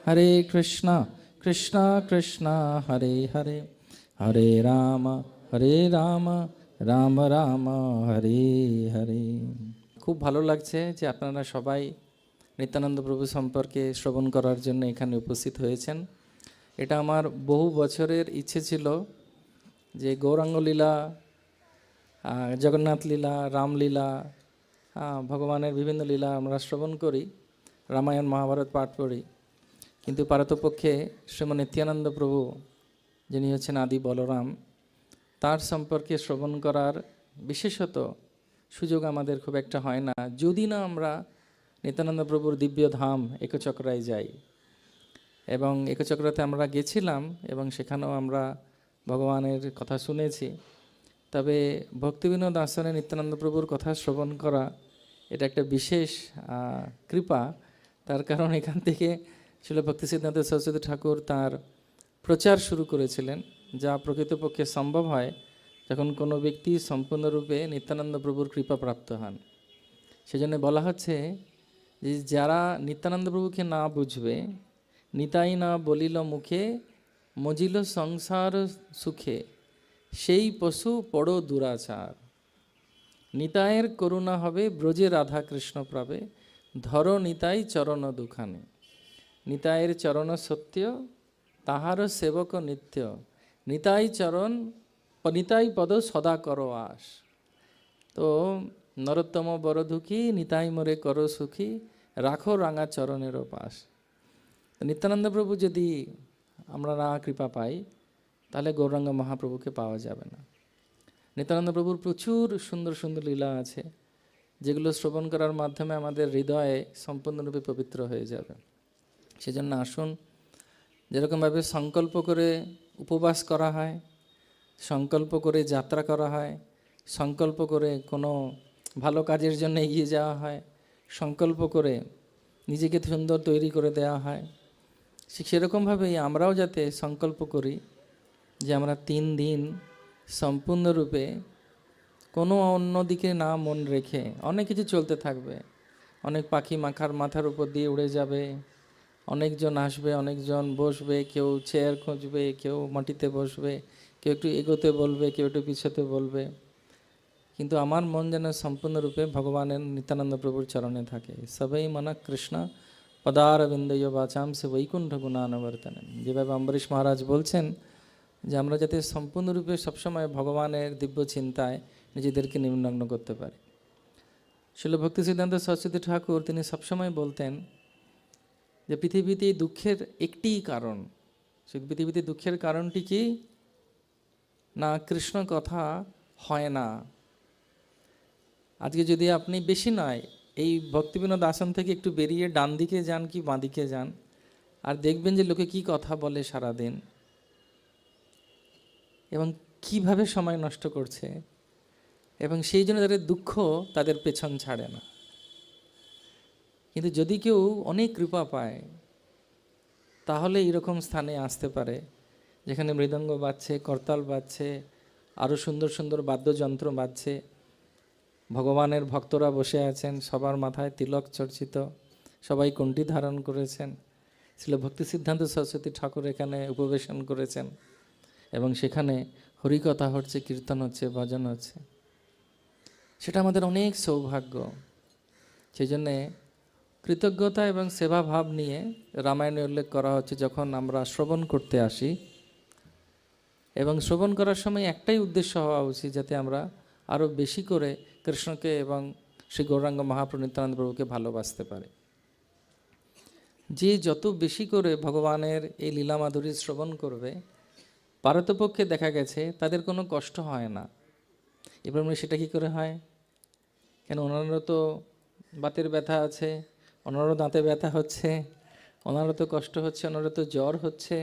হরে কৃষ্ণ কৃষ্ণ কৃষ্ণ হরে হরে, হরে রাম রাম রাম হরে হরে। খুব ভালো লাগছে যে আপনারা সবাই নিত্যানন্দ প্রভু সম্পর্কে শ্রবণ করার জন্য এখানে উপস্থিত হয়েছেন। এটা আমার বহু বছরের ইচ্ছে ছিল যে গৌরাঙ্গ লীলা, জগন্নাথ লীলা, রামলীলা, ভগবানের বিভিন্ন লীলা আমরা শ্রবণ করি, রামায়ণ মহাভারত পাঠ করি, কিন্তু পারতপক্ষে শ্রীমন নিত্যানন্দ প্রভু যিনি হচ্ছেন আদি বলরাম, তার সম্পর্কে শ্রবণ করার বিশেষত সুযোগ আমাদের খুব একটা হয় না, যদি না আমরা নিত্যানন্দ প্রভুর দিব্য ধাম একচক্রায় যাই। এবং একচক্রতে আমরা গেছিলাম এবং সেখানেও আমরা ভগবানের কথা শুনেছি। তবে ভক্তিবিনোদ আশ্রমে নিত্যানন্দ প্রভুর কথা শ্রবণ করা এটা একটা বিশেষ কৃপা। তার কারণ এখান থেকে শিল ভক্তি সিদ্ধান্ত সরস্বতী ঠাকুর তার প্রচার শুরু করেছিলেন, যা প্রকৃতপক্ষে সম্ভব হয় যখন কোনো ব্যক্তি সম্পূর্ণরূপে নিত্যানন্দ প্রভুর কৃপা প্রাপ্ত হন। সেজন্য বলা হচ্ছে যে যারা নিত্যানন্দ প্রভুকে না বুঝবে, নিতাই না বলিল মুখে, মজিল সংসার সুখে, সেই পশু পড়ো দুরাচার। নিতায়ের করুণা হবে ব্রজে রাধা কৃষ্ণ পাবে, ধরো নিতাই চরণ দুখানে। নিতায়ের চরণ সত্য, তাহার সেবক নিত্য, নিতাই চরণ নিতাই পদ সদা করো আস। তো নরোত্তম বড় দুঃখী, নিতাই মোরে করো সুখী, রাখো রাঙা চরণেরও পাশ। নিত্যানন্দ প্রভু যদি আমরা না কৃপা পাই, তাহলে গৌরাঙ্গ মহাপ্রভুকে পাওয়া যাবে না। নিত্যানন্দ প্রভুর প্রচুর সুন্দর সুন্দর লীলা আছে, যেগুলো শ্রবণ করার মাধ্যমে আমাদের হৃদয়ে সম্পূর্ণরূপে পবিত্র হয়ে যাবে। সেজন্য আসুন, যেরকমভাবে সংকল্প করে উপবাস করা হয়, সংকল্প করে যাত্রা করা হয়, সংকল্প করে কোনো ভালো কাজের জন্য এগিয়ে যাওয়া হয়, সংকল্প করে নিজেকে সুন্দর তৈরি করে দেওয়া হয়, সেরকমভাবেই আমরাও যাতে সংকল্প করি যে আমরা 3 দিন সম্পূর্ণরূপে কোনো অন্যদিকে না মন রেখে, অনেক কিছু চলতে থাকবে, অনেক পাখি মাথার উপর দিয়ে উড়ে যাবে, অনেকজন আসবে, অনেকজন বসবে, কেউ চেয়ার খুঁজবে, কেউ মাটিতে বসবে, কেউ একটু এগোতে বলবে, কেউ একটু পিছতে বলবে, কিন্তু আমার মন যেন সম্পূর্ণরূপে ভগবানের নিত্যানন্দ প্রভুর চরণে থাকে। সবাই মনা কৃষ্ণ পদারবিন্দয় বাচাম সে বৈকুণ্ঠ গুণানবর্তনে। যেভাবে অম্বরীশ মহারাজ বলছেন যে আমরা যাতে সম্পূর্ণরূপে সবসময় ভগবানের দিব্য চিন্তায় নিজেদেরকে নিমগ্ন করতে পারি। শিল ভক্তি সিদ্ধান্ত সরস্বতী ঠাকুর তিনি সবসময় বলতেন যে পৃথিবীতে দুঃখের একটিই কারণ, সেই পৃথিবীতে দুঃখের কারণটি কি না, কৃষ্ণ কথা হয় না। আজকে যদি আপনি বেশি নয় এই ভক্তিবিনোদ আসন থেকে একটু বেরিয়ে ডান দিকে যান কি বাঁ দিকে যান, আর দেখবেন যে লোকে কি কথা বলে সারাদিন এবং কিভাবে সময় নষ্ট করছে, এবং সেই জন্য তাদের দুঃখ তাদের পেছন ছাড়ে না। কিন্তু যদি কেউ অনেক কৃপা পায়, তাহলে এরকম স্থানে আসতে পারে যেখানে মৃদঙ্গ বাজছে, করতাল বাজছে, আরও সুন্দর সুন্দর বাদ্যযন্ত্র বাজছে, ভগবানের ভক্তরা বসে আছেন, সবার মাথায় তিলক চর্চিত, সবাই কণ্ঠী ধারণ করেছেন। ছিল ভক্তি সিদ্ধান্ত সরস্বতী ঠাকুর এখানে উপবেশন করেছেন এবং সেখানে হরিকথা হচ্ছে, কীর্তন হচ্ছে, ভজন হচ্ছে। সেটা আমাদের অনেক সৌভাগ্য। সেই জন্যে কৃতজ্ঞতা এবং সেবা ভাব নিয়ে রামায়ণে উল্লেখ করা হচ্ছে, যখন আমরা শ্রবণ করতে আসি, এবং শ্রবণ করার সময় একটাই উদ্দেশ্য হওয়া উচিত, যাতে আমরা আরও বেশি করে কৃষ্ণকে এবং শ্রী গৌরাঙ্গ মহাপ্রভু নিত্যানন্দ প্রভুকে ভালোবাসতে পারে। যে যত বেশি করে ভগবানের এই লীলা মাধুরী শ্রবণ করবে, পারতপক্ষে দেখা গেছে তাদের কোনো কষ্ট হয় না। এবার সেটা কী করে হয়? কেন ওনারও তো বাতের ব্যথা আছে, ওনারও দাঁতে ব্যথা হচ্ছে, ওনারও তো কষ্ট হচ্ছে, ওনারও তো জ্বর হচ্ছে,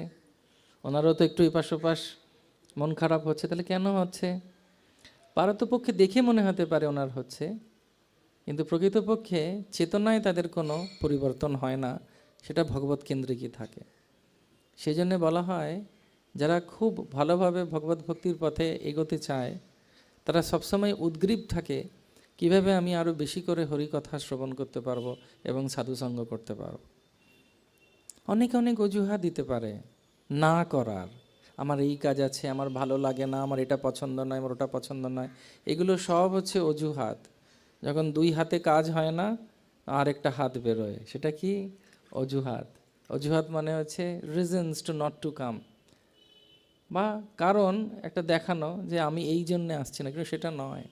ওনারও তো একটু এপাশ ওপাশ মন খারাপ হচ্ছে। তাহলে কেন হচ্ছে? পারতপক্ষে দেখে মনে হতে পারে ওনার হচ্ছে, কিন্তু প্রকৃতপক্ষে চেতনায় তাদের কোনো পরিবর্তন হয় না, সেটা ভগবৎ কেন্দ্রিকই থাকে। সেই জন্যে বলা হয়, যারা খুব ভালোভাবে ভগবত ভক্তির পথে এগোতে চায়, তারা সবসময় উদ্গ্রীব থাকে কিভাবে আমি আরও বেশি করে হরিকথা শ্রবণ করতে পারবো এবং সাধুসঙ্গ করতে পারবো। অনেক অনেক অজুহাত দিতে পারে না করার। আমার এই কাজ আছে, আমার ভালো লাগে না, আমার এটা পছন্দ নয়, আমার ওটা পছন্দ নয়, এগুলো সব হচ্ছে অজুহাত। যখন দুই হাতে কাজ হয় না, আর একটা হাত বেরোয়, সেটা কি? অজুহাত। অজুহাত মানে হচ্ছে reasons to not to come, বা কারণ একটা দেখানো যে আমি এই জন্যে আসছি না, কিন্তু সেটা নয়।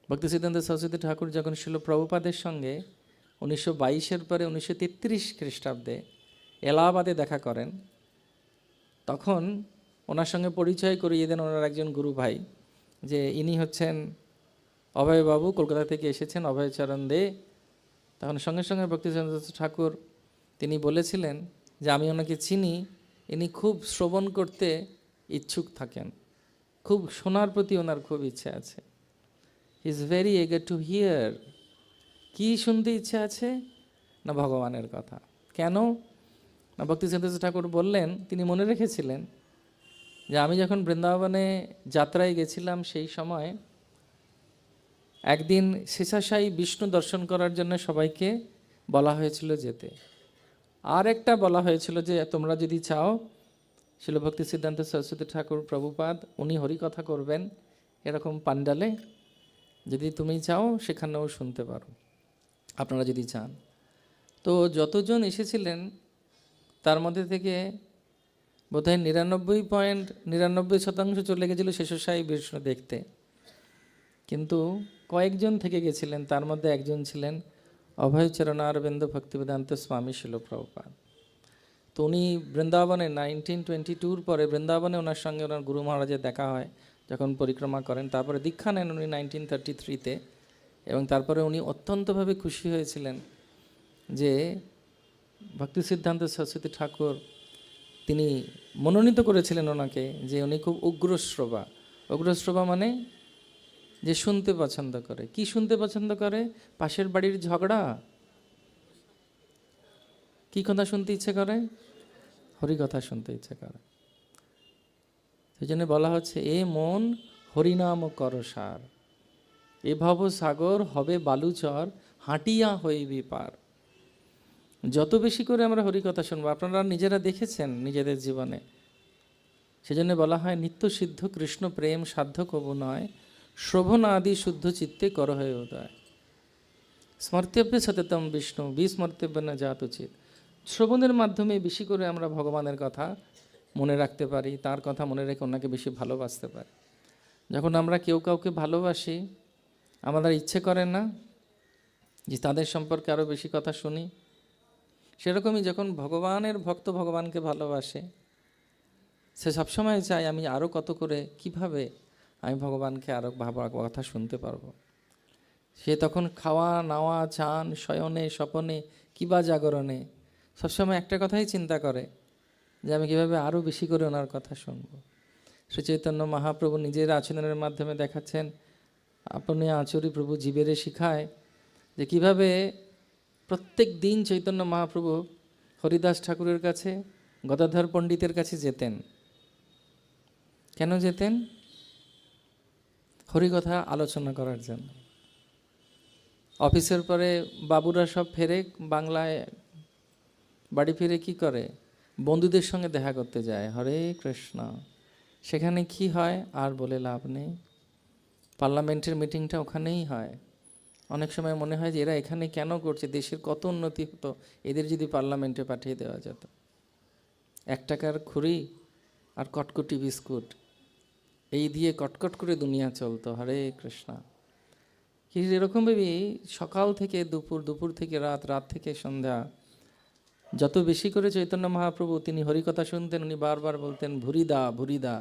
ভক্তি সিদ্ধান্ত সরস্বতী ঠাকুর যখন শিল প্রভুপাদের সঙ্গে 1922 পরে 1933 খ্রিস্টাব্দে এলাহাবাদে দেখা করেন, তখন ওনার সঙ্গে পরিচয় করিয়ে দেন ওনার একজন গুরু ভাই, যে ইনি হচ্ছেন অভয়বাবু, কলকাতা থেকে এসেছেন, অভয়চরণ দে। তখন সঙ্গে সঙ্গে ভক্তি সিদ্ধান্ত ঠাকুর তিনি বলেছিলেন যে আমি ওনাকে চিনি, ইনি খুব শ্রবণ করতে ইচ্ছুক থাকেন, খুব শোনার প্রতি ওনার খুব ইচ্ছা আছে। He is very eager to hear. কী শুনতে ইচ্ছা আছে? না ভগবানের কথা। কেন? না ভক্তি সিদ্ধান্ত ঠাকুর বললেন, তিনি মনে রেখেছিলেন যে আমি যখন বৃন্দাবনে যাত্রায় গেছিলাম, সেই সময় একদিন শেষাশায়ী বিষ্ণু দর্শন করার জন্য সবাইকে বলা হয়েছিল যেতে। আর একটা বলা হয়েছিল যে তোমরা যদি চাও, শিল ভক্তি সিদ্ধান্ত সরস্বতী ঠাকুর প্রভুপাদ উনি হরিকথা করবেন এরকম পান্ডালে, যদি তুমি চাও সেখানেও শুনতে পারো, আপনারা যদি চান। তো যতজন এসেছিলেন তার মধ্যে থেকে বোধহয় 99.99% চলে গেছিল শেষশায়ী বিষ্ণু দেখতে, কিন্তু কয়েকজন থেকে গেছিলেন। তার মধ্যে একজন ছিলেন অভয়চরণারবিন্দ ভক্তিবেদান্ত স্বামী শিল প্রভুপাদ। তো উনি বৃন্দাবনে 1922 পরে বৃন্দাবনে ওনার সঙ্গে ওনার গুরু মহারাজের দেখা হয় যখন পরিক্রমা করেন। তারপরে দীক্ষা নেন উনি 1933-তে, এবং তারপরে উনি অত্যন্তভাবে খুশি হয়েছিলেন যে ভক্তি সিদ্ধান্ত সরস্বতী ঠাকুর তিনি মনোনীত করেছিলেন ওনাকে, যে উনি খুব উগ্রশ্রবা। উগ্রশ্রবা মানে যে শুনতে পছন্দ করে। কি শুনতে পছন্দ করে? পাশের বাড়ির ঝগড়া? কি কথা শুনতে ইচ্ছে করে? হরিকথা শুনতে ইচ্ছে করে। সেই জন্য বলা হচ্ছে, এ মন হরিনাম করসার, এ ভব সাগর হবে বালুচর, হাঁটিয়া হইবি পার। যত বেশি করে আমরা হরিকথা শুনবো, আপনারা নিজেরা দেখেছেন নিজেদের জীবনে। সেজন্য বলা হয় নিত্য সিদ্ধ কৃষ্ণ প্রেম সাধ্য কবু নয়, শ্রবণ আদি শুদ্ধ চিত্তে কর হয়ে উদয়। স্মর্তব্যে সততম বিষ্ণু বিস্মর্তব্য না জাত উচিত। শ্রবণের মাধ্যমে বেশি করে আমরা ভগবানের কথা মনে রাখতে পারি, তার কথা মনে রেখে ওনাকে বেশি ভালোবাসতে পারি। যখন আমরা কেউ কাউকে ভালোবাসি, আমাদের ইচ্ছে করে না যে তাদের সম্পর্কে আরও বেশি কথা শুনি? সেরকমই যখন ভগবানের ভক্ত ভগবানকে ভালোবাসে, সে সবসময় চায় আমি আরও কত করে, কিভাবে আমি ভগবানকে আরও কথা শুনতে পারবো। সে তখন খাওয়া নাওয়া চান শয়নে স্বপনে কিবা জাগরণে সবসময় একটা কথাই চিন্তা করে যে আমি কীভাবে আরও বেশি করে ওনার কথা শুনবো। শ্রী চৈতন্য মহাপ্রভু নিজের আচরণের মাধ্যমে দেখাচ্ছেন, আপনি আচরি প্রভু জীবেরে শিখায়, যে কিভাবে প্রত্যেক দিন চৈতন্য মহাপ্রভু হরিদাস ঠাকুরের কাছে, গদাধর পণ্ডিতের কাছে যেতেন। কেন যেতেন? হরিকথা আলোচনা করার জন্য। অফিসের পরে বাবুরা সব ফেরে বাংলায়, বাড়ি ফিরে কি করে? বন্ধুদের সঙ্গে দেখা করতে যায়, হরে কৃষ্ণ। সেখানে কি হয় আর বলে লাভ নেই। পার্লামেন্টের মিটিংটা ওখানেই হয়। অনেক সময় মনে হয় যে এরা এখানে কেন করছে, দেশের কত উন্নতি হতো এদের যদি পার্লামেন্টে পাঠিয়ে দেওয়া যেত। 1 টাকার খুরি আর কটকটি বিস্কুট, এই দিয়ে কটকট করে দুনিয়া চলতো। হরে কৃষ্ণ। কি এরকমভাবেই সকাল থেকে দুপুর, দুপুর থেকে রাত, রাত থেকে সন্ধ্যা, যত বেশি করে চৈতন্য মহাপ্রভু তিনি হরিকথা শুনতেন, উনি বারবার বলতেন, ভুরিদা ভুরিদা,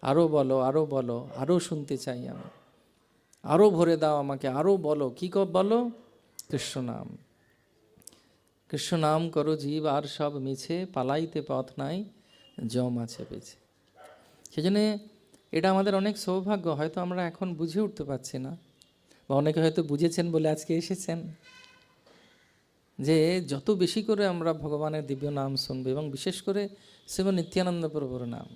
আরও বলো, আরও বলো, আরও শুনতে চাই আমি, আরও ভরে দাও আমাকে, আরও বলো। কী বলো? কৃষ্ণ নাম। কৃষ্ণ নাম করো জীব আর সব মিছে, পালাইতে পথ নাই জম আছে পেছে। সেজন্যে এটা আমাদের অনেক সৌভাগ্য, হয়তো আমরা এখন বুঝে উঠতে পারছি না, বা অনেকে হয়তো বুঝেছেন বলে আজকে এসেছেন, যে যত বেশি করে আমরা ভগবানের দিব্য নাম শুনবো, এবং বিশেষ করে শ্রীমৎ নিত্যানন্দ প্রভুর নাম।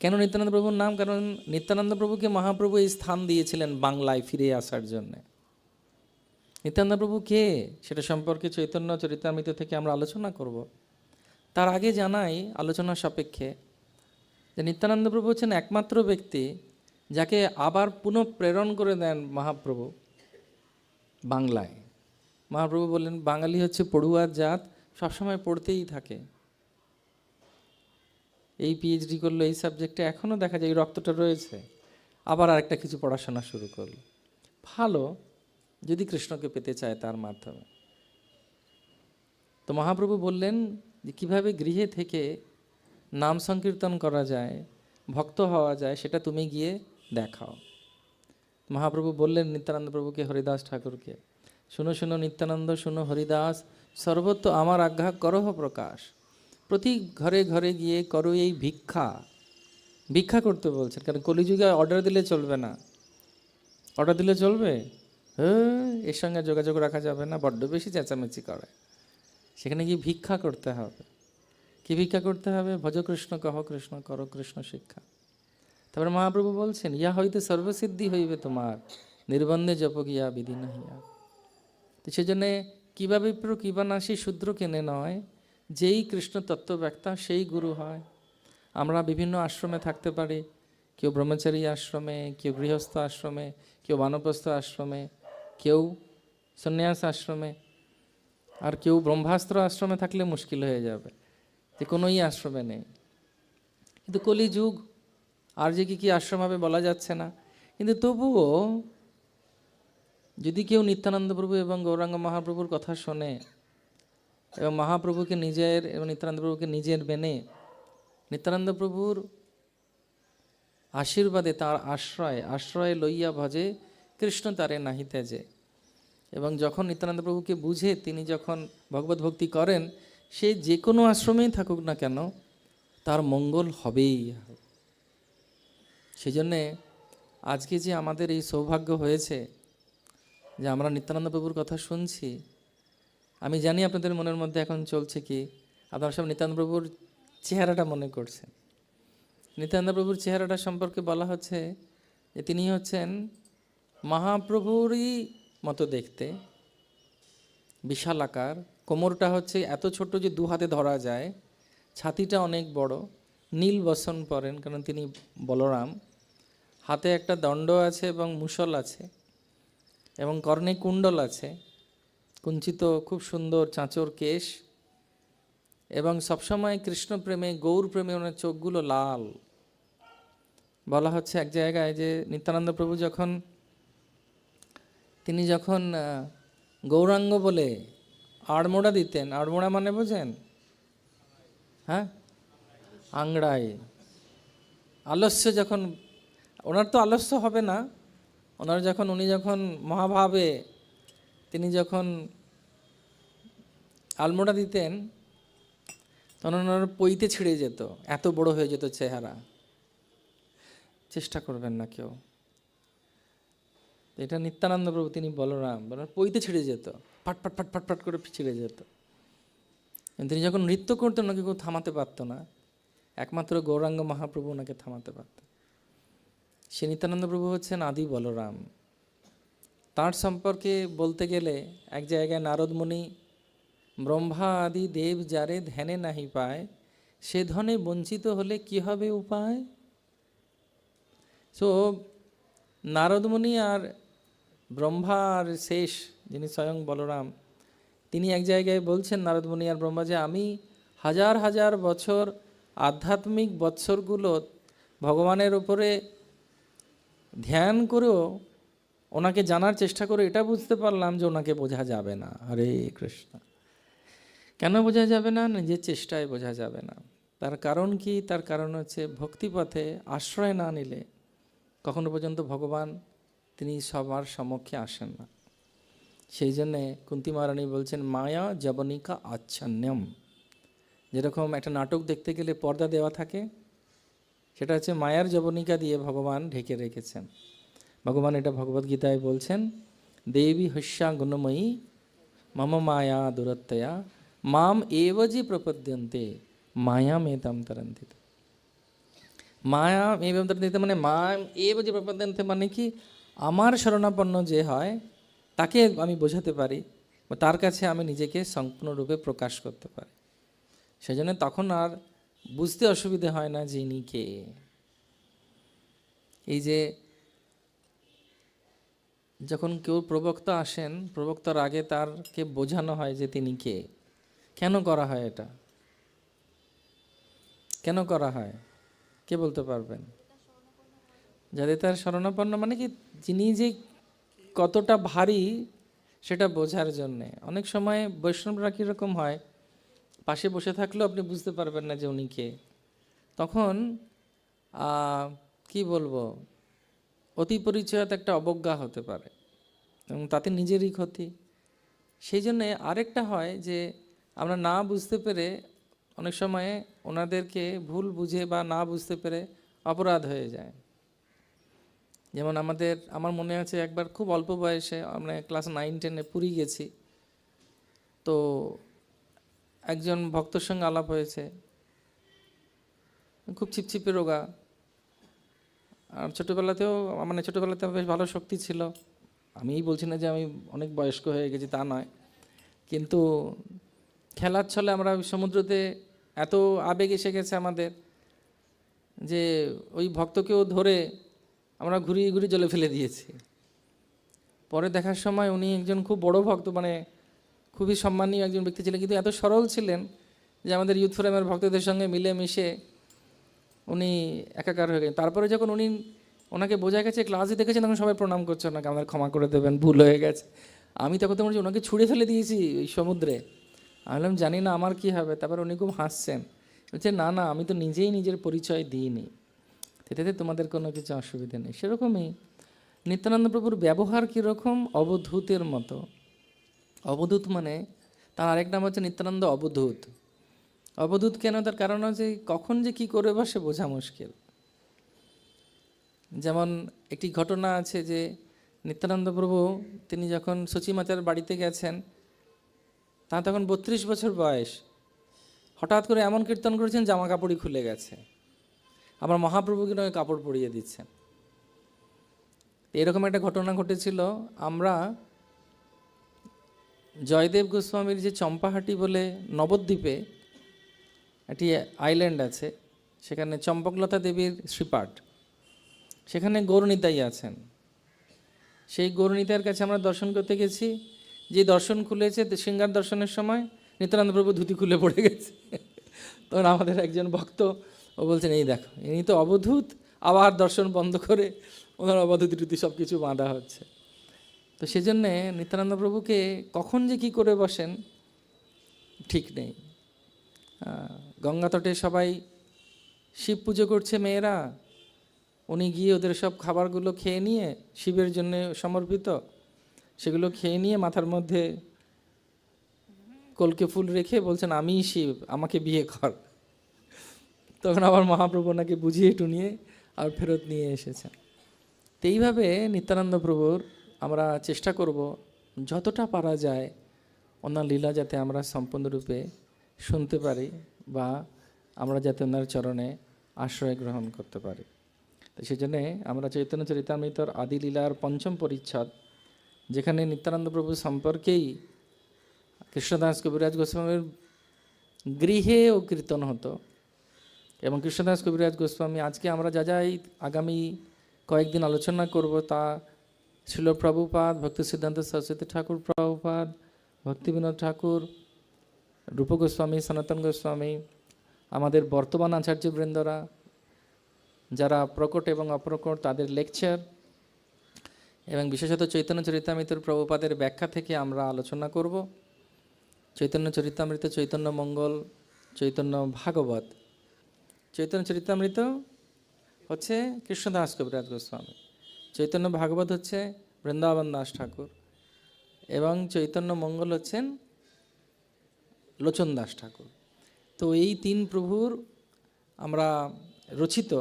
কেন নিত্যানন্দ প্রভুর নাম? কারণ নিত্যানন্দ প্রভুকে মহাপ্রভু এই স্থান দিয়েছিলেন বাংলায় ফিরে আসার জন্যে। নিত্যানন্দ প্রভু কে, সেটা সম্পর্কে চৈতন্য চরিতামৃত থেকে আমরা আলোচনা করব। তার আগে জানাই আলোচনা সাপেক্ষে যে নিত্যানন্দ প্রভু হচ্ছেন একমাত্র ব্যক্তি যাকে আবার পুনঃ প্রেরণ করে দেন মহাপ্রভু বাংলায়। মহাপ্রভু বললেন, বাঙালি হচ্ছে পড়ুয়ার জাত, সবসময় পড়তেই থাকে। এই পিএইচডি করলো এই সাবজেক্টে, এখনও দেখা যায় এই রক্তটা রয়েছে, আবার আরেকটা কিছু পড়াশোনা শুরু করলো। ভালো, যদি কৃষ্ণকে পেতে চায় তার মাধ্যমে। তো মহাপ্রভু বললেন যে কীভাবে গৃহে থেকে নাম সংকীর্তন করা যায়, ভক্ত হওয়া যায়, সেটা তুমি গিয়ে দেখাও। মহাপ্রভু বললেন নিত্যানন্দ প্রভুকে, হরিদাস ঠাকুরকে, শুনো শুনো নিত্যানন্দ, শুনো হরিদাস, সর্বত্র আমার আজ্ঞা করহ প্রকাশ। প্রতি ঘরে ঘরে গিয়ে করো এই ভিক্ষা। ভিক্ষা করতে বলছেন, কারণ কলিযুগে অর্ডার দিলে চলবে না। অর্ডার দিলে চলবে? এর সঙ্গে যোগাযোগ রাখা যাবে না, বড্ড বেশি চেঁচামেচি করে। সেখানে গিয়ে ভিক্ষা করতে হবে। কি ভিক্ষা করতে হবে? ভজ কৃষ্ণ, কহ কৃষ্ণ, করো কৃষ্ণ শিক্ষা। তারপরে মহাপ্রভু বলছেন, ইয়া হইতে সর্বসিদ্ধি হইবে তোমার, নির্বন্ধে জপ গিয়া বিধি নাহিয়া। তো সেজন্যে কীভাবে কিবানাসী শূদ্র কেনে নয়, যেই কৃষ্ণ তত্ত্বব্যক্তা সেই গুরু হয়। আমরা বিভিন্ন আশ্রমে থাকতে পারি, কেউ ব্রহ্মচারী আশ্রমে, কেউ গৃহস্থ আশ্রমে, কেউ বানপ্রস্থ আশ্রমে, কেউ সন্ন্যাস আশ্রমে, আর কেউ ব্রহ্মাস্ত্র আশ্রমে থাকলে মুশকিল হয়ে যাবে, যে কোনোই আশ্রমে নেই। কিন্তু কলিযুগ, আর যে কি আশ্রম হবে বলা যাচ্ছে না। কিন্তু তবুও যদি কেউ নিত্যানন্দ প্রভু এবং গৌরাঙ্গ মহাপ্রভুর কথা শোনে এবং মহাপ্রভুকে নিজের এবং নিত্যানন্দ প্রভুকে নিজের মেনে নিত্যানন্দ প্রভুর আশীর্বাদে তার আশ্রয় লইয়া ভজে, কৃষ্ণ তারে নাহি ত্যাজে। এবং যখন নিত্যানন্দ প্রভুকে বুঝে তিনি যখন ভগবত ভক্তি করেন, সে যে কোনো আশ্রমেই থাকুক না কেন তার মঙ্গল হবেই। সেই জন্যে আজকে যে আমাদের এই সৌভাগ্য হয়েছে যে আমরা নিত্যানন্দ প্রভুর কথা শুনছি, আমি জানি আপনাদের মনের মধ্যে এখন চলছে কি, আপনারা সব নিত্যানন্দ প্রভুর চেহারাটা মনে করছেন। নিত্যানন্দ প্রভুর চেহারাটা সম্পর্কে বলা হচ্ছে যে তিনি হচ্ছেন মহাপ্রভুরই মতো দেখতে, বিশাল আকার, কোমরটা হচ্ছে এত ছোট যে দু হাতে ধরা যায়, ছাতিটা অনেক বড়, নীল বসন পরেন কারণ তিনি বলরাম, হাতে একটা দণ্ড আছে এবং মুষল আছে, এবং কর্ণে কুণ্ডল আছে, কুঞ্চিত খুব সুন্দর চাঁচর কেশ, এবং সবসময় কৃষ্ণ প্রেমে গৌর প্রেমে ওনার চোখগুলো লাল। বলা হচ্ছে এক জায়গায় যে নিত্যানন্দ প্রভু তিনি যখন গৌরাঙ্গ বলে আড়মোড়া দিতেন, আড়মোড়া মানে বোঝেন? হ্যাঁ, আংড়াই। আলস্য যখন, ওনার তো আলস্য হবে না, উনি যখন মহাভাবে তিনি যখন আলমোড়া দিতেন তখন ওনার পইতে ছিঁড়ে যেত, এত বড় হয়ে যেত চেহারা। চেষ্টা করবেন না কেউ, এটা নিত্যানন্দ প্রভু, তিনি বলরাম, পইতে ছিঁড়ে যেত, ফাট ফাট ফাট ফাট ফাট করে ছিঁড়ে যেত। তিনি যখন নৃত্য করতেন ওনাকে কেউ থামাতে পারত না, একমাত্র গৌরাঙ্গ মহাপ্রভু ওনাকে থামাতে পারত। সে নিত্যানন্দ প্রভু হচ্ছেন আদি বলরাম। তার সম্পর্কে বলতে গেলে এক জায়গায় নারদ মুনি, ব্রহ্মা আদি দেব যারে ধ্যানে নাহি পায়, সে ধনে বঞ্চিত হলে কি হবে উপায়। সো নারদ মুনি আর ব্রহ্মা আর শেষ যিনি স্বয়ং বলরাম, তিনি এক জায়গায় বলছেন নারদ মুনি আর ব্রহ্মা যে আমি হাজার হাজার বছর আধ্যাত্মিক বৎসরগুলো ভগবানের উপরে ধ্যান করেও ওনাকে জানার চেষ্টা করে এটা বুঝতে পারলাম যে ওনাকে বোঝা যাবে না। হরে কৃষ্ণ। কেন বোঝা যাবে না? নিজের চেষ্টায় বোঝা যাবে না। তার কারণ কি? তার কারণ হচ্ছে ভক্তিপথে আশ্রয় না নিলে কখনো পর্যন্ত ভগবান তিনি সবার সমক্ষে আসেন না। সেই জন্যে কুন্তী মহারানী বলছেন মায়া জবনিকা আচ্ছন্যম। যেরকম একটা নাটক দেখতে গেলে পর্দা দেওয়া থাকে, সেটা হচ্ছে মায়ার জবনিকা দিয়ে ভগবান ঢেকে রেখেছেন। ভগবান এটা ভগবদ্গীতায় বলছেন, দেবী হস্যা গুণময়ী মম মায়া দুরত্যয়া মাম এবজি প্রপদ্যন্তে মায়া মেতাম তরন্তিতে। মায়া মেতাম তরন্তিতে মানে মাম এবজি প্রপদ্যন্তে মানে কি, আমার শরণাপন্ন যে হয় তাকে আমি বোঝাতে পারি বা তার কাছে আমি নিজেকে সম্পূর্ণরূপে প্রকাশ করতে পারি। সেজন্য তখন আর বুঝতে অসুবিধে হয় না যে ইনি কে। এই যে যখন কেউ প্রবক্তা আসেন, প্রবক্তার আগে তারকে বোঝানো হয় যে তিনি কে, কেন করা হয় এটা, কেন করা হয়, কে বলতে পারবেন? যাতে তার শরণাপন্ন মানে কি, যিনি যে কতটা ভারী সেটা বোঝার জন্যে। অনেক সময় বৈষ্ণবরা কীরকম হয়, পাশে বসে থাকলেও আপনি বুঝতে পারবেন না যে উনি কে। তখন কি বলবো, অতি পরিচয়ত একটা অবজ্ঞা হতে পারে এবং তাতে নিজেরই ক্ষতি। সেই জন্যে আরেকটা হয় যে আমরা না বুঝতে পেরে অনেক সময় ওনাদেরকে ভুল বুঝে বা না বুঝতে পেরে অপরাধ হয়ে যায়। যেমন আমার মনে আছে একবার খুব অল্প বয়সে আমরা ক্লাস 9-10-এ পুরী গেছি। তো একজন ভক্তর সঙ্গে আলাপ হয়েছে, খুব ছিপছিপে রোগা, আর ছোটোবেলাতেও বেশ ভালো শক্তি ছিল। আমিই বলছি না যে আমি অনেক বয়স্ক হয়ে গেছি, তা নয়, কিন্তু খেলার ছলে আমরা সমুদ্রতে এত আবেগ এসে গেছে আমাদের যে ওই ভক্তকেও ধরে আমরা ঘুরিয়ে ঘুরিয়ে জলে ফেলে দিয়েছি। পরে দেখার সময় উনি একজন খুব বড় ভক্ত, মানে খুবই সম্মানীয় একজন ব্যক্তি ছিলেন, কিন্তু এত সরল ছিলেন যে আমাদের ইউথ ফোরামের ভক্তদের সঙ্গে মিলে মিশে উনি একাকার হয়ে গেছেন। তারপরে যখন ওনাকে বোঝা গেছে, ক্লাসে দেখেছেন, তখন সবাই প্রণাম করছে ওনাকে, আমাদের ক্ষমা করে দেবেন, ভুল হয়ে গেছে। আমি তখন তো ওনাকে ছুঁড়ে ফেলে দিয়েছি ওই সমুদ্রে। আমি বললাম জানি না আমার কি হবে। তারপর উনি খুব হাসছেন, বলছেন না না, আমি তো নিজেই নিজের পরিচয় দিইনি, এটাতে তোমাদের কোনো কিছু অসুবিধা নেই। সেরকমই নিত্যানন্দ প্রভুর ব্যবহার কীরকম, অবধূতের মতো। অবধূত মানে তার আরেক নাম হচ্ছে নিত্যানন্দ অবধূত। অবধূত কেন, তার কারণ হচ্ছে কখন যে কি করে বসে বোঝা মুশকিল। যেমন একটি ঘটনা আছে যে নিত্যানন্দ প্রভু তিনি যখন সচিমাতার বাড়িতে গেছেন, তার তখন 32 বছর বয়স, হঠাৎ করে এমন কীর্তন করেছেন জামা কাপড়ই খুলে গেছে। আবার মহাপ্রভুকে নয় কাপড় পরিয়ে দিচ্ছেন। এরকম একটা ঘটনা ঘটেছিল। আমরা জয়দেব গোস্বামীর যে চম্পাহাটি বলে নবদ্বীপে একটি আইল্যান্ড আছে, সেখানে চম্পকলতা দেবীর শ্রীপাঠ, সেখানে গৌরনিতাই আছেন। সেই গৌরনিতাইয়ের কাছে আমরা দর্শন করতে গেছি। যে দর্শন খুলেছে সিঙ্গার দর্শনের সময় নিত্যানন্দ প্রভু ধুতি খুলে পড়ে গেছে। তখন আমাদের একজন ভক্ত ও বলছেন এই দেখো, ইনি তো অবধূত, আবার দর্শন বন্ধ করে ওনার অবধূতি টুতি সব কিছু বাঁধা হচ্ছে। তো সেজন্যে নিত্যানন্দ প্রভুকে কখন যে কী করে বসেন ঠিক নেই। গঙ্গা তটে সবাই শিব পুজো করছে মেয়েরা, উনি গিয়ে ওদের সব খাবারগুলো খেয়ে নিয়ে, শিবের জন্য সমর্পিত, সেগুলো খেয়ে নিয়ে মাথার মধ্যে কলকে ফুল রেখে বলছেন আমিই শিব, আমাকে বিয়ে কর। তখন আবার মহাপ্রভু ওনাকে বুঝিয়ে টুনিয়ে আর ফেরত নিয়ে এসেছেন। তো এইভাবে নিত্যানন্দ প্রভুর আমরা চেষ্টা করব যতটা পারা যায় ওনার লীলা যাতে আমরা সম্পূর্ণরূপে শুনতে পারি বা আমরা যাতে ওনার চরণে আশ্রয় গ্রহণ করতে পারি। তো সেই জন্যে আমরা চৈতন্য চরিতামৃতর আদি লীলার 5ম পরিচ্ছদ, যেখানে নিত্যানন্দ প্রভু সম্পর্কেই কৃষ্ণদাস কবিরাজ গোস্বামীর গৃহে ও কীর্তন হতো। এবং কৃষ্ণদাস কবিরাজ গোস্বামী আজকে আমরা যা যাই আগামী কয়েকদিন আলোচনা করব, তা ছিল প্রভুপাদ, ভক্তি সিদ্ধান্ত সরস্বতী ঠাকুর প্রভুপাদ, ভক্তিবিনোদ ঠাকুর, রূপ গোস্বামী, সনাতন গোস্বামী, আমাদের বর্তমান আচার্যবৃন্দরা যারা প্রকট এবং অপ্রকট, তাদের লেকচার, এবং বিশেষত চৈতন্য চরিতামৃতের প্রভুপাদের ব্যাখ্যা থেকে আমরা আলোচনা করব। চৈতন্য চরিতামৃত, চৈতন্য মঙ্গল, চৈতন্য ভাগবত। চৈতন্য চরিতামৃত হচ্ছে কৃষ্ণদাস কবিরাজ গোস্বামী, চৈতন্য ভাগবত হচ্ছে বৃন্দাবন দাস ঠাকুর, এবং চৈতন্য মঙ্গল হচ্ছেন লোচন দাস ঠাকুর। তো এই 3 প্রভুর আমরা রচিত।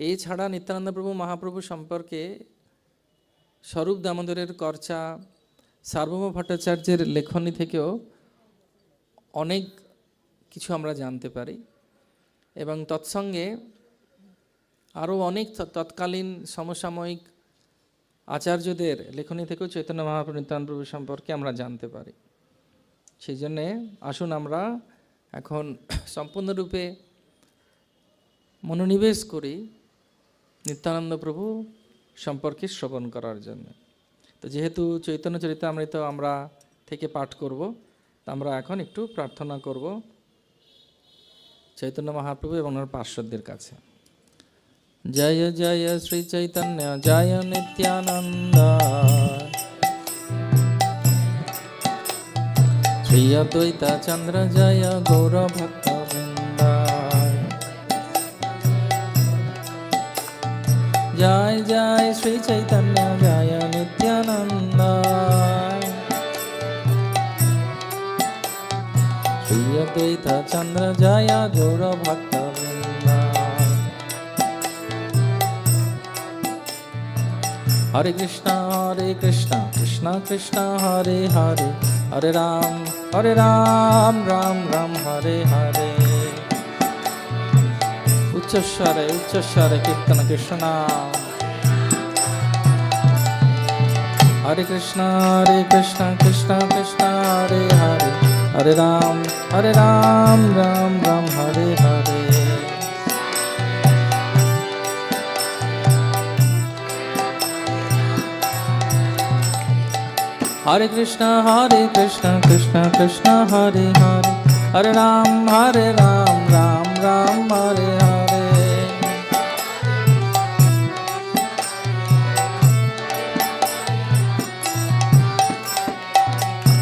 এছাড়া নিত্যানন্দ প্রভু মহাপ্রভু সম্পর্কে স্বরূপ দামোদরের কর্চা, সার্বভৌম ভট্টাচার্যের লেখনী থেকেও অনেক কিছু আমরা জানতে পারি, এবং তৎসঙ্গে আরও অনেক তৎকালীন সমসাময়িক আচার্যদের লেখনী থেকেও চৈতন্য মহাপ্রভু নিত্যানন্দ প্রভু সম্পর্কে আমরা জানতে পারি। সেই জন্যে আসুন আমরা এখন সম্পূর্ণরূপে মনোনিবেশ করি নিত্যানন্দ প্রভু সম্পর্কে শ্রবণ করার জন্য। তো যেহেতু চৈতন্য চরিতামৃত আমরা থেকে পাঠ করব, তা আমরা এখন একটু প্রার্থনা করব চৈতন্য মহাপ্রভু এবং ওনার পার্শ্বদের কাছে। জয় জয় শ্রী চৈতন্য জয় নিত্যানন্দ, শ্রী অদ্বৈত চন্দ্র জয় গৌর ভক্ত বৃন্দ। জয় জয় শ্রী চৈতন্য জয় নিত্যানন্দ, শ্রী অদ্বৈত চন্দ্র জয় গৌর ভক্ত বৃন্দ। হরে কৃষ্ণ কৃষ্ণ কৃষ্ণ হরে হরে, হরে রাম রাম রাম হরে হরে। উচ্চস্বরে কীর্তন কৃষ্ণ নাম। হরে কৃষ্ণ কৃষ্ণ কৃষ্ণ হরে হরে, হরে রাম রাম রাম হরে হরে। হরে কৃষ্ণ কৃষ্ণ কৃষ্ণ হরে হরে, হরে রাম রাম রাম হরে হরে।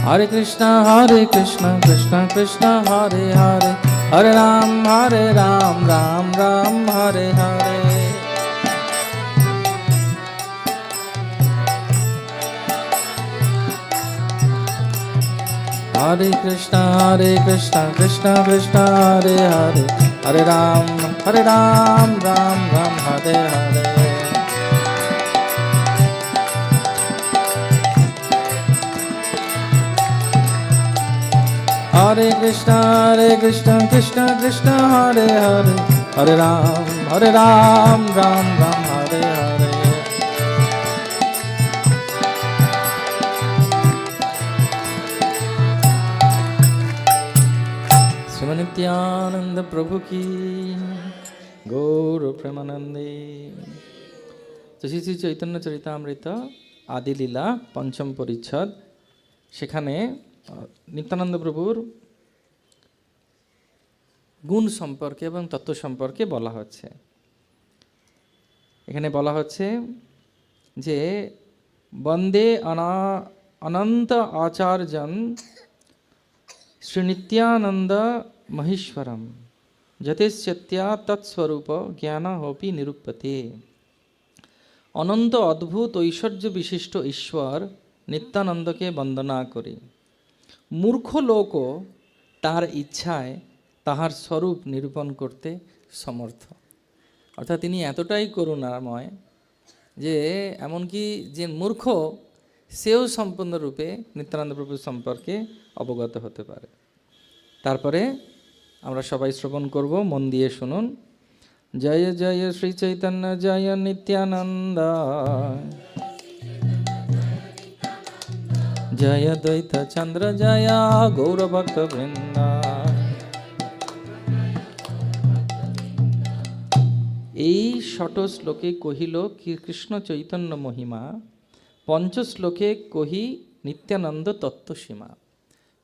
হরে কৃষ্ণ কৃষ্ণ কৃষ্ণ হরে হরে, হরে রাম রাম রাম হরে হরে। হরে কৃষ্ণ কৃষ্ণ কৃষ্ণ হরে হরে, হরে রাম রাম রাম হরে হরে। হরে কৃষ্ণ কৃষ্ণ কৃষ্ণ হরে হরে, হরে রাম রাম রাম হরে হরে। শ্রীমন নিত্যানন্দ প্রভু কি গৌর প্রেমানন্দে। তো শ্রী শ্রী চৈতন্য চরিতামৃত আদি লীলা পঞ্চম পরিচ্ছদ, সেখানে নিত্যানন্দ প্রভুর গুণ সম্পর্কে এবং তত্ত্ব সম্পর্কে বলা হচ্ছে। এখানে বলা হচ্ছে যে বন্দে অনন্ত আচার্যন শ্রী নিত্যানন্দ মহেশ্বরম, যতেশ্বত্যা তৎস্বরূপ জ্ঞান হোপি নিরূপতে। অনন্ত অদ্ভুত ঐশ্বর্য বিশিষ্ট ঈশ্বর নিত্যানন্দকে বন্দনা করি। মূর্খ লোকও তার ইচ্ছায় তাহার স্বরূপ নিরূপণ করতে সমর্থ। অর্থাৎ তিনি এতটাই করুণাময় যে এমনকি যে মূর্খ সেও সম্পূর্ণরূপে নিত্যানন্দ প্রভু সম্পর্কে অবগত হতে পারে। তারপরে আমরা সবাই শ্রবণ করব, মন দিয়ে শুনুন। জয় জয় শ্রী চৈতন্য জয় নিত্যানন্দ, জয় দ্বৈত চন্দ্র জয় গৌরভক্ত বৃন্দ। এই ষট শ্লোকে কহিল কৃষ্ণ চৈতন্য মহিমা, পঞ্চশ্লোকে কহি নিত্যানন্দ তত্ত্বসীমা।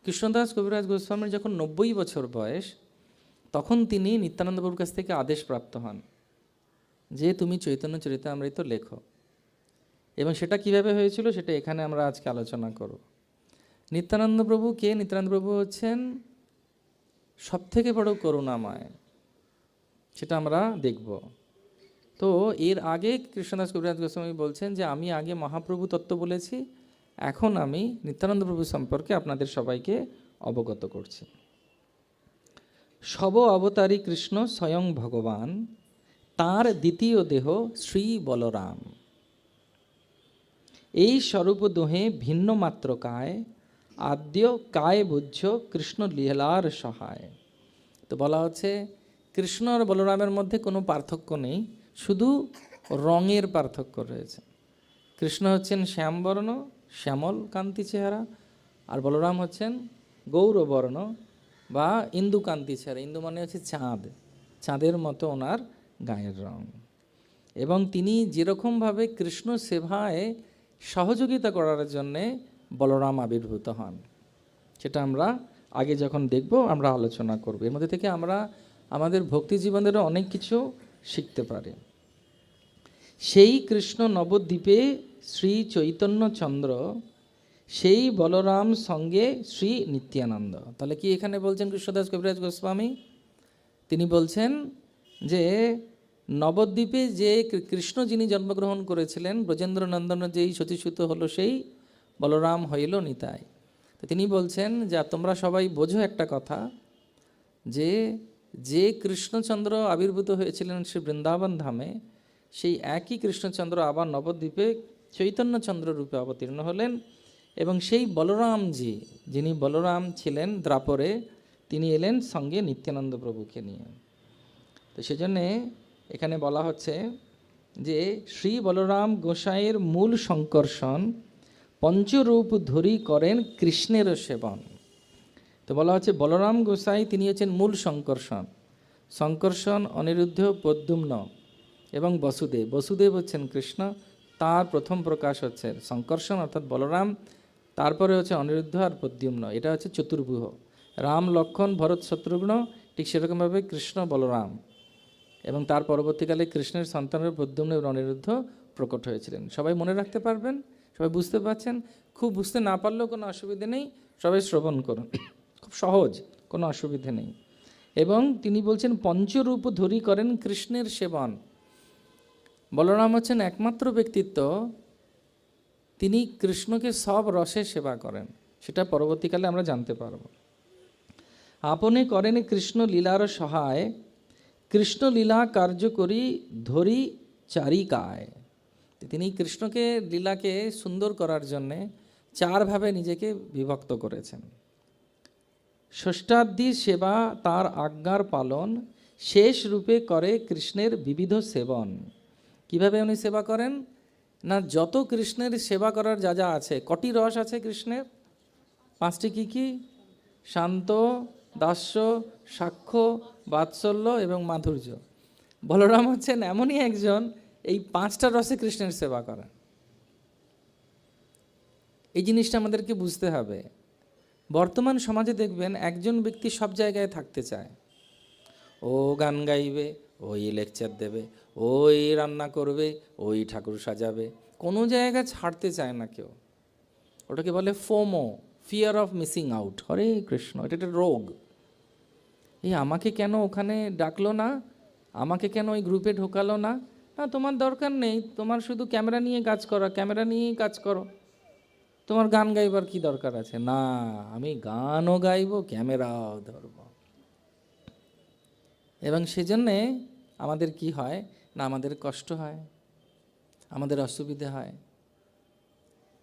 কৃষ্ণদাস কবিরাজ গোস্বামীর যখন 90 বছর বয়স, তখন তিনি নিত্যানন্দ প্রভুর কাছ থেকে আদেশ প্রাপ্ত হন যে তুমি চৈতন্য চরিতামৃত লেখো। এবং সেটা কিভাবে হয়েছিল সেটা এখানে আমরা আজকে আলোচনা করব। নিত্যানন্দ প্রভু কে? নিত্যানন্দ প্রভু হচ্ছেন সবথেকে বড় করুণাময়, সেটা আমরা দেখব। তো এর আগে কৃষ্ণদাস কবিরাজ গোস্বামী বলছেন যে আমি আগে মহাপ্রভু তত্ত্ব বলেছি, এখন আমি নিত্যানন্দ প্রভু সম্পর্কে আপনাদের সবাইকে অবগত করছি। সব অবতারী কৃষ্ণ স্বয়ং ভগবান, তার দ্বিতীয় দেহ শ্রী বলরাম। এই স্বরূপ দোহে ভিন্ন মাত্র কায়, আদ্য কায় বুঝ্য কৃষ্ণ লীলার সহায়। তো বলা হচ্ছে কৃষ্ণ আর বলরামের মধ্যে কোনো পার্থক্য নেই, শুধু রঙের পার্থক্য রয়েছে। কৃষ্ণ হচ্ছেন শ্যামবর্ণ, শ্যামল কান্তি চেহারা, আর বলরাম হচ্ছেন গৌরবর্ণ বা ইন্দু কান্তি চেহারা। ইন্দু মানে হচ্ছে চাঁদ, চাঁদের মতো ওনার গায়ের রং। এবং তিনি যেরকমভাবে কৃষ্ণ সেবায় সহযোগিতা করার জন্যে বলরাম আবির্ভূত হন, সেটা আমরা আগে যখন দেখব আমরা আলোচনা করব। এর মধ্যে থেকে আমরা আমাদের ভক্তি জীবনেরও অনেক কিছু শিখতে পারি। সেই কৃষ্ণ নবদ্বীপে শ্রী চৈতন্যচন্দ্র, সেই বলরাম সঙ্গে শ্রী নিত্যানন্দ। তাহলে কি এখানে বলছেন কৃষ্ণদাস কবিরাজ গোস্বামী? তিনি বলছেন যে নবদ্বীপে যে কৃষ্ণ যিনি জন্মগ্রহণ করেছিলেন, ব্রজেন্দ্র নন্দন যেই সতীসূত হলো, সেই বলরাম হইল নিতাই। তো তিনি বলছেন যে তোমরা সবাই বোঝো একটা কথা, যে যে কৃষ্ণচন্দ্র আবির্ভূত হয়েছিলেন শ্রী বৃন্দাবন ধামে, সেই একই কৃষ্ণচন্দ্র আবার নবদ্বীপে চৈতন্যচন্দ্র রূপে অবতীর্ণ হলেন। এবং সেই বলরামজি, যিনি বলরাম ছিলেন দ্রাপরে, তিনি এলেন সঙ্গে নিত্যানন্দ প্রভুকে নিয়ে। তো সেজন্যে এখানে বলা হচ্ছে যে শ্রী বলরাম গোসাইয়ের মূল সংকর্ষণ, পঞ্চরূপ ধরি করেন কৃষ্ণের সেবন। তো বলা হচ্ছে বলরাম গোসাই তিনি হচ্ছেন মূল সংকর্ষণ। সংকর্ষণ, অনিরুদ্ধ, প্রদ্যুম্ন এবং বসুদেব। বসুদেব হচ্ছেন কৃষ্ণ, তার প্রথম প্রকাশ হচ্ছে সংকর্ষণ অর্থাৎ বলরাম, তারপরে হচ্ছে অনিরুদ্ধ আর প্রদ্যুম্ন। এটা হচ্ছে চতুর্ভুহ, রাম, লক্ষ্মণ, ভরত, শত্রুঘ্ন, ঠিক সেরকমভাবে কৃষ্ণ বলরাম। এবং তার পরবর্তীকালে কৃষ্ণের সন্তানের প্রদ্যুম্ন এবং অনিরুদ্ধ প্রকট হয়েছিলেন। সবাই মনে রাখতে পারবেন? সবাই বুঝতে পারছেন? খুব বুঝতে না পারলেও কোনো অসুবিধে নেই, সবাই শ্রবণ করুন, খুব সহজ, কোনো অসুবিধে নেই। এবং তিনি বলছেন পঞ্চরূপ ধরি করেন কৃষ্ণের সেবন। বলরাম হচ্ছেন একমাত্র ব্যক্তিত্ব, তিনি কৃষ্ণকে সব রসে সেবা করেন, সেটা পরবর্তীকালে আমরা জানতে পারব। আপনি করেন কৃষ্ণ লীলার সহায়, কৃষ্ণ লীলা কার্যকরী ধরি চারিকায়। তিনি কৃষ্ণকে লীলাকে সুন্দর করার জন্যে চারভাবে নিজেকে বিভক্ত করেছেন। ষষ্ঠাদি সেবা তার আজ্ঞার পালন, শেষ রূপে করে কৃষ্ণের বিবিধ সেবন। কিভাবে উনি সেবা করেন? না, যত কৃষ্ণের সেবা করার যা যা আছে, কটি রস আছে কৃষ্ণের? পাঁচটি। কি কি? শান্ত, দাস্য, সাক্ষ্য, বাৎসল্য এবং মাধুর্য। বলরাম হচ্ছেন এমনই একজন, এই পাঁচটা রসে কৃষ্ণের সেবা করেন। এই জিনিসটা আমাদেরকে বুঝতে হবে। বর্তমান সমাজে দেখবেন একজন ব্যক্তি সব জায়গায় থাকতে চায়। ও গান গাইবে, ওই লেকচার দেবে, ওই রান্না করবে, ওই ঠাকুর সাজাবে, কোনো জায়গা ছাড়তে চায় না কেউ। ওটাকে বলে FOMO, fear of missing out. Hare Krishna, এটা একটা রোগ। এই আমাকে কেন ওখানে ডাকলো না, আমাকে কেন ওই গ্রুপে ঢোকালো না? না, তোমার দরকার নেই, তোমার শুধু ক্যামেরা নিয়ে কাজ করো, ক্যামেরা নিয়েই কাজ করো, তোমার গান গাইবার কি দরকার আছে? না, আমি গানও গাইবো, ক্যামেরাও ধরবো। এবং সেজন্যে আমাদের কি হয় না, আমাদের কষ্ট হয়, আমাদের অসুবিধে হয়।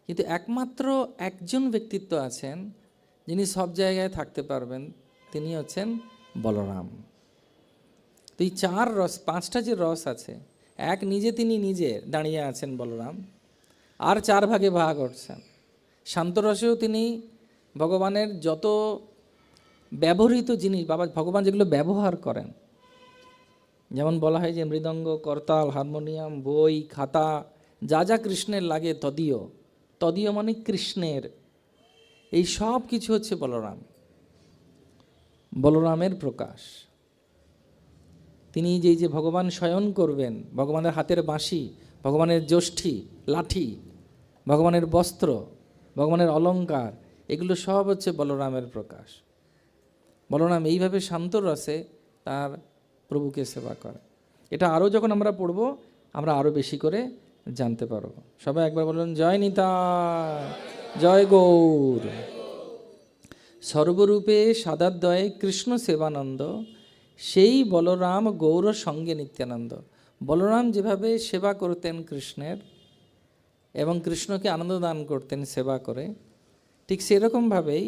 কিন্তু একমাত্র একজন ব্যক্তিত্ব আছেন যিনি সব জায়গায় থাকতে পারবেন, তিনি হচ্ছেন বলরাম। তো এই চার রস, পাঁচটা যে রস আছে, এক নিজে তিনি নিজে দাঁড়িয়ে আছেন বলরাম, আর চার ভাগে ভাগ হচ্ছেন। শান্তরসেও তিনি ভগবানের যত ব্যবহৃত জিনিস, ভগবান যেগুলো ব্যবহার করেন, যেমন বলা হয় যে মৃদঙ্গ, করতাল, হারমোনিয়াম, বই, খাতা, যা যা কৃষ্ণের লাগে তদীয়, তদীয় মানে কৃষ্ণের, এই সব কিছু হচ্ছে বলরাম, বলরামের প্রকাশ। তিনি যে ভগবান শয়ন করবেন, ভগবানের হাতের বাঁশি, ভগবানের যষ্ঠি, লাঠি, ভগবানের বস্ত্র, ভগবানের অলঙ্কার, এগুলো সব হচ্ছে বলরামের প্রকাশ। বলরাম এইভাবে শান্ত রসে তার প্রভুকে সেবা করে। এটা আরও যখন আমরা পড়ব আমরা আরও বেশি করে জানতে পারব। সবাই একবার বলুন জয় নিতাই, জয় গৌর। সর্বরূপে সাদাদ্বয়ে কৃষ্ণ সেবানন্দ, সেই বলরাম গৌর সঙ্গে নিত্যানন্দ। বলরাম যেভাবে সেবা করতেন কৃষ্ণের এবং কৃষ্ণকে আনন্দ দান করতেন সেবা করে, ঠিক সেরকমভাবেই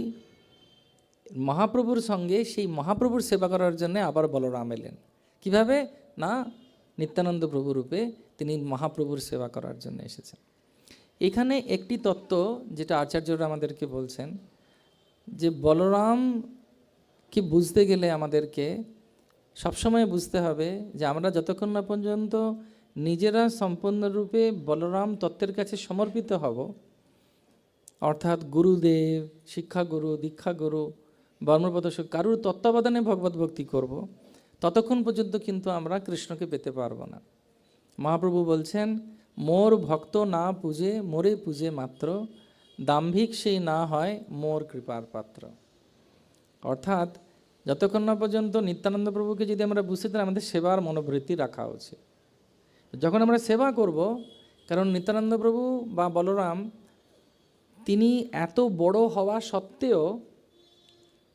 মহাপ্রভুর সঙ্গে সেই মহাপ্রভুর সেবা করার জন্য আবার বলরাম এলেন। কিভাবে না, নিত্যানন্দ প্রভু রূপে তিনি মহাপ্রভুর সেবা করার জন্য এসেছেন। এখানে একটি তত্ত্ব যেটা আচার্যরা আমাদেরকে বলছেন, যে বলরামকে বুঝতে গেলে আমাদেরকে সবসময় বুঝতে হবে যে আমরা যতক্ষণ না পর্যন্ত নিজেরা সম্পূর্ণরূপে বলরাম তত্ত্বের কাছে সমর্পিত হব, অর্থাৎ গুরুদেব, শিক্ষাগুরু, দীক্ষাগুরু, বর্মপ্রদর্শক কারুর তত্ত্বাবধানে ভগবত ভক্তি করব, ততক্ষণ পর্যন্ত কিন্তু আমরা কৃষ্ণকে পেতে পারবো না। মহাপ্রভু বলছেন, মোর ভক্ত না পূজে মোরে পূজে মাত্র, দাম্ভিক সেই না হয় মোর কৃপার পাত্র। অর্থাৎ যতক্ষণ না পর্যন্ত নিত্যানন্দ প্রভুকে যদি আমরা বুঝতে চাই, আমাদের সেবার মনোবৃত্তি রাখা উচিত। যখন আমরা সেবা করব, কারণ নিত্যানন্দ প্রভু বা বলরাম তিনি এত বড় হওয়া সত্ত্বেও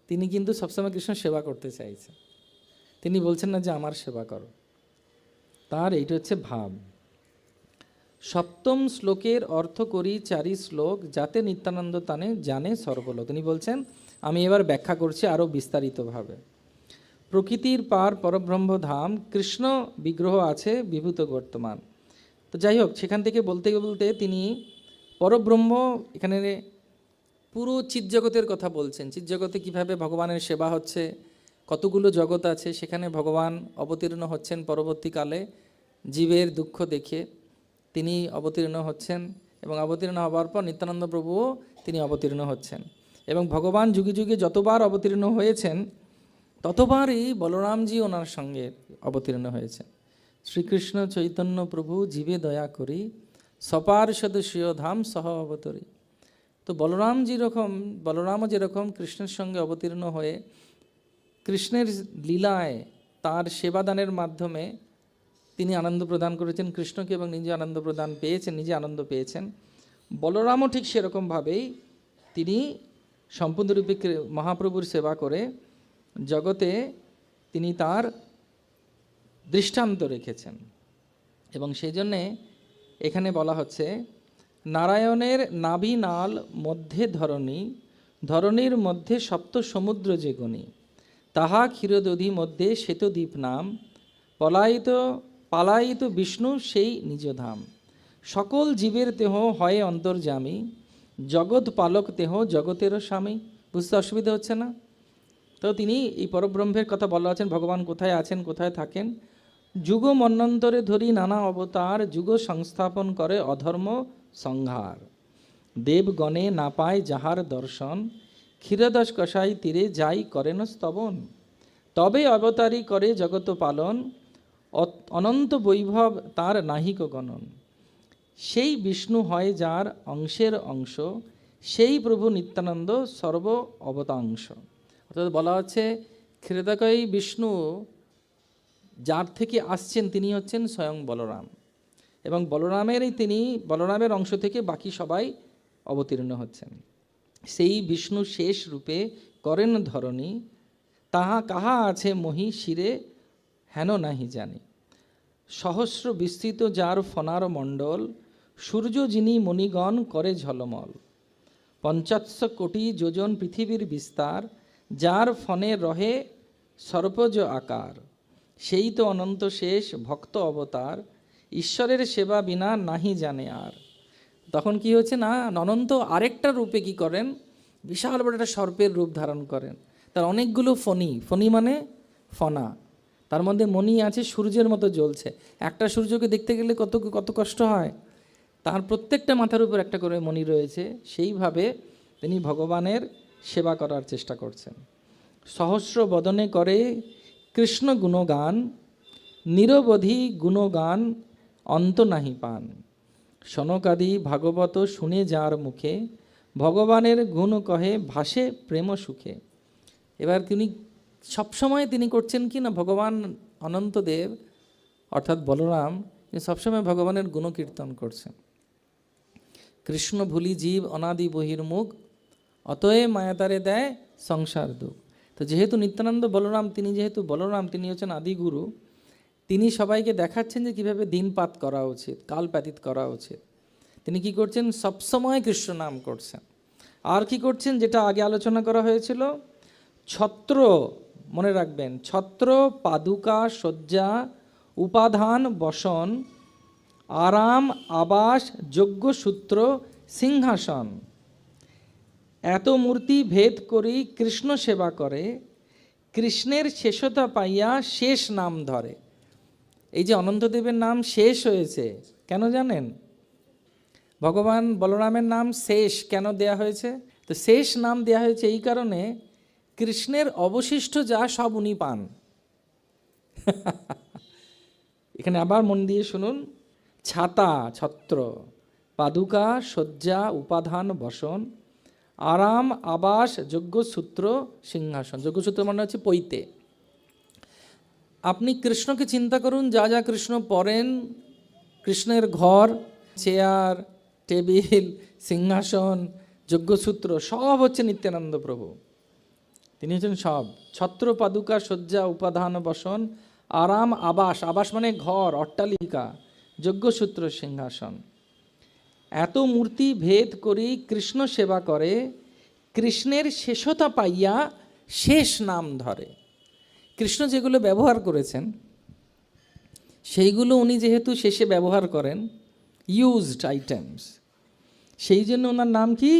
তিনি কিন্তু সবসময় কৃষ্ণ সেবা করতে চাইছেন। তিনি বলছেন না যে আমার সেবা করো, তার এইটা হচ্ছে ভাব। সপ্তম শ্লোকের অর্থ করি 4 শ্লোক, যাতে নিত্যানন্দ তানে জানে সর্বলোক। তিনি বলছেন, আমি এবার ব্যাখ্যা করছি আরও বিস্তারিতভাবে। প্রকৃতির পার পরব্রহ্ম ধাম, কৃষ্ণ বিগ্রহ আছে বিভূত বর্তমান। তো যাই হোক, সেখান থেকে বলতে বলতে তিনি পরব্রহ্ম, এখানে পুরো চিৎজগতের কথা বলছেন। চিৎজগতে কীভাবে ভগবানের সেবা হচ্ছে, কতগুলো জগৎ আছে, সেখানে ভগবান অবতীর্ণ হচ্ছেন পরবর্তীকালে জীবের দুঃখ দেখে তিনি অবতীর্ণ হচ্ছেন, এবং অবতীর্ণ হওয়ার পর নিত্যানন্দ প্রভুও তিনি অবতীর্ণ হচ্ছেন। এবং ভগবান যুগে যুগে যতবার অবতীর্ণ হয়েছেন, ততবারই বলরামজি ওনার সঙ্গে অবতীর্ণ হয়েছেন। শ্রীকৃষ্ণ চৈতন্য প্রভু জীবে দয়া করি, সপার্ষদ স্বীয় ধাম সহ অবতরী। তো বলরামও যেরকম কৃষ্ণের সঙ্গে অবতীর্ণ হয়ে কৃষ্ণের লীলায় তার সেবাদানের মাধ্যমে তিনি আনন্দ প্রদান করেছেন কৃষ্ণকে, এবং নিজে আনন্দ প্রদান পেয়েছেন, নিজে আনন্দ পেয়েছেন। বলরামও ঠিক সেরকমভাবেই তিনি সম্পূর্ণরূপে মহাপ্রভুর সেবা করে জগতে তিনি তার দৃষ্টান্ত রেখেছেন। এবং সেই জন্যে এখানে বলা হচ্ছে, নারায়ণের নাভি নাল মধ্যে ধরণী, ধরণীর মধ্যে সপ্ত সমুদ্র যে গণী, তাহা ক্ষীরদধি মধ্যে শ্বেতদ্বীপ নাম, পালায়িত বিষ্ণু সেই নিজধাম। সকল জীবের দেহ হয় অন্তর্যামী, জগৎ পালক দেহ জগতেরও স্বামী। বুঝতে অসুবিধা হচ্ছে না? তো তিনি এই পরব্রহ্মের কথা বলা আছেন, ভগবান কোথায় আছেন, কোথায় থাকেন। যুগ মন্বন্তরে ধরি নানা অবতার, যুগ সংস্থাপন করে অধর্ম সংহার। দেবগণে না পায় যাহার দর্শন, ক্ষীরদশ কষাই তীরে যাই করেন স্তবন। তবে অবতারী করে জগত পালন, অনন্ত বৈভব তার নাহিক গণন। সেই বিষ্ণু হয় যার অংশের অংশ, সেই প্রভু নিত্যানন্দ সর্ব অবতাংশ। অর্থাৎ বলা হচ্ছে, ক্ষীরদকই বিষ্ণু যার থেকে আসছেন তিনি হচ্ছেন স্বয়ং বলরাম, এবং বলরামের অংশ থেকে বাকি সবাই অবতীর্ণ হচ্ছেন। সেই বিষ্ণু শেষ রূপে করেন ধরণী, তাহা কাহা আছে মহি শিরে হেন নাহি জানি। সহস্র বিস্তৃত যার ফনার মণ্ডল, সূর্য যিনি মণিগণ করে ঝলমল। ৫৫ কোটি যোজন পৃথিবীর বিস্তার, যার ফনে রহে সর্পজ আকার। সেই তো অনন্ত শেষ ভক্ত অবতার, ঈশ্বরের সেবা বিনা নাহি জানে আর। তখন কি হচ্ছে না, অনন্ত আরেকটা রূপে কি করেন, বিশাল বড় একটা সর্পের রূপ ধারণ করেন। তার অনেকগুলো ফণি মানে ফনা, তার মধ্যে মণি আছে, সূর্যের মতো জ্বলছে। একটা সূর্যকে দেখতে গেলে কত কষ্ট হয়, তার প্রত্যেকটা মাথার উপর একটা করে মণি রয়েছে। সেইভাবে তিনি ভগবানের সেবা করার চেষ্টা করছেন। সহস্র বদনে করে কৃষ্ণ গুণগান, নিরবধি গুণগান অন্ত নাহি পান। সনকাদি ভাগবত শুনে যার মুখে, ভগবানের গুণ কহে ভাসে প্রেম সুখে। এবার তিনি সবসময় তিনি করছেন কি না, ভগবান অনন্তদেব অর্থাৎ বলরাম সবসময় ভগবানের গুণকীর্তন করছেন। কৃষ্ণ ভুলি জীব অনাদি বহির্মুখ, অতএব মায়াতারে দেয় সংসার দুঃখ। তো যেহেতু নিত্যানন্দ বলরাম, তিনি হচ্ছেন আদিগুরু, তিনি সবাইকে দেখাচ্ছেন যে কীভাবে দিনপাত করা উচিত, কাল ব্যতীত করা উচিত। তিনি কি করছেন, সবসময় কৃষ্ণ নাম করছেন। আর কি করছেন, যেটা আগে আলোচনা করা হয়েছিল, ছত্র, মনে রাখবেন, ছত্র পাদুকা শয্যা উপাধান বসন আরাম আবাস যজ্ঞসূত্র সিংহাসন। এত মূর্তি ভেদ করি কৃষ্ণ সেবা করে, কৃষ্ণের শেষতা পাইয়া শেষ নাম ধরে। এই যে অনন্তদেবের নাম শেষ হয়েছে কেন জানেন? ভগবান বলরামের নাম শেষ কেন দেয়া হয়েছে? তো শেষ নাম দেয়া হয়েছে এই কারণে, কৃষ্ণের অবশিষ্ট যা সব উনি পান। এখানে আবার মন দিয়ে শুনুন। ছাতা ছত্র, পাদুকা শয্যা উপাধান বসন, আরাম আবাস যজ্ঞসূত্র সিংহাসন। যজ্ঞসূত্র মানে হচ্ছে পৈতে। আপনি কৃষ্ণকে চিন্তা করুন, যা যা কৃষ্ণ পরেন, কৃষ্ণের ঘর, চেয়ার, টেবিল, সিংহাসন, যজ্ঞসূত্র সব হচ্ছে নিত্যানন্দ প্রভু। তিনি হচ্ছেন সব। ছত্র পাদুকা শয্যা উপাধান বসন, আরাম আবাস, আবাস মানে ঘর, অট্টালিকা, যজ্ঞসূত্র সিংহাসন। এত মূর্তি ভেদ করি কৃষ্ণ সেবা করে, কৃষ্ণের শেষতা পাইয়া শেষ নাম ধরে। কৃষ্ণ যেগুলো ব্যবহার করেছেন সেইগুলো উনি যেহেতু শেষে ব্যবহার করেন, ইউজড আইটেমস, সেই জন্য ওনার নাম কি?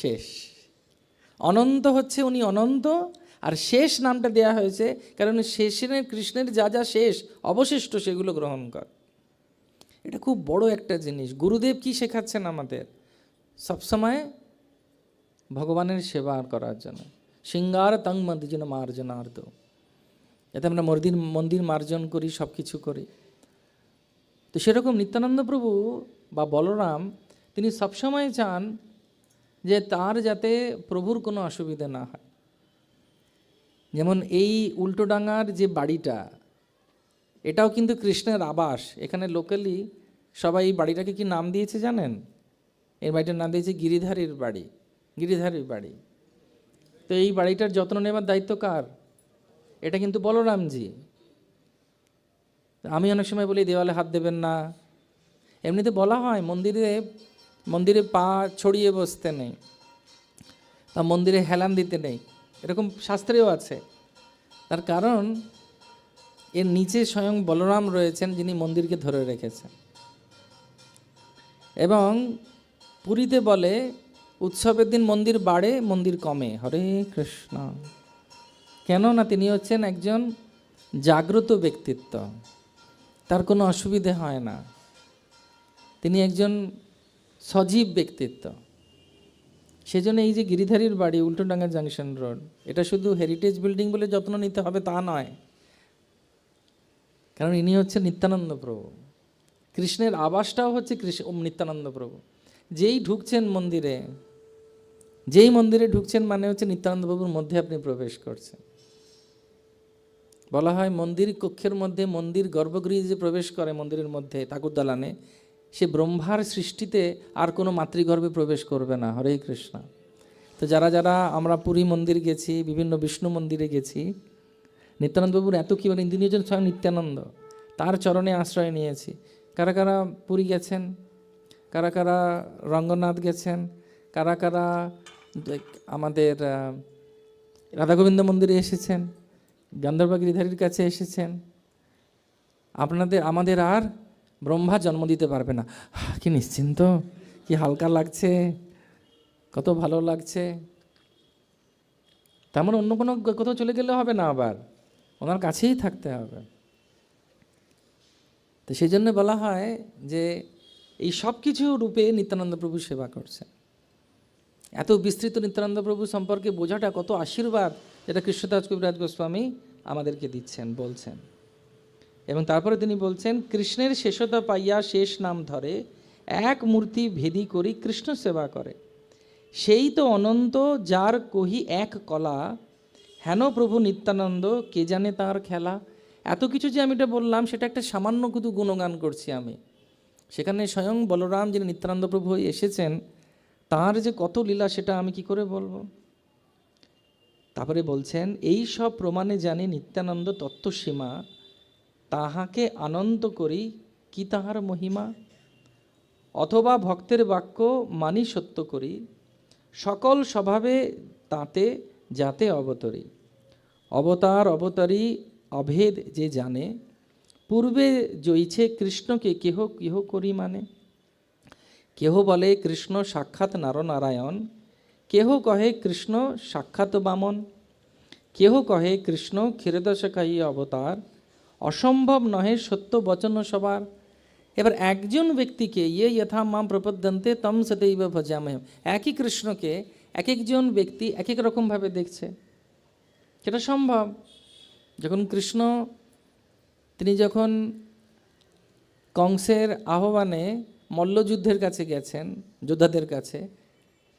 শেষ। অনন্ত হচ্ছে উনি অনন্ত, আর শেষ নামটা দেয়া হয়েছে কারণ শেষের কৃষ্ণের যা যা শেষ অবশিষ্ট সেগুলো গ্রহণ কর। এটা খুব বড় একটা জিনিস। গুরুদেব কি শেখাচ্ছেন আমাদের? সবসময় ভগবানের সেবা করার জন্য। সিঙ্গার তং মন্দির মার্জনার্থ, যাতে আমরা মন্দির মার্জন করি, সব কিছু করি। তো সেরকম নিত্যানন্দ প্রভু বা বলরাম তিনি সবসময় চান যে তার যাতে প্রভুর কোনো অসুবিধা না হয়। যেমন এই উল্টোডাঙ্গার যে বাড়িটা, এটাও কিন্তু কৃষ্ণের আবাস। এখানে লোকালি সবাই এই বাড়িটাকে কি নাম দিয়েছে জানেন? এই বাড়িটার নাম দিয়েছে গিরিধারীর বাড়ি, গিরিধারীর বাড়ি। তো এই বাড়িটার যত্ন নেবার দায়িত্ব কার? এটা কিন্তু বলরামজি। আমি অনেক সময় বলি দেওয়ালে হাত দেবেন না। এমনিতে বলা হয় মন্দিরে পা ছড়িয়ে বসতে নেই, তা মন্দিরে হেলান দিতে নেই, এরকম শাস্ত্রেও আছে। তার কারণ এর নিচে স্বয়ং বলরাম রয়েছেন, যিনি মন্দিরকে ধরে রেখেছেন। এবং পুরীতে বলে উৎসবের দিন মন্দির বাড়ে, মন্দির কমে। হরে কৃষ্ণ। কেন না তিনি হচ্ছেন একজন জাগ্রত ব্যক্তিত্ব, তার কোনো অসুবিধে হয় না। তিনি একজন সজীব ব্যক্তিত্ব। সেজন্য এই যে গিরিধারীর বাড়ি, উল্টোডাঙ্গা জাংশন রোড, এটা শুধু হেরিটেজ বিল্ডিং বলে যত্ন নিতে হবে তা নয়, কারণ ইনি হচ্ছে নিত্যানন্দ প্রভু। কৃষ্ণের আবাসটাও হচ্ছে নিত্যানন্দ প্রভু। যেই মন্দিরে ঢুকছেন মানে হচ্ছে নিত্যানন্দ প্রভুর মধ্যে আপনি প্রবেশ করছেন। বলা হয় মন্দির কক্ষের মধ্যে, মন্দির গর্ভগৃহে যে প্রবেশ করে মন্দিরের মধ্যে ঠাকুর দালানে, সে ব্রহ্মার সৃষ্টিতে আর কোনো মাতৃগর্ভে প্রবেশ করবে না। হরে কৃষ্ণ। তো যারা যারা আমরা পুরী মন্দির গেছি, বিভিন্ন বিষ্ণু মন্দিরে গেছি, নিত্যানন্দ বাবুর এত কি বলেন, তিনি হচ্ছেন স্বয়ং নিত্যানন্দ, তার চরণে আশ্রয় নিয়েছি। কারা কারা পুরী গেছেন, কারা কারা রঙ্গনাথ গেছেন, কারা কারা আমাদের রাধাগোবিন্দ মন্দিরে এসেছেন, গান্ধর্বা গিরিধারীর কাছে এসেছেন, আমাদের আর ব্রহ্মা জন্ম দিতে পারবে না। কি নিশ্চিন্ত, কি হালকা লাগছে, কত ভালো লাগছে। তেমন অন্য কোনো কোথাও চলে গেলে হবে না, আবার ওনার কাছেই থাকতে হবে। তো সেই জন্য বলা হয় যে এই সব কিছু রূপে নিত্যানন্দ প্রভু সেবা করছেন। এত বিস্তৃত নিত্যানন্দ প্রভু সম্পর্কে বোঝাটা কত আশীর্বাদ, যেটা কৃষ্ণদাস কবিরাজ গোস্বামী আমাদেরকে দিচ্ছেন, বলছেন। এবং তারপরে তিনি বলছেন, কৃষ্ণের শেষতা পাইয়া শেষ নাম ধরে, এক মূর্তি ভেদি করি কৃষ্ণ সেবা করে। সেই তো অনন্ত যার কহি এক কলা, হেন প্রভু নিত্যানন্দ কে জানে তার খেলা। এত কিছু যে আমি এটা বললাম, সেটা একটা সামান্য কিছু গুণগান করছি আমি। সেখানে স্বয়ং বলরাম যিনি নিত্যানন্দ প্রভু হয়ে এসেছেন, তার যে কত লীলা সেটা আমি কি করে বলবো। তারপরে বলছেন, এই সব প্রমাণে জানি নিত্যানন্দ তত্ত্বসীমা, তাহাকে আনন্দ করি কি তাহার মহিমা। অথবা ভক্তের বাক্য মানি সত্য করি, সকল স্বভাবে তাতে যাতে অবতরি। অবতার অবতারী অভেদ যে জানে, পূর্বে জয়ছে কৃষ্ণকে কেহ কেহ করি মানে। কেহ বলে কৃষ্ণ সাক্ষাৎ নারায়ণ, কেহ কহে কৃষ্ণ সাক্ষাৎ বামন, কেহ কহে কৃষ্ণ ক্ষীরদশকায়ী অবতার, অসম্ভব নহে সত্য বচন সবার। এবার একজন ব্যক্তিকে ইয়ে যথা মাম প্রপদ্যন্তে তম সদৈব ভজামহম, একই কৃষ্ণকে এক একজন ব্যক্তি এক এক রকমভাবে দেখছে। সেটা সম্ভব। যখন কৃষ্ণ তিনি যখন কংসের আহ্বানে মল্লযুদ্ধের কাছে গেছেন, যোদ্ধাদের কাছে,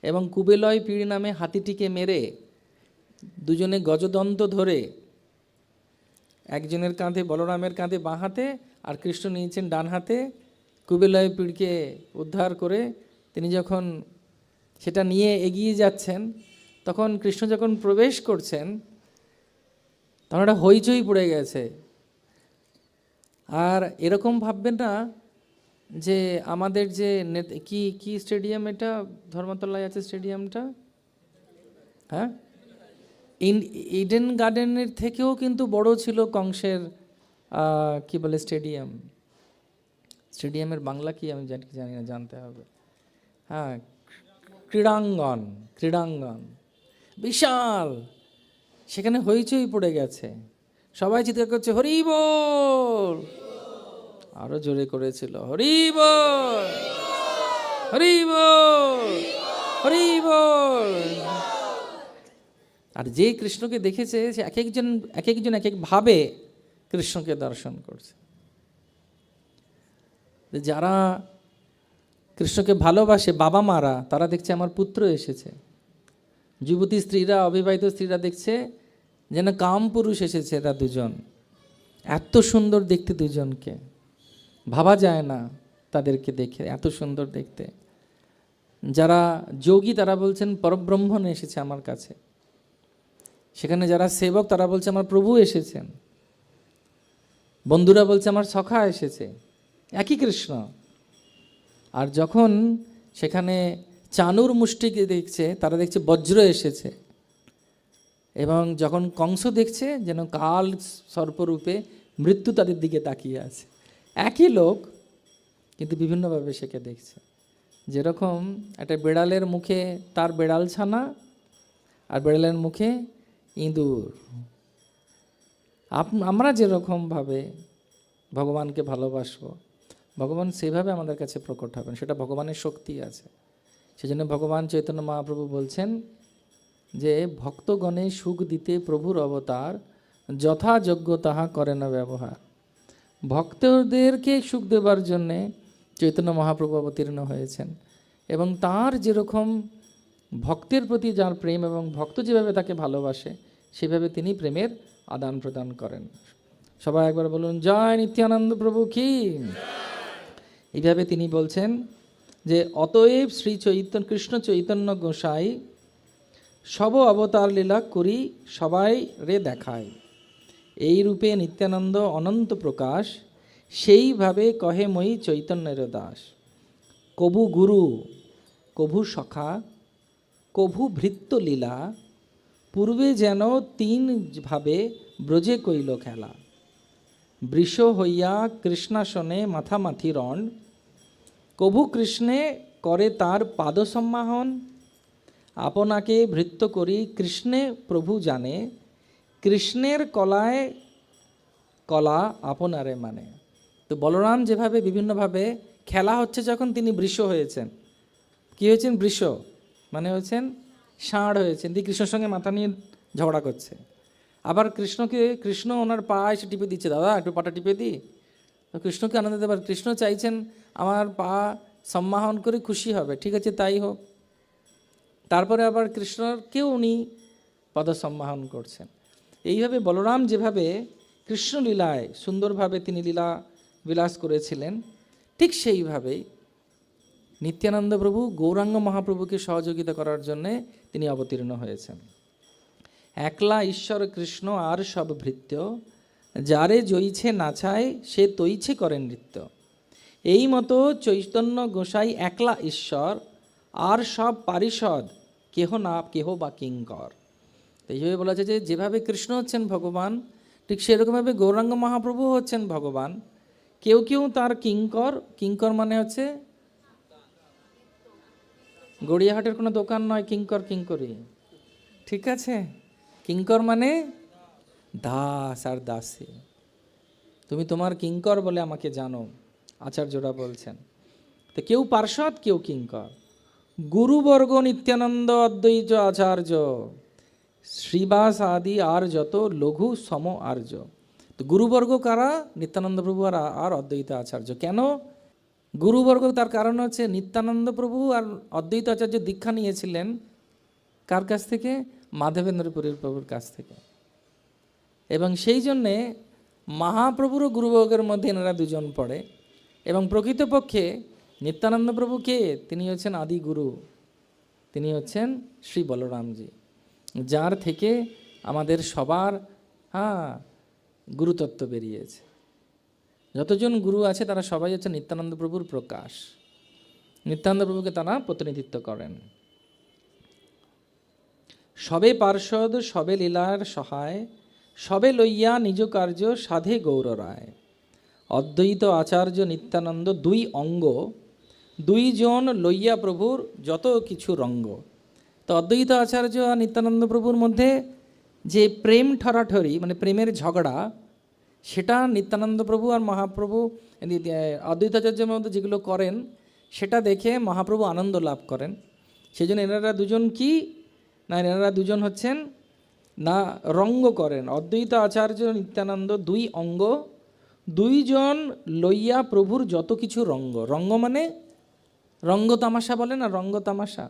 এবং কুবেলয় পীড় নামে হাতিটিকে মেরে দুজনে গজদন্ত ধরে, একজনের কাঁধে বলরামের কাঁধে বাঁ হাতে আর কৃষ্ণ নিয়েছেন ডান হাতে, কুবেলয় পীড়কে উদ্ধার করে তিনি যখন সেটা নিয়ে এগিয়ে যাচ্ছেন, তখন কৃষ্ণ যখন প্রবেশ করছেন তখন একটা হইচই পড়ে গেছে। আর এরকম ভাববেন না যে আমাদের যে কি কি স্টেডিয়াম, এটা ধর্মতলায় আছে স্টেডিয়ামটা, হ্যাঁ, ইডেন গার্ডেনের থেকেও কিন্তু বড় ছিল কংসের কি বলে স্টেডিয়াম। স্টেডিয়ামের বাংলা কি আমি জানি না, জানতে হবে। হ্যাঁ, ক্রীড়াঙ্গন বিশাল, সেখানে হইচই পড়ে গেছে, সবাই চিৎকার করছে হরি বল, আরো জোরে করেছিল হরি বল, হরি বল, হরি বল। আর যে কৃষ্ণকে দেখেছে সে এক একজন এক এক ভাবে কৃষ্ণকে দর্শন করছে। যারা কৃষ্ণকে ভালোবাসে বাবা মারা, তারা দেখছে আমার পুত্র এসেছে। যুবতী স্ত্রীরা, অবিবাহিত স্ত্রীরা দেখছে যেন কাম পুরুষ এসেছে। এরা দুজন এত সুন্দর দেখতে, দুজনকে ভাবা যায় না তাদেরকে দেখে, এত সুন্দর দেখতে। যারা যোগী তারা বলছেন পরব্রহ্মণ এসেছে আমার কাছে। সেখানে যারা সেবক তারা বলছে আমার প্রভু এসেছেন। বন্ধুরা বলছে আমার সখা এসেছে, একই কৃষ্ণ। আর যখন সেখানে চানুর মুষ্টিকে দেখছে, তারা দেখছে বজ্র এসেছে। এবং যখন কংস দেখছে যেন কাল সর্পরূপে মৃত্যু তাদের দিকে তাকিয়ে আছে। একই লোক কিন্তু বিভিন্নভাবে সেকে দেখছে। যেরকম একটা বেড়ালের মুখে তার বেড়াল ছানা, আর বেড়ালের মুখে ইঁদুর। আমরা যেরকমভাবে ভগবানকে ভালোবাসবো, ভগবান সেভাবে আমাদের কাছে প্রকট হবেন। সেটা ভগবানের শক্তি আছে। সেজন্য ভগবান চৈতন্য মহাপ্রভু বলছেন যে ভক্তগণে সুখ দিতে প্রভুর অবতার, যথাযোগ্য তাহা করে না ব্যবহার। ভক্তদেরকে সুখ দেবার জন্যে চৈতন্য মহাপ্রভু অবতীর্ণ হয়েছেন। এবং তার যেরকম ভক্তের প্রতি যার প্রেম এবং ভক্ত যেভাবে তাকে ভালোবাসে, সেভাবে তিনি প্রেমের আদান প্রদান করেন। সবাই একবার বলুন জয় নিত্যানন্দ প্রভু কি। এইভাবে তিনি বলছেন যে অতএব শ্রী কৃষ্ণ চৈতন্য গোসাই সব অবতার লীলা করি সবাই রে দেখায়। এই রূপে নিত্যানন্দ অনন্ত প্রকাশ, সেইভাবে কহে মই চৈতন্যের দাস। কভু গুরু কভু সখা কভু ভৃত্য লীলা, পূর্বে যেন তিন ভাবে ব্রজে কইল খেলা। বৃষ হইয়া কৃষ্ণাসনে মাথামাথি রণ, কভু কৃষ্ণে করে তার পাদ সম্মাহন। আপনাকে ভৃত্য করি কৃষ্ণে প্রভু জানে, কৃষ্ণের কলায় কলা আপনারে মানে। তো বলরাম যেভাবে বিভিন্নভাবে খেলা হচ্ছে, যখন তিনি বৃষ হয়েছেন, কি হয়েছেন? বৃষ মানে হয়েছেন ষাঁড় হয়েছেন, দিয়ে কৃষ্ণের সঙ্গে মাথা নিয়ে ঝগড়া করছে। আবার কৃষ্ণ ওনার পা এসে টিপে দিচ্ছে, দাদা একটু পাটা টিপে দিই। তো কৃষ্ণকে আনন্দ দেবার, কৃষ্ণ চাইছেন আমার পা সম্মাহন করে খুশি হবে, ঠিক আছে তাই হোক। তারপরে আবার কৃষ্ণকেও উনি পদ সম্মাহন করছেন। এইভাবে বলরাম যেভাবে কৃষ্ণলীলায় সুন্দরভাবে তিনি লীলা বিলাস করেছিলেন, ঠিক সেইভাবেই নিত্যানন্দ প্রভু গৌরাঙ্গ মহাপ্রভুকে সহযোগিতা করার জন্যে তিনি অবতীর্ণ হয়েছেন। একলা ঈশ্বর কৃষ্ণ আর সব ভৃত্য, যারে জইছে নাচায় সে তৈছে করেন নৃত্য। এই মতো চৈতন্য গোসাই একলা ঈশ্বর, আর সব পারিষদ কেহ না কেহ বা কিঙ্কর। তো এইভাবে বলা যায় যে যেভাবে কৃষ্ণ হচ্ছেন ভগবান, ঠিক সেরকমভাবে গৌরাঙ্গ মহাপ্রভু হচ্ছেন ভগবান। কেউ কেউ তার কিঙ্কর, কিঙ্কর মানে হচ্ছে গড়িয়াহাটের কোনো দোকান নয়, কিঙ্কর কিঙ্করি, ঠিক আছে? কিঙ্কর মানে দাস আর দাসী। তুমি তোমার কিঙ্কর বলে আমাকে জানো, আচার্যরা বলছেন। তো কেউ পার্ষদ, কেউ কিঙ্কর। গুরুবর্গ নিত্যানন্দ অদ্বৈত আচার্য, শ্রীবাস আদি আর যত লঘু সম আর্য। তো গুরুবর্গ কারা? নিত্যানন্দ প্রভু আর অদ্বৈত আচার্য। কেন গুরুবর্গ? তার কারণ হচ্ছে নিত্যানন্দ প্রভু আর অদ্বৈত আচার্য দীক্ষা নিয়েছিলেন কার কাছ থেকে? মাধবেন্দ্রপুরীর প্রভুর কাছ থেকে। এবং সেই জন্যে মহাপ্রভুর ও গুরুবর্গের মধ্যে এনারা দুজন পড়ে। এবং প্রকৃতপক্ষে নিত্যানন্দ প্রভু কে? তিনি হচ্ছেন আদি গুরু, তিনি হচ্ছেন শ্রী বলরামজি, যার থেকে আমাদের সবার গুরুতত্ত্ব বেরিয়েছে। যতজন গুরু আছে তারা সবাই হচ্ছে নিত্যানন্দ প্রভুর প্রকাশ। নিত্যানন্দ প্রভুকে তারা প্রতিনিধিত্ব করেন। সবে পার্ষদ, সবে লীলার সহায়, সবে লইয়া নিজ কার্য সাধে গৌর রায়। অদ্বৈত আচার্য নিত্যানন্দ দুই অঙ্গ, দুইজন লইয়া প্রভুর যত কিছু রঙ্গ। তো অদ্বৈত আচার্য আর নিত্যানন্দ প্রভুর মধ্যে যে প্রেম ঠরাঠরি, মানে প্রেমের ঝগড়া, সেটা নিত্যানন্দ প্রভু আর মহাপ্রভু অদ্বৈত আচার্যের মধ্যে যেগুলো করেন সেটা দেখে মহাপ্রভু আনন্দ লাভ করেন। সেই জন্য এনারা দুজন কি না, এনারা দুজন হচ্ছেন না রঙ্গ করেন। অদ্বৈত আচার্য নিত্যানন্দ দুই অঙ্গ, দুইজন লইয়া প্রভুর যত কিছু রঙ্গ। রঙ্গ মানে রঙ্গ তামাশা বলে না, রঙ্গ তামাশা।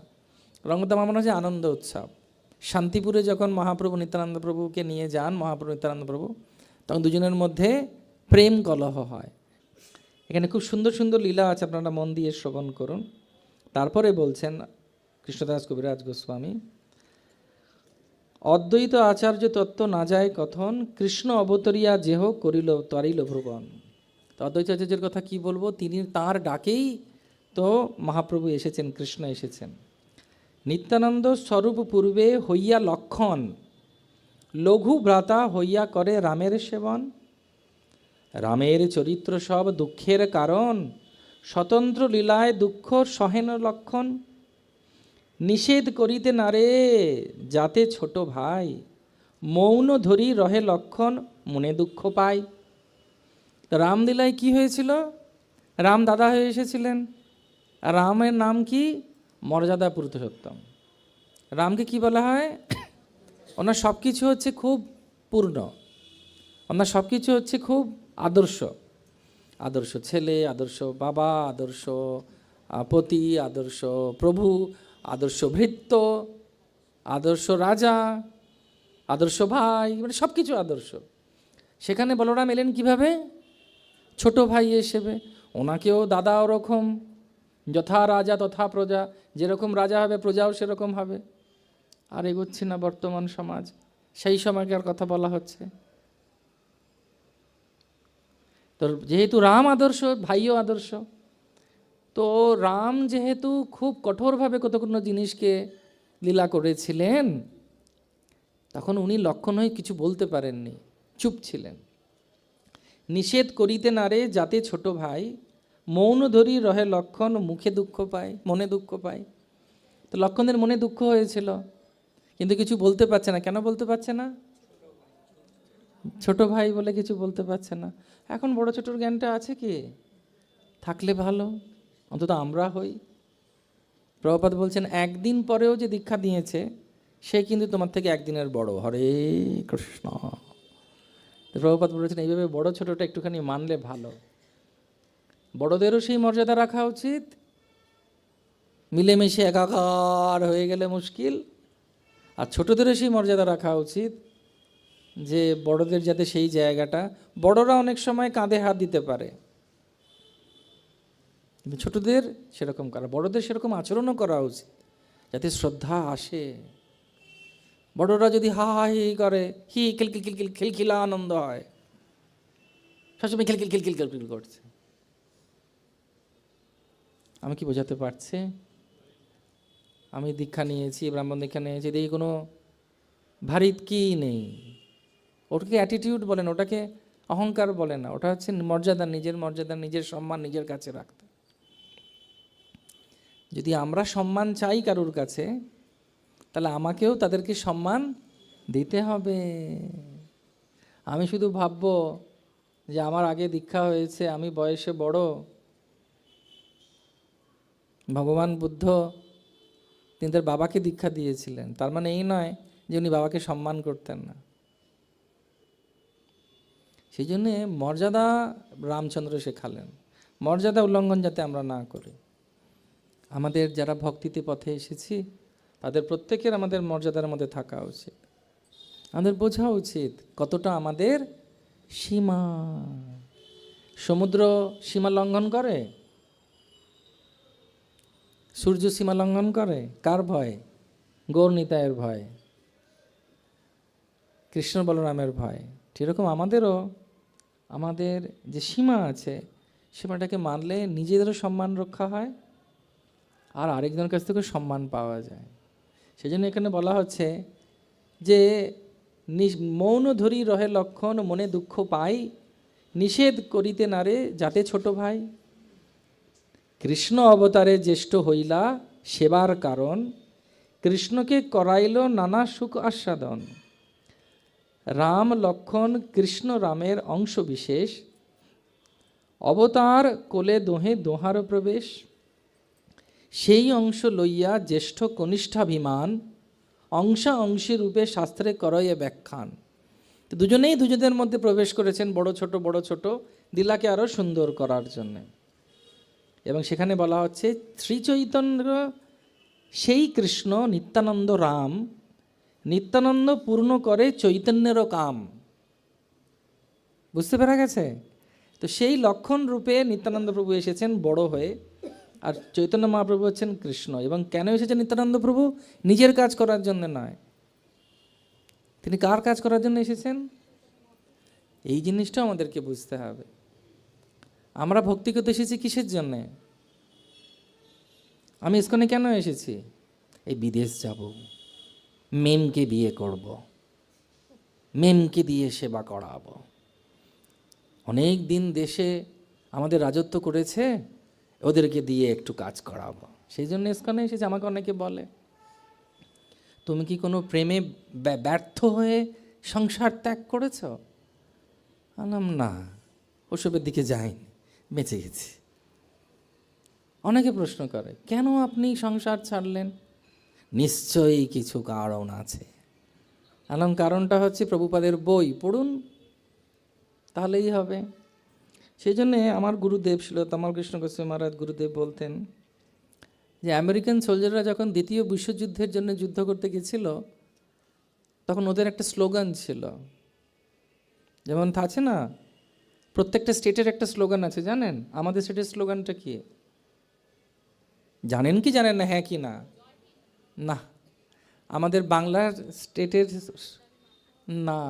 রঙ্গ তামাশা মানে হচ্ছে আনন্দ উৎসব। শান্তিপুরে যখন মহাপ্রভু নিত্যানন্দ প্রভুকে নিয়ে যান মহাপ্রভু নিত্যানন্দ প্রভু, তখন দুজনের মধ্যে প্রেম কলহ হয়। এখানে খুব সুন্দর সুন্দর লীলা আছে, আপনারা মন দিয়ে শ্রবণ করুন। তারপরে বলছেন কৃষ্ণদাস কবিরাজ গোস্বামী, অদ্বৈত আচার্য তত্ত্ব না যায় কথন, কৃষ্ণ অবতরিয়া যেহ করিল তরিল ভ্রুবন। তো অদ্বৈত আচার্যের কথা কি বলবো, তিনি তাঁর ডাকেই তো মহাপ্রভু এসেছেন, কৃষ্ণ এসেছেন। নিত্যানন্দ স্বরূপ পূর্বে হইয়া লক্ষণ, লঘু ভ্রাতা হইয়া করে রামের সেবন। রামের চরিত্র সব দুঃখের কারণ, স্বতন্ত্র লীলায় দুঃখ সহেন লক্ষণ। নিষেধ করিতে না রে যাতে ছোট ভাই, মৌন ধরি রহে লক্ষণ মনে দুঃখ পায়। রামলীলায় কি হয়েছিল? রাম দাদা হয়ে এসেছিলেন। রামের নাম কি? মর্যাদা পুরুষোত্তম। রামকে কি বলা হয়? ওনার সব কিছু হচ্ছে খুব পূর্ণ, ওনার সব কিছু হচ্ছে খুব আদর্শ। আদর্শ ছেলে, আদর্শ বাবা, আদর্শ পতি, আদর্শ প্রভু, আদর্শ ভৃত্য, আদর্শ রাজা, আদর্শ ভাই, মানে সব কিছু আদর্শ। সেখানে বলরাম এলেন কিভাবে? ছোট ভাই হিসেবে। ওনাকেও দাদা ওরকম, যথা রাজা তথা প্রজা, যেরকম রাজা হবে প্রজাও সেরকম হবে। আর এগোচ্ছি না বর্তমান সমাজ, সেই সময়কার কথা বলা হচ্ছে। তো যেহেতু রাম আদর্শ, ভাইও আদর্শ, তো রাম যেহেতু খুব কঠোরভাবে কত কোনো জিনিসকে লীলা করেছিলেন, তখন উনি লক্ষণ হয়ে কিছু বলতে পারেননি, চুপ ছিলেন। নিষেধ করিতে না রে যাতে ছোট ভাই, মৌন ধরি রহে লক্ষণ মুখে দুঃখ পায়, মনে দুঃখ পায়। তো লক্ষণের মনে দুঃখ হয়েছিল, কিন্তু কিছু বলতে পারছে না। কেন বলতে পারছে না? ছোট ভাই বলে কিছু বলতে পারছে না। এখন বড় ছোটর জ্ঞানটা আছে কি? থাকলে ভালো, অন্তত আমরা হই। প্রভুপাদ বলছেন একদিন পরেও যে দীক্ষা দিয়েছে সে কিন্তু তোমার থেকে একদিনের বড়। হরে কৃষ্ণ। প্রভুপাদ বলেছেন এইভাবে বড় ছোটটা একটুখানি মানলে ভালো। বড়দেরও সেই মর্যাদা রাখা উচিত, মিলেমিশে একাকার হয়ে গেলে মুশকিল। আর ছোটদেরও সেই মর্যাদা রাখা উচিত যে বড়দের যাতে সেই জায়গাটা, বড়রা অনেক সময় কাঁধে হাত দিতে পারে, কিন্তু ছোটদের সেরকম করা, বড়দের সেরকম আচরণও করা উচিত যাতে শ্রদ্ধা আসে। বড়রা যদি হা হা হি করে, হি খিলখিল খিলখিল খিলখিলা আনন্দ হয়, সবসময় খিলখিল খিলখিল খিলখিল করছে। আমি কি বোঝাতে পারছি? আমি দীক্ষা নিয়েছি, ব্রাহ্মণ দীক্ষা নিয়েছি, দেখি কোনো ভারী কি নেই, ওটাকে অ্যাটিটিউড বলেন, ওটাকে অহংকার বলে না, ওটা হচ্ছে মর্যাদা, নিজের সম্মান নিজের কাছে রাখতে। যদি আমরা সম্মান চাই কারুর কাছে, তাহলে আমাকেও তাদেরকে সম্মান দিতে হবে। আমি শুধু ভাববো যে আমার আগে দীক্ষা হয়েছে, আমি বয়সে বড়। ভগবান বুদ্ধ তিনি তার বাবাকে দীক্ষা দিয়েছিলেন, তার মানে এই নয় যে উনি বাবাকে সম্মান করতেন না। সেই জন্যে মর্যাদা রামচন্দ্র শেখালেন, মর্যাদা উল্লঙ্ঘন যাতে আমরা না করি। আমাদের যারা ভক্তিতে পথে এসেছি তাদের প্রত্যেকের আমাদের মর্যাদার মধ্যে থাকা উচিত। আমাদের বোঝা উচিত কতটা আমাদের সীমা। সমুদ্র সীমা লঙ্ঘন করে, সূর্য সীমা লঙ্ঘন করে, কার ভয়? গৌর নিতাইয়ের ভয়, কৃষ্ণ বলরামের ভয়। সেরকম আমাদেরও আমাদের যে সীমা আছে, সীমাটাকে মানলে নিজেদেরও সম্মান রক্ষা হয় আর আরেকজনের কাছ থেকে সম্মান পাওয়া যায়। সেজন্য এখানে বলা হচ্ছে যে মৌন ধরি রহে লক্ষণ, মনে দুঃখ পাই, নিষেধ করিতে নারে যাতে ছোট ভাই। কৃষ্ণ অবতারে জ্যেষ্ঠ হইলা সেবার কারণ, কৃষ্ণকে করাইল নানা সুখ আস্বাদন। রাম লক্ষণ কৃষ্ণ রামের অংশ বিশেষ, অবতার কোলে দোহে দোহার প্রবেশ। সেই অংশ লইয়া জ্যেষ্ঠ কনিষ্ঠাভিমান, অংশা অংশী রূপে শাস্ত্রে করয়ে ব্যাখ্যান। তো দুজনেই দুজনের মধ্যে প্রবেশ করেছেন, বড় ছোট দিলাকে আরও সুন্দর করার জন্য। এবং সেখানে বলা হচ্ছে শ্রী চৈতন্য সেই কৃষ্ণ নিত্যানন্দ রাম, নিত্যানন্দ পূর্ণ করে চৈতন্যেরও কাম। বুঝতে পেরা গেছে? তো সেই লক্ষণ রূপে নিত্যানন্দ প্রভু এসেছেন বড় হয়ে, আর চৈতন্য মহাপ্রভু হচ্ছেন কৃষ্ণ। এবং কেন এসেছেন নিত্যানন্দ প্রভু? নিজের কাজ করার জন্য নয়, তিনি কার কাজ করার জন্য এসেছেন? এই জিনিসটা আমাদেরকে বুঝতে হবে। আমরা ভক্তি করতে এসেছি কিসের জন্যে? আমি ইস্কনে কেন এসেছি? এই বিদেশ যাব, মেমকে বিয়ে করব, মেমকে দিয়ে সেবা করাবো। অনেক দিন দেশে আমাদের রাজত্ব করেছে, ওদেরকে দিয়ে একটু কাজ করাবো, সেই জন্য ইস্কনে এসেছে। আমাকে অনেকে বলে, তুমি কি কোনো প্রেমে ব্যর্থ হয়ে সংসার ত্যাগ করেছ? বললাম না, ওসবের দিকে যাইনি, বেঁচে গেছি। অনেকে প্রশ্ন করে, কেন আপনি সংসার ছাড়লেন? নিশ্চয়ই কিছু কারণ আছে। বললাম কারণটা হচ্ছে প্রভুপাদের বই পড়ুন, তাহলেই হবে। সেই জন্যে আমার গুরুদেব ছিল তামাল কৃষ্ণ গোস্বামী মহারাজ, গুরুদেব বলতেন যে আমেরিকান সোলজাররা যখন দ্বিতীয় বিশ্বযুদ্ধের জন্য যুদ্ধ করতে গেছিল, তখন ওদের একটা স্লোগান ছিল, যেমন আছে না, প্রত্যেকটা স্টেটের একটা স্লোগান আছে, জানেন? আমাদের স্টেটের স্লোগানটা কি জানেন কি জানেন না? হ্যাঁ কি না? না, আমাদের বাংলার স্টেটের না,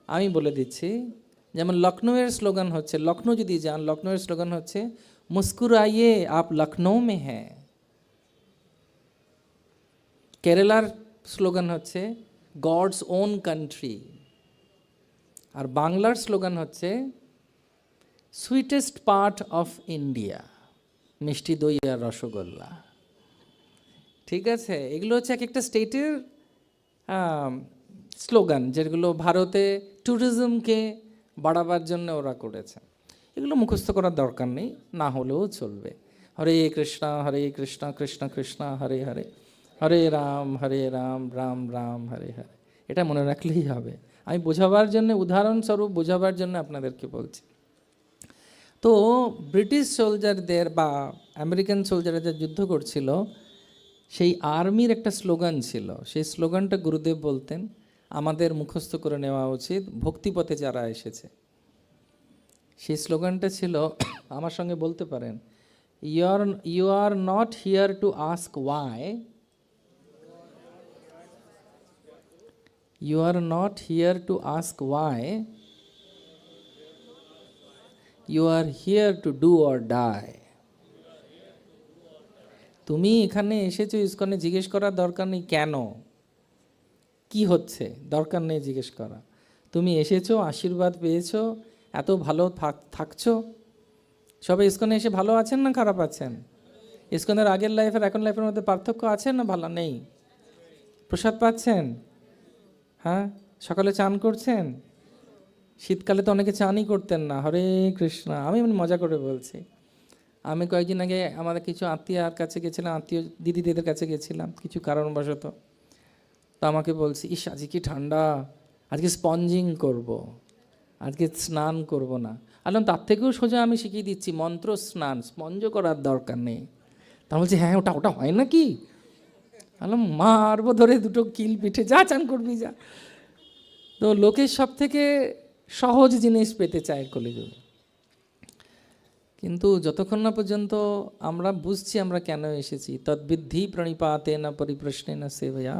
আমি বলে দিচ্ছি। যেমন লখনৌয়ের স্লোগান হচ্ছে, লখনৌ যদি যান, লখনৌয়ের স্লোগান হচ্ছে মুস্কুরাইয়ে আপ লখনৌ মে হ্যাঁ। কেরালার স্লোগান হচ্ছে গডস ওন কান্ট্রি। আর বাংলার স্লোগান হচ্ছে সুইটেস্ট পার্ট অফ ইন্ডিয়া, মিষ্টি দই আর রসগোল্লা। ঠিক আছে, এগুলো হচ্ছে এক একটা স্টেটের স্লোগান, যেগুলো ভারতে ট্যুরিজমকে বাড়াবার জন্য ওরা করেছে। এগুলো মুখস্থ করার দরকার নেই, না হলেও চলবে। হরে কৃষ্ণ কৃষ্ণ কৃষ্ণ হরে হরে, হরে রাম রাম রাম হরে হরে। এটা মনে রাখলেই হবে। আমি বোঝাবার জন্য, উদাহরণস্বরূপ বোঝাবার জন্য আপনাদেরকে বলছি। তো ব্রিটিশ সোলজারদের বা আমেরিকান সোলজাররা যে যুদ্ধ করছিল, সেই আর্মির একটা স্লোগান ছিল। সেই স্লোগানটা গুরুদেব বলতেন আমাদের মুখস্থ করে নেওয়া উচিত ভক্তিপথে যারা এসেছে। সেই স্লোগানটা ছিল, আমার সঙ্গে বলতে পারেন, you are not here to ask why, you are not here to ask why, you are here to do or die. তুমি এখানে এসেছো ইসকনে, জিজ্ঞেস করার দরকার নেই কেন, কি হচ্ছে, দরকার নেই জিজ্ঞেস করা। তুমি এসেছো, আশীর্বাদ পেয়েছো, এত ভালো থাকছো। সবাই ইসকনে এসে ভালো আছেন না খারাপ আছেন? ইসকনের আগের লাইফের এখন লাইফের মধ্যে পার্থক্য আছে না ভালো নেই? প্রসাদ পাচ্ছেন? হ্যাঁ, সকালে চান করছেন? শীতকালে তো অনেকে চানই করতেন না। হরে কৃষ্ণ। আমি এমনি মজা করে বলছি। আমি কয়েকদিন আগে আমাদের কিছু আত্মীয়ার কাছে গেছিলাম, আত্মীয় দিদিদের কাছে গেছিলাম কিছু কারণবশত। তো আমাকে বলছি, ইস আজকে কি ঠান্ডা, আজকে স্পঞ্জিং করব, আজকে স্নান করব না। আলাম তার থেকেও সোজা আমি শিখিয়ে দিচ্ছি মন্ত্র স্নান, স্পঞ্জও করার দরকার নেই। তা বলছি হ্যাঁ ওটা ওটা হয় নাকি? আলাম মারবো ধরে দুটো কিল পিঠে, যা চান করবি যা। তো লোকের সব থেকে সহজ জিনিস পেতে চায় কলিযুগে। কিন্তু যতক্ষণ না পর্যন্ত আমরা বুঝছি আমরা কেন এসেছি, তদ্বিদ্ধি প্রণিপাতে না পরিপ্রশ্নে না সেবয়া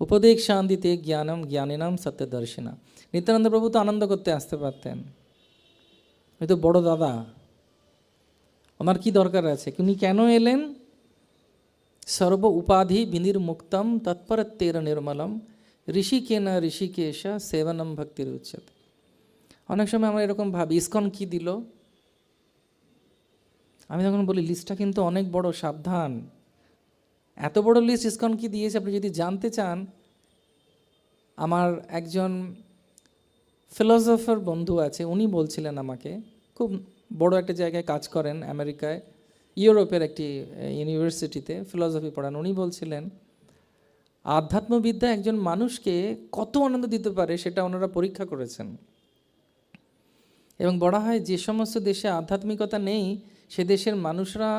উপদেশ শান্তিতে জ্ঞানম জ্ঞানিনাম সত্যদর্শিনা। নিত্যানন্দ প্রভু তো আনন্দ করতে আসতে পারতেন, এই তো বড় দাদা, ওনার কি দরকার আছে? উনি কেন এলেন? সর্ব উপাধি বিনির্মুক্তম তৎপরত্বের নির্মলম ঋষিকেন ঋষিকেশ সেবনম ভক্তির উচ্চতে। অনেক সময় আমরা এরকম ভাবি ইসকন কি দিল। আমি তখন বলি লিস্টটা কিন্তু অনেক বড়, সাবধান। এত বড় লিস্ট ইসকন কি দিয়েছে আপনি যদি জানতে চান। আমার একজন ফিলোসফার বন্ধু আছে, উনি বলছিলেন আমাকে, খুব বড় একটা জায়গায় কাজ করেন আমেরিকায়, ইউরোপের একটি ইউনিভার্সিটিতে ফিলসফি পড়ান। উনি বলছিলেন আধ্যাত্মবিদ্যা একজন মানুষকে কত আনন্দ দিতে পারে সেটা ওনারা পরীক্ষা করেছেন। এবং বলা হয় যে সমস্ত দেশে আধ্যাত্মিকতা নেই সে দেশের মানুষরা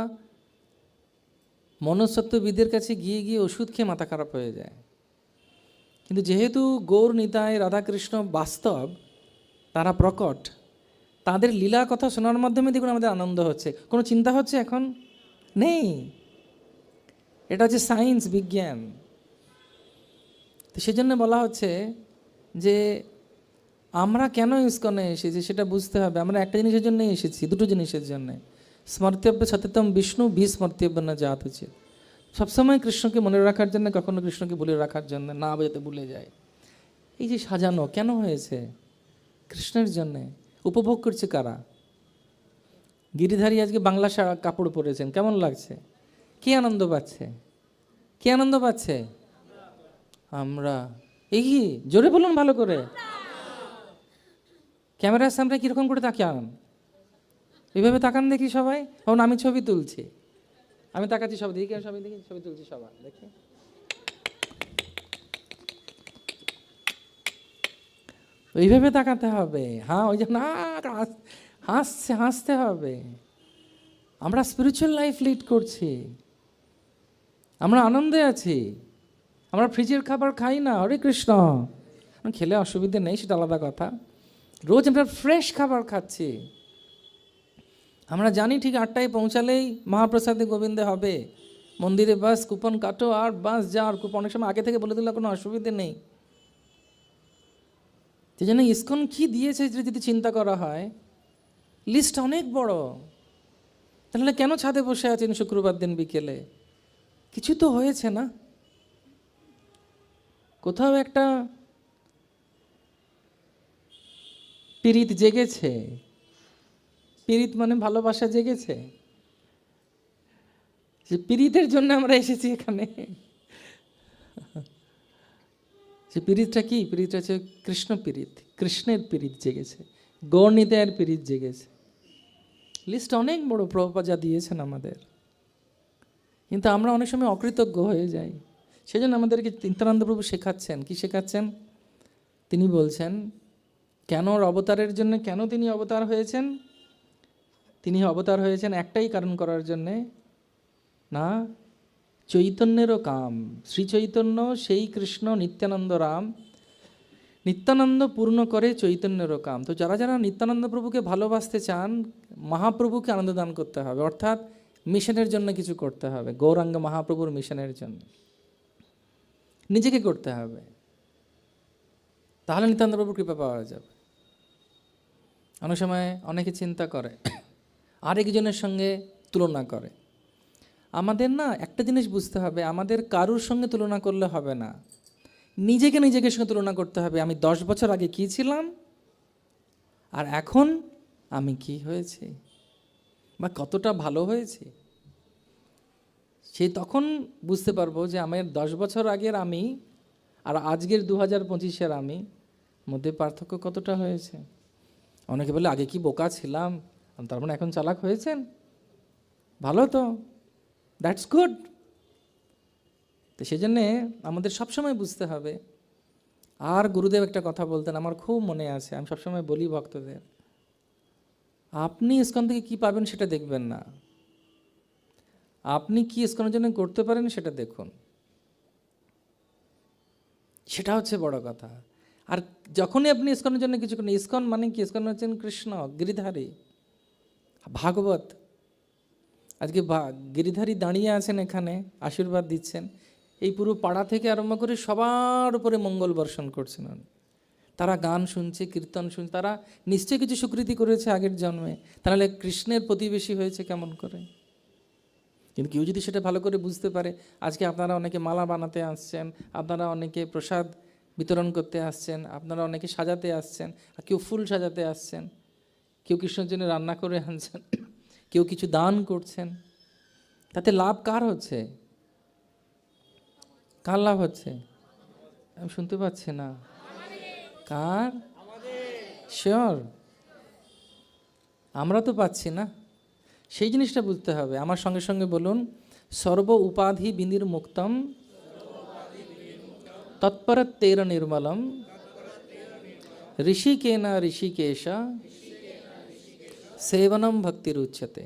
মনস্তত্ত্ববিদের কাছে গিয়ে গিয়ে ওষুধ খেয়ে মাথা খারাপ হয়ে যায়। কিন্তু যেহেতু গৌর নিতাই রাধাকৃষ্ণ বাস্তব, তারা প্রকট, তাদের লীলা কথা শোনার মাধ্যমে দেখুন আমাদের আনন্দ হচ্ছে, কোনো চিন্তা হচ্ছে এখন নেই। এটা হচ্ছে সায়েন্স, বিজ্ঞান। তো সেজন্য বলা হচ্ছে যে আমরা কেন ইসকনে এসেছি সেটা বুঝতে হবে। আমরা একটা জিনিসের জন্যই এসেছি, দুটো জিনিসের জন্য। স্মর্তব্য সততম বিষ্ণু স্মর্তব্য না জাত উচিত। সবসময় কৃষ্ণকে মনে রাখার জন্য, কখনো কৃষ্ণকে ভুলে রাখার জন্য না, যাতে ভুলে যায়। এই যে সাজানো কেন হয়েছে? কৃষ্ণের জন্যে। উপভোগ করছে কারা? গিরিধারী আজকে বাংলা কাপড় পরেছেন, কেমন লাগছে? কে আনন্দ পাচ্ছে? কে আনন্দ পাচ্ছে? আমরা। এই কি জোরে বলুন ভালো করে। ক্যামেরার সামনে কীরকম করে তাকান? এইভাবে তাকান দেখি সবাই। এখন আমি ছবি তুলছি, আমি তাকাচ্ছি সবাই দিকে, সবাই দেখি ছবি তুলছি সবাই দেখি। ওইভাবে তাকাতে হবে। হ্যাঁ, ওই যে না হাসতে হবে। আমরা স্পিরিচুয়াল লাইফ লিড করছি, আমরা আনন্দে আছি। আমরা ফ্রিজের খাবার খাই না, হরে কৃষ্ণ। খেলে অসুবিধে নেই, সেটা আলাদা কথা। রোজ আমরা ফ্রেশ খাবার খাচ্ছি। আমরা জানি ঠিক 8টায় পৌঁছালেই মহাপ্রসাদে গোবিন্দে হবে, মন্দিরে বাস, কুপন কাটো আর বাস যা। আর কুপন অনেক সময় আগে থেকে বলে দিলে কোনো অসুবিধে নেই। সেই জন্য ইসকন কী দিয়েছে যদি চিন্তা করা হয়, লিস্ট অনেক বড়। তাহলে কেন ছাদে বসে আছেন শুক্রবার দিন বিকেলে? কিছু তো হয়েছে না? কোথাও একটা পীড়িত জেগেছে। পীড়িত মানে ভালোবাসা জেগেছে। যে পীড়িতের জন্য আমরা এসেছি এখানে। যে পীড়িতটা কি? পীড়িতটা হচ্ছে কৃষ্ণ পীড়িত, কৃষ্ণের পীড়িত জেগেছে, গৌরনিতায়ের পীড়িত জেগেছে। লিস্ট অনেক বড় প্রভুপাদ যা দিয়েছেন আমাদের, কিন্তু আমরা অনেক সময় অকৃতজ্ঞ হয়ে যাই। সেজন্য আমাদেরকে নিত্যানন্দ প্রভু শেখাচ্ছেন। কি শেখাচ্ছেন? তিনি বলছেন কেন অবতারের জন্য, কেন তিনি অবতার হয়েছেন। তিনি অবতার হয়েছেন একটাই কারণ করার জন্যে, না চৈতন্যেরও কাম। শ্রী চৈতন্য সেই কৃষ্ণ নিত্যানন্দ রাম, নিত্যানন্দ পূর্ণ করে চৈতন্যেরও কাম। তো যারা যারা নিত্যানন্দ প্রভুকে ভালোবাসতে চান, মহাপ্রভুকে আনন্দ দান করতে হবে, অর্থাৎ মিশনের জন্য কিছু করতে হবে। গৌরাঙ্গ মহাপ্রভুর মিশনের জন্য নিজেকে করতে হবে, তাহলে নিত্যানন্দ প্রভুর কৃপা পাওয়া যাবে। অনেক সময় অনেকে চিন্তা করে, আরেকজনের সঙ্গে তুলনা করে। আমাদের না একটা জিনিস বুঝতে হবে, আমাদের কারুর সঙ্গে তুলনা করলে হবে না। নিজেকে সঙ্গে তুলনা করতে হবে, আমি 10 বছর আগে কী ছিলাম আর এখন আমি কি হয়েছি বা কতটা ভালো হয়েছি। সেই তখন বুঝতে পারবো যে আমার 10 বছর আগের আমি আর আজকের 2025-এর আমি মধ্যে পার্থক্য কতটা হয়েছে। অনেকে বলে আগে কি বোকা ছিলাম, তার মানে এখন চালাক হয়েছেন, ভালো তো, দ্যাটস গুড। তো সেই জন্যে আমাদের সবসময় বুঝতে হবে। আর গুরুদেব একটা কথা বলতেন, আমার খুব মনে আছে, আমি সবসময় বলি ভক্তদের, আপনি ইসকন থেকে কী পাবেন সেটা দেখবেন না, আপনি কি ইসকনের জন্য করতে পারেন সেটা দেখুন, সেটা হচ্ছে বড় কথা। আর যখনই আপনি ইসকনের জন্য কিছু করেন, ইসকন মানে কি, ইসকন হচ্ছেন কৃষ্ণ গিরিধারী, ভাগবত। আজকে গিরিধারী দাঁড়িয়ে আছেন এখানে, আশীর্বাদ দিচ্ছেন, এই পুরো পাড়া থেকে আরম্ভ করে সবার উপরে মঙ্গল বর্ষণ করছেন। তারা গান শুনছে, কীর্তন শুনছে, তারা নিশ্চয়ই কিছু স্বীকৃতি করেছে আগের জন্মে, তাহলে কৃষ্ণের প্রতিবেশী হয়েছে কেমন করে। কিন্তু কেউ যদি সেটা ভালো করে বুঝতে পারে, আজকে আপনারা অনেকে মালা বানাতে আসছেন, আপনারা অনেকে প্রসাদ বিতরণ করতে আসছেন, আপনারা অনেকে সাজাতে আসছেন, আর কেউ ফুল সাজাতে আসছেন, কেউ কৃষ্ণের জন্য রান্না করে আনছেন, কেউ কিছু দান করছেন, তাতে লাভ কার হচ্ছে, কার লাভ হচ্ছে? আমি শুনতে পাচ্ছি না, কার? শিওর আমরা তো পাচ্ছি না, সেই জিনিসটা বুঝতে হবে। আমার সঙ্গে সঙ্গে বলুন, সর্ব উপাধি বিনির্মুক্তম তৎপরত্বের নির্মলম ঋষিকেনা ঋষিকেশ সেবনম ভক্তির উচ্চতে।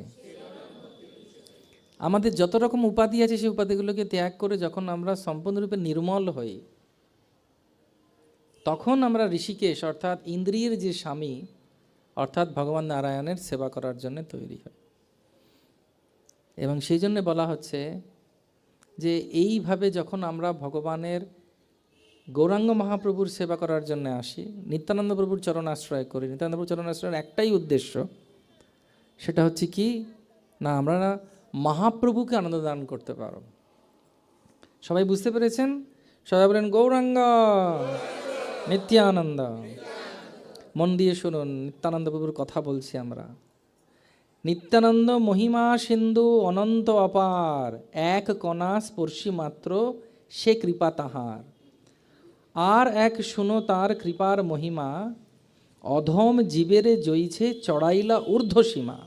আমাদের যত রকম উপাধি আছে সেই উপাধিগুলোকে ত্যাগ করে যখন আমরা সম্পূর্ণরূপে নির্মল হই, তখন আমরা ঋষিকেশ অর্থাৎ ইন্দ্রিয়ের যে স্বামী অর্থাৎ ভগবান নারায়ণের সেবা করার জন্য তৈরি হয়। এবং সেই জন্য বলা হচ্ছে যে এইভাবে যখন আমরা ভগবানের গৌরাঙ্গ মহাপ্রভুর সেবা করার জন্য আসি, নিত্যানন্দ প্রভুর চরণ আশ্রয় করি, নিত্যানন্দ প্রভুর চরণ আশ্রয়ের একটাই উদ্দেশ্য, সেটা হচ্ছে কি না, আমরা মহাপ্রভুকে আনন্দ দান করতে পারো। সবাই বুঝতে পেরেছেন? সবাই বলেন গৌরাঙ্গ নিত্যানন্দ। মন দিয়ে শুনুন, নিত্যানন্দ প্রভুর কথা বলছি আমরা। নিত্যানন্দ মহিমা সিন্ধু অনন্ত অপার, এক কণা স্পর্শী মাত্র সে কৃপা তাহার। আর এক শুনো তার কৃপার মহিমা, অধম জীবেরে জয়ীছে চড়াইলা ঊর্ধ্বসীমা।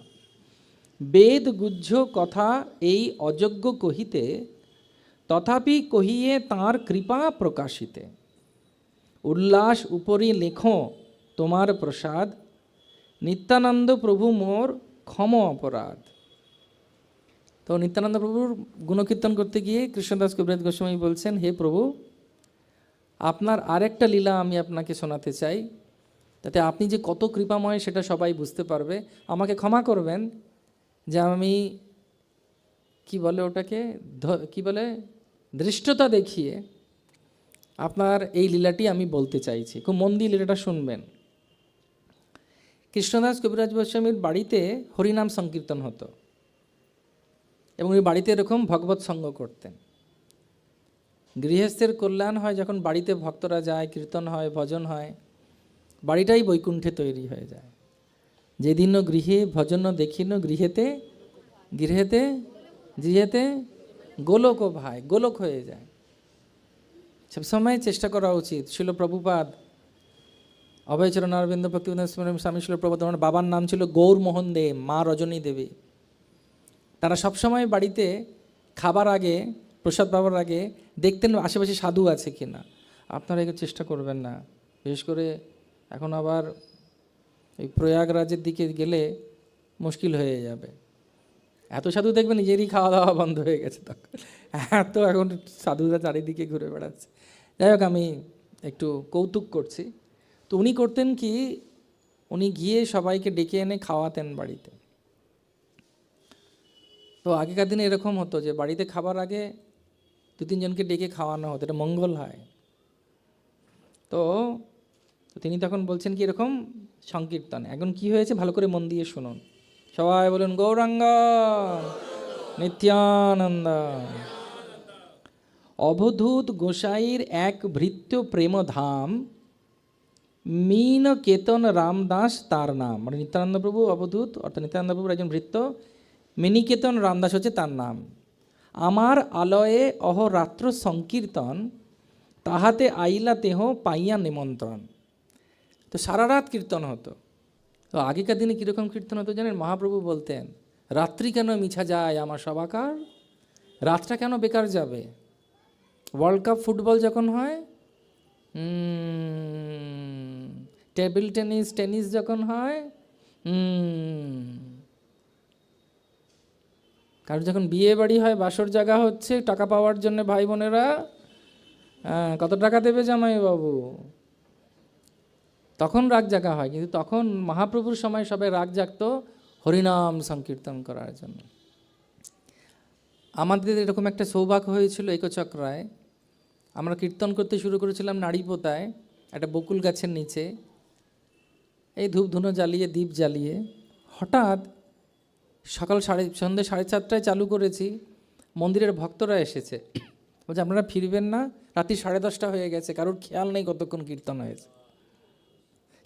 বেদ গুহ্য কথা এই অযোগ্য কহিতে, তথাপি কহিয়ে তাঁর কৃপা প্রকাশিতে। উল্লাস উপরি লেখো তোমার প্রসাদ, নিত্যানন্দ প্রভু মোর ক্ষম অপরাধ। তো নিত্যানন্দ প্রভুর গুণকীর্তন করতে গিয়ে কৃষ্ণদাস কবিরাজ গোস্বামী বলছেন, হে প্রভু, আপনার আরেকটা লীলা আমি আপনাকে শোনাতে চাই, তাতে আপনি যে কত কৃপাময় সেটা সবাই বুঝতে পারবে। আমাকে ক্ষমা করবেন যে আমি কি বলে ওটাকে, কি বলে, ধৃষ্টতা দেখিয়ে আপনার এই লীলাটি আমি বলতে চাইছি, খুব মন দিয়ে লীলাটা শুনবেন। কৃষ্ণদাস কবিরাজ গোস্বামীর বাড়িতে হরিনাম সংকীর্তন হতো এবং ওই বাড়িতে এরকম ভগবত সঙ্গ করতেন। গৃহস্থের কল্যাণ হয় যখন বাড়িতে ভক্তরা যায়, কীর্তন হয়, ভজন হয়, বাড়িটাই বৈকুণ্ঠে তৈরি হয়ে যায়। যেদিনও গৃহে ভজন দেখিন গৃহেতে গৃহেতে গৃহেতে গোলক ভাই, গোলক হয়ে যায়। সবসময় চেষ্টা করা উচিত। শিল প্রভুপাদ, অভয়চরণ অরবিন্দ ভক্তিবিনোদ স্বামী শিল প্রভুপাদ, আমার বাবার নাম ছিল গৌরমোহন দে, মা রজনী দেবী। তারা সবসময় বাড়িতে খাবার আগে, প্রসাদ পাবার আগে দেখতেন আশেপাশে সাধু আছে কি না। আপনারা এগুলো চেষ্টা করবেন না, বিশেষ করে এখন আবার এই প্রয়াগরাজের দিকে গেলে মুশকিল হয়ে যাবে। এত সাধু দেখবেন নিজেরই খাওয়া দাওয়া বন্ধ হয়ে গেছে, তখন এত এখন সাধুরা চারিদিকে ঘুরে বেড়াচ্ছে। যাই হোক, আমি একটু কৌতুক করছি। তো উনি করতেন কি, উনি গিয়ে সবাইকে ডেকে এনে খাওয়াতেন বাড়িতে। তো আগেকার দিনে এরকম হতো যে বাড়িতে খাবার আগে 2-3 জনকে ডেকে খাওয়ানো হতো, এটা মঙ্গল হয়। তো তিনি তখন বলছেন কি এরকম সংকীর্তন। এখন কি হয়েছে ভালো করে মন দিয়ে শুনুন, সবাই বলুন গৌরাঙ্গ নিত্যানন্দ। অবধূত গোসাইর এক ভৃত্য প্রেমধাম, মীন কেতন রামদাস তার নাম। মানে নিত্যানন্দ প্রভু অবধূত, অর্থাৎ নিত্যানন্দ প্রভুর একজন ভৃত্য, মিনিকেতন রামদাস হচ্ছে তার নাম। আমার আলয়ে অহরাত্র সংকীর্তন, তাহাতে আইলা তেহ পাইয়া নিমন্ত্রণ। তো সারা রাত কীর্তন হতো। তো আগেকার দিনে কীরকম কীর্তন হতো জানেন? মহাপ্রভু বলতেন, রাত্রি কেন মিছা যায় আমার সবাকার, রাতটা কেন বেকার যাবে। ওয়ার্ল্ড কাপ ফুটবল যখন হয়, টেবিল টেনিস যখন হয়, কারণ যখন বিয়ে বাড়ি হয়, বাসর জায়গা হচ্ছে, টাকা পাওয়ার জন্য ভাই বোনেরা কত টাকা দেবে জামাই বাবু, তখন রাগ জাগা হয়। কিন্তু তখন মহাপ্রভুর সময় সবাই রাগ জাগতো হরিনাম সংকীর্তন করার জন্য। আমাদের এরকম একটা সৌভাগ্য হয়েছিল একচক্রায়। আমরা কীর্তন করতে শুরু করেছিলাম নাড়িপোতায়, একটা বকুল গাছের নিচে, এই ধূপ ধুনো জ্বালিয়ে, দ্বীপ জ্বালিয়ে। হঠাৎ সন্ধ্যে 7:30টায় চালু করেছি, মন্দিরের ভক্তরা এসেছে, বলছে আপনারা ফিরবেন না, রাত্রি 10:30 হয়ে গেছে, কারোর খেয়াল নেই কতক্ষণ কীর্তন হয়েছে।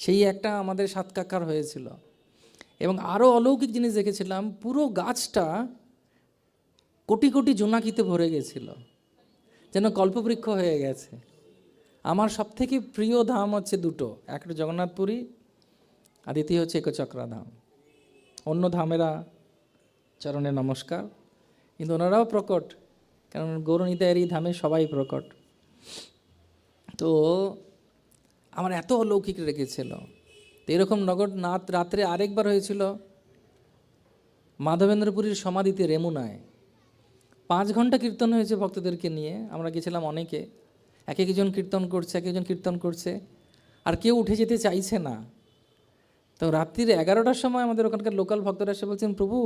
সেই একটা আমাদের সাতকাকার হয়েছিল। এবং আরও অলৌকিক জিনিস দেখেছিলাম, পুরো গাছটা কোটি কোটি জোনাকিতে ভরে গেছিল, যেন কল্পবৃক্ষ হয়ে গেছে। আমার সবথেকে প্রিয় ধাম হচ্ছে দুটো, একটা জগন্নাথপুরী আর দ্বিতীয় হচ্ছে একচক্রা ধাম। অন্য ধামেরা চরণে নমস্কার, কিন্তু ওনারাও প্রকট, কারণ গৌরনিতায়ের এই ধামে সবাই প্রকট। তো আমার এত অলৌকিক রেখেছিল। তো এরকম নগর নাথ রাত্রে আরেকবার হয়েছিল মাধবেন্দ্রপুরীর সমাধিতে রেমুনায়। 5 ঘন্টা কীর্তন হয়েছে ভক্তদেরকে নিয়ে, আমরা গেছিলাম অনেকে, এক একজন কীর্তন করছে, এক একজন কীর্তন করছে, আর কেউ উঠে যেতে চাইছে না। তো রাত্রির 11টার সময় আমাদের ওখানকার লোকাল ভক্তরা এসে বলছেন, প্রভু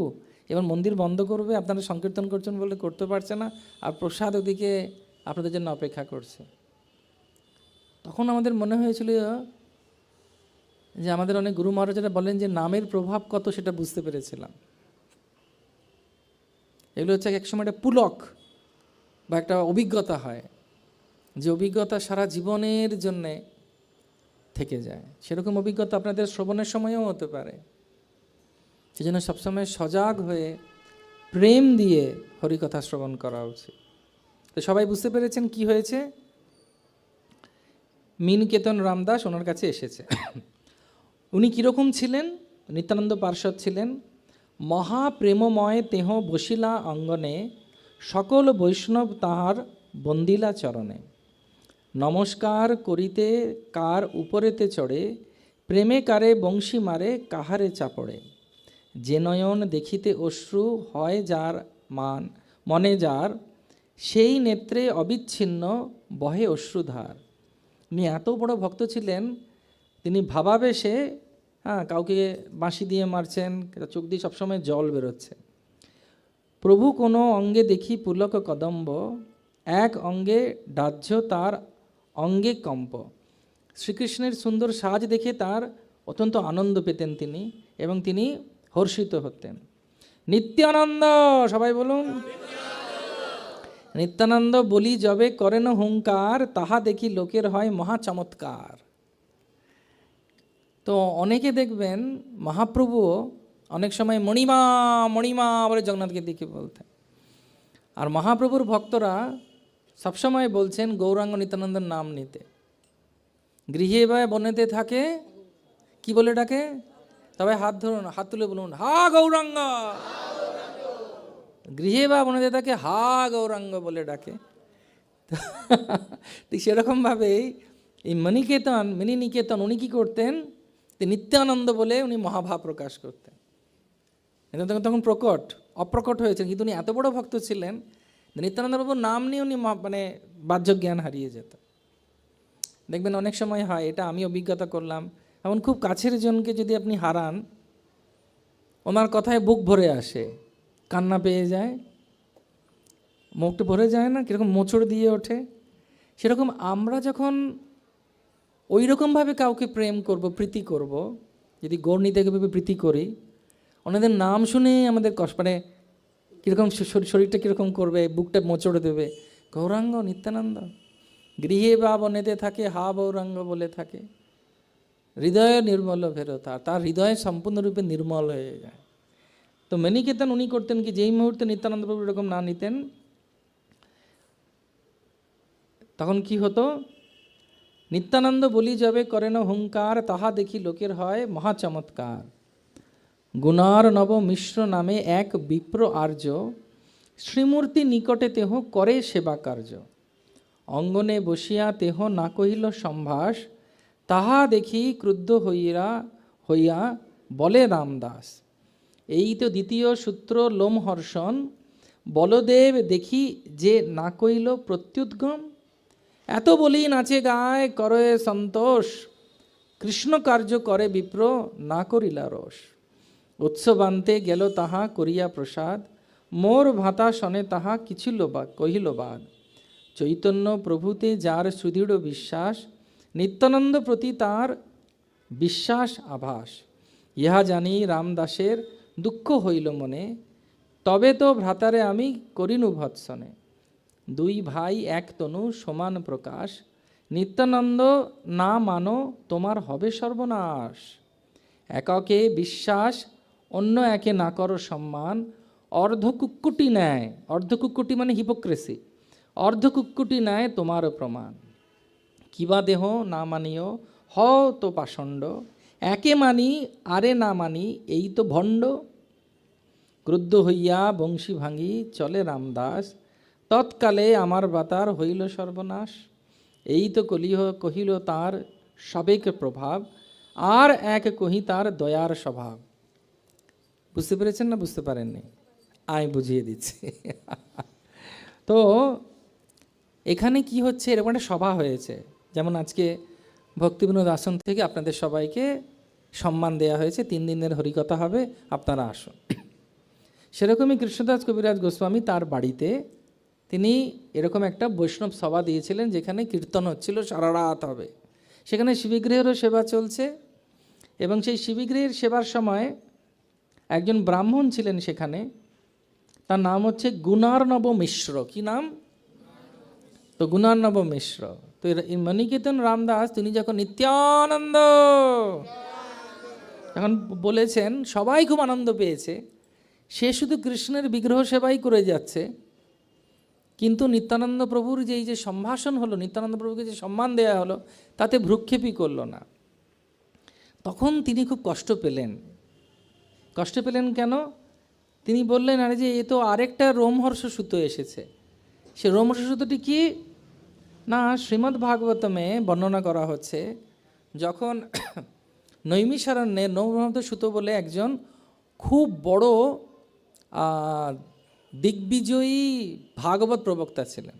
এবার মন্দির বন্ধ করবে, আপনারা সংকীর্তন করছেন বলে করতে পারছে না, আর প্রসাদ ওদিকে আপনাদের জন্য অপেক্ষা করছে। তখন আমাদের মনে হয়েছিল যে আমাদের অনেক গুরু মহারাজারা বলেন যে নামের প্রভাব কত, সেটা বুঝতে পেরেছিলাম। এগুলো হচ্ছে একসময় একটা পুলক বা একটা অভিজ্ঞতা হয়, যে অভিজ্ঞতা সারা জীবনের জন্যে থেকে যায়। সেরকম অভিজ্ঞতা আপনাদের শ্রবণের সময়ও হতে পারে। সেজন্য সবসময় সজাগ হয়ে প্রেম দিয়ে হরিকথা শ্রবণ করা উচিত। তো সবাই বুঝতে পেরেছেন কি হয়েছে। মিনকেতন রামদাস ওনার কাছে এসেছে। উনি কীরকম ছিলেন? নিত্যানন্দ পার্ষদ ছিলেন। মহাপ্রেমময় তেহ বসিলা অঙ্গনে, সকল বৈষ্ণব তাহার বন্দিলা চরণে। নমস্কার করিতে কার উপরেতে চড়ে, প্রেমে কারে বংশী মারে কাহারে চাপড়ে। যে নয়ন দেখিতে অশ্রু হয় যার মনে যার, সেই নেত্রে অবিচ্ছিন্ন বহে অশ্রুধার। উনি এত বড় ভক্ত ছিলেন, তিনি ভাবাবেশে কাউকে বাঁশি দিয়ে মারছেন, চোখ দিয়ে সবসময় জল বেরোচ্ছে। প্রভু কোনো অঙ্গে দেখি পুলক কদম্ব, এক অঙ্গে ডাহ্য তার অঙ্গে কম্প। শ্রীকৃষ্ণের সুন্দর সাজ দেখে তার অত্যন্ত আনন্দ পেতেন তিনি, এবং তিনি হর্ষিত হতেন। নিত্যানন্দ, সবাই বলুন নিত্যানন্দ বলি যবে করেন হুঙ্কার, তাহা দেখি লোকের হয় মহা চমৎকার। তো অনেকে দেখবেন মহাপ্রভুও অনেক সময় মণিমা মণিমা বলে জগন্নাথকে দেখে বলতেন। আর মহাপ্রভুর ভক্তরা সবসময় বলছেন গৌরাঙ্গ নিত্যানন্দের নাম নিতে। গৃহে বা বনেতে থাকে কি বলে ডাকে? তবে হাত ধরুন, হাত তুলে বলুন হা গৌরাঙ্গ। গৃহে বা বনেতে থাকে হা গৌরাঙ্গ বলে ডাকে। ঠিক সেরকমভাবেই এই মিনি নিকেতন উনি কী করতেন? নিত্যানন্দ বলে উনি মহাভাব প্রকাশ করতেন। তখন প্রকট অপ্রকট হয়েছেন, কিন্তু উনি এত বড় ভক্ত ছিলেন, নিত্যানন্দ বাবুর নাম নিয়ে উনি মানে বাহ্য জ্ঞান হারিয়ে যেত। দেখবেন অনেক সময় হয়, এটা আমি অভিজ্ঞতা করলাম, এমন খুব কাছের জনকে যদি আপনি হারান, ওনার কথায় বুক ভরে আসে, কান্না পেয়ে যায়, মুখটা ভরে যায় না, কীরকম মোচড় দিয়ে ওঠে। সেরকম আমরা যখন ওই রকমভাবে কাউকে প্রেম করব, প্রীতি করব, যদি গৌরনীতিভাবে প্রীতি করি, ওনাদের নাম শুনে আমাদের কষ্ট, মানে কীরকম শরীরটা কীরকম করবে, বুকটা মোচড়ে দেবে, গৌরাঙ্গ নিত্যানন্দ গৃহে বা বনেতে থাকে, হা গৌরাঙ্গ বলে থাকে। হৃদয় নির্মল ফেরো, তার হৃদয় সম্পূর্ণরূপে নির্মল হয়ে যায়। তো মণিকেতন উনি করতেন কি, যেই মুহূর্তে নিত্যানন্দ প্রভু এরকম না নিতেন, তখন কি হতো, নিত্যানন্দ বলি যাবে করেন হুঙ্কার, তাহা দেখি লোকের হয় মহাচমৎকার। গুণার নব মিশ্র নামে এক বিপ্র আর্য, শ্রীমূর্তি নিকটে তেহ করে সেবা কার্য। অঙ্গনে বসিয়া তেহ না কহিল সম্ভাস, তাহা দেখি ক্রুদ্ধ হইয়া বলে রামদাস। এই তো দ্বিতীয় সূত্র লোমহর্ষণ, বলদেব দেখি যে না কইল প্রত্যুদ্গম। এত বলি নাচে গায় করে সন্তোষ, কৃষ্ণ কার্য করে বিপ্র না করিলা রোষ। উৎসবান্তে গেল তাহা করিয়া প্রসাদ, মোর ভাতা শনে তাহা কহিল বাদ। চৈতন্য প্রভুতে যার সুদৃঢ় বিশ্বাস, নিত্যানন্দ প্রতি তার বিশ্বাস আভাস। ইহা জানি রামদাসের দুঃখ হইল মনে, তবে তো ভ্রাতারে আমি করিনু ভৎসনে। দুই ভাই এক তনু সমান প্রকাশ, নিত্যানন্দ না মানো তোমার হবে সর্বনাশ। এককে বিশ্বাস অন্য একে না করো সম্মান, অর্ধকুক্কুটি ন্যায়, অর্ধকুক্কুটি মানে হিপোক্রেসি, অর্ধকুক্কুটি ন্যায় তোমার প্রমাণ। কিবা দেহ না মানিও হও তো পাষণ্ড, একে মানি আরে না মানি এই তো ভণ্ড। ক্রুদ্ধ হইয়া বংশী ভাঙি চলে রামদাস, তৎকালে আমার বাতার হইল সর্বনাশ। এই তো কহিল তার সবেক প্রভাব, আর এক কহি তার দয়ার স্বভাব। বুঝতে পেরেছেন না বুঝতে পারেননি? আমি বুঝিয়ে দিচ্ছি। তো এখানে কি হচ্ছে, এরকম একটা সভা হয়েছে, যেমন আজকে ভক্তিবিনোদ আসন থেকে আপনাদের সবাইকে সম্মান দেয়া হয়েছে, 3 দিনের হরিকথা হবে, আপনারা আসুন। সেরকমই কৃষ্ণদাস কবিরাজ গোস্বামী তার বাড়িতে তিনি এরকম একটা বৈষ্ণব সভা দিয়েছিলেন, যেখানে কীর্তন হচ্ছিল, সারা রাত হবে। সেখানে শিবিগৃহেরও সেবা চলছে, এবং সেই শিবিগৃহের সেবার সময় একজন ব্রাহ্মণ ছিলেন সেখানে, তার নাম হচ্ছে গুণার্ণব মিশ্র। কি নাম? তো গুণার্ণব মিশ্র। তো মণিকেতন রামদাস তিনি যখন নিত্যানন্দ যখন বলেছেন, সবাই খুব আনন্দ পেয়েছে। সে শুধু কৃষ্ণের বিগ্রহ সেবাই করে যাচ্ছে, কিন্তু নিত্যানন্দ প্রভুর যে এই যে সম্ভাষণ হলো, নিত্যানন্দ প্রভুকে যে সম্মান দেয়া হলো, তাতে ভ্রুক্ষেপই করলো না। তখন তিনি খুব কষ্ট পেলেন। কষ্ট পেলেন কেন? তিনি বললেন, আরে যে এ তো আরেকটা রোমহর্ষ সুতো এসেছে। সে রোমহর্ষ সুতোটি কি না, শ্রীমদ্ ভাগবতমে বর্ণনা করা হচ্ছে, যখন নৈমিষারণ্যে নবব্রহ্মত সুত বলে একজন খুব বড় দিগ্বিজয়ী ভাগবত প্রবক্তা ছিলেন।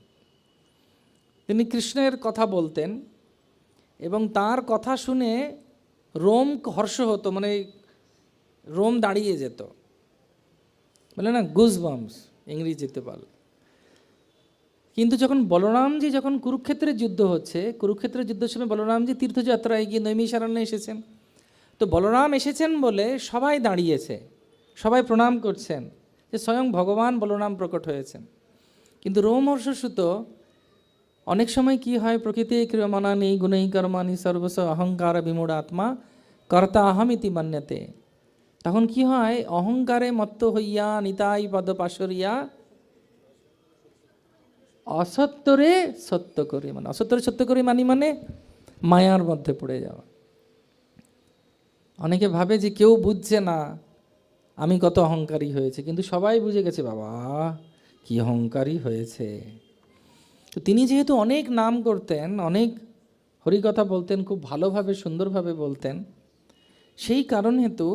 তিনি কৃষ্ণের কথা বলতেন, এবং তার কথা শুনে রোম হর্ষ হতো, মানে রোম দাঁড়িয়ে যেত, বলে না গুজবাম্পস ইংরেজিতে বলে। কিন্তু যখন বলরামজি যখন কুরুক্ষেত্রের যুদ্ধ হচ্ছে, কুরুক্ষেত্রের যুদ্ধের সময় বলরামজি তীর্থযাত্রায় গিয়ে নৈমিষারণ্যে এসেছেন। তো বলরাম এসেছেন বলে সবাই দাঁড়িয়েছে, সবাই প্রণাম করছেন যে স্বয়ং ভগবান বলরাম প্রকট হয়েছেন। কিন্তু রোমহর্ষ সুত অনেক সময় কি হয়, প্রকৃতি ক্রিয়মাণানি গুণৈ কর্মাণি সর্বস্ব অহংকার বিমূঢ় আত্মা কর্তা আহমিতি মান্যতে। তখন কি হয়, অহংকারে মত্ত হইয়া নিতাই পদ পাশরিয়া অসত্যরে সত্য করি, মানে অসত্যরে সত্য করি মানে মায়ার মধ্যে পড়ে যাওয়া। অনেকে ভাবে যে কেউ বুঝছে না আমি কত অহংকারী হয়েছে, কিন্তু সবাই বুঝে গেছে, বাবা কি অহংকারী হয়েছে। তো তিনি যেহেতু অনেক নাম করতেন, অনেক হরিকথা বলতেন, খুব ভালোভাবে সুন্দরভাবে বলতেন, সেই কারণ হেতু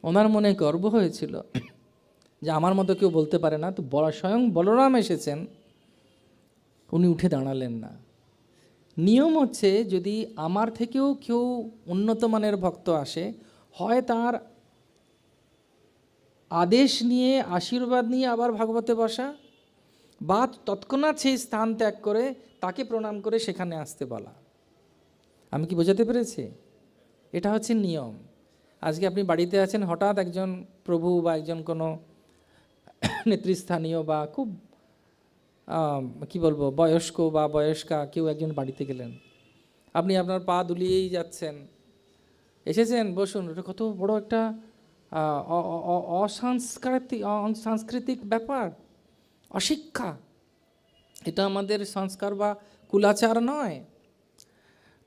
ওনার মনে গর্ব হয়েছিল যে আমার মতো কেউ বলতে পারে না। তো স্বয়ং বলরাম এসেছেন, উনি উঠে দাঁড়ালেন না। নিয়ম হচ্ছে, যদি আমার থেকেও কেউ উন্নত মানের ভক্ত আসে, হয় তার আদেশ নিয়ে আশীর্বাদ নিয়ে আবার ভাগবতে বসা, বা তৎক্ষণাৎ সেই স্থান ত্যাগ করে তাকে প্রণাম করে সেখানে আসতে বলা। আমি কি বোঝাতে পেরেছি? এটা হচ্ছে নিয়ম। আজকে আপনি বাড়িতে আছেন, হঠাৎ একজন প্রভু বা একজন কোনো নেতৃস্থানীয় বা খুব কি বলবো, বয়স্ক বা বয়স্কা কেউ একজন বাড়িতে গেলেন, আপনি আপনার পা দুলিয়েই যাচ্ছেন, এসেছেন বসুন, এটা কত বড় একটা অসাংস্কৃতিক ব্যাপার, অশিক্ষা, এটা আমাদের সংস্কার বা কুলাচার নয়।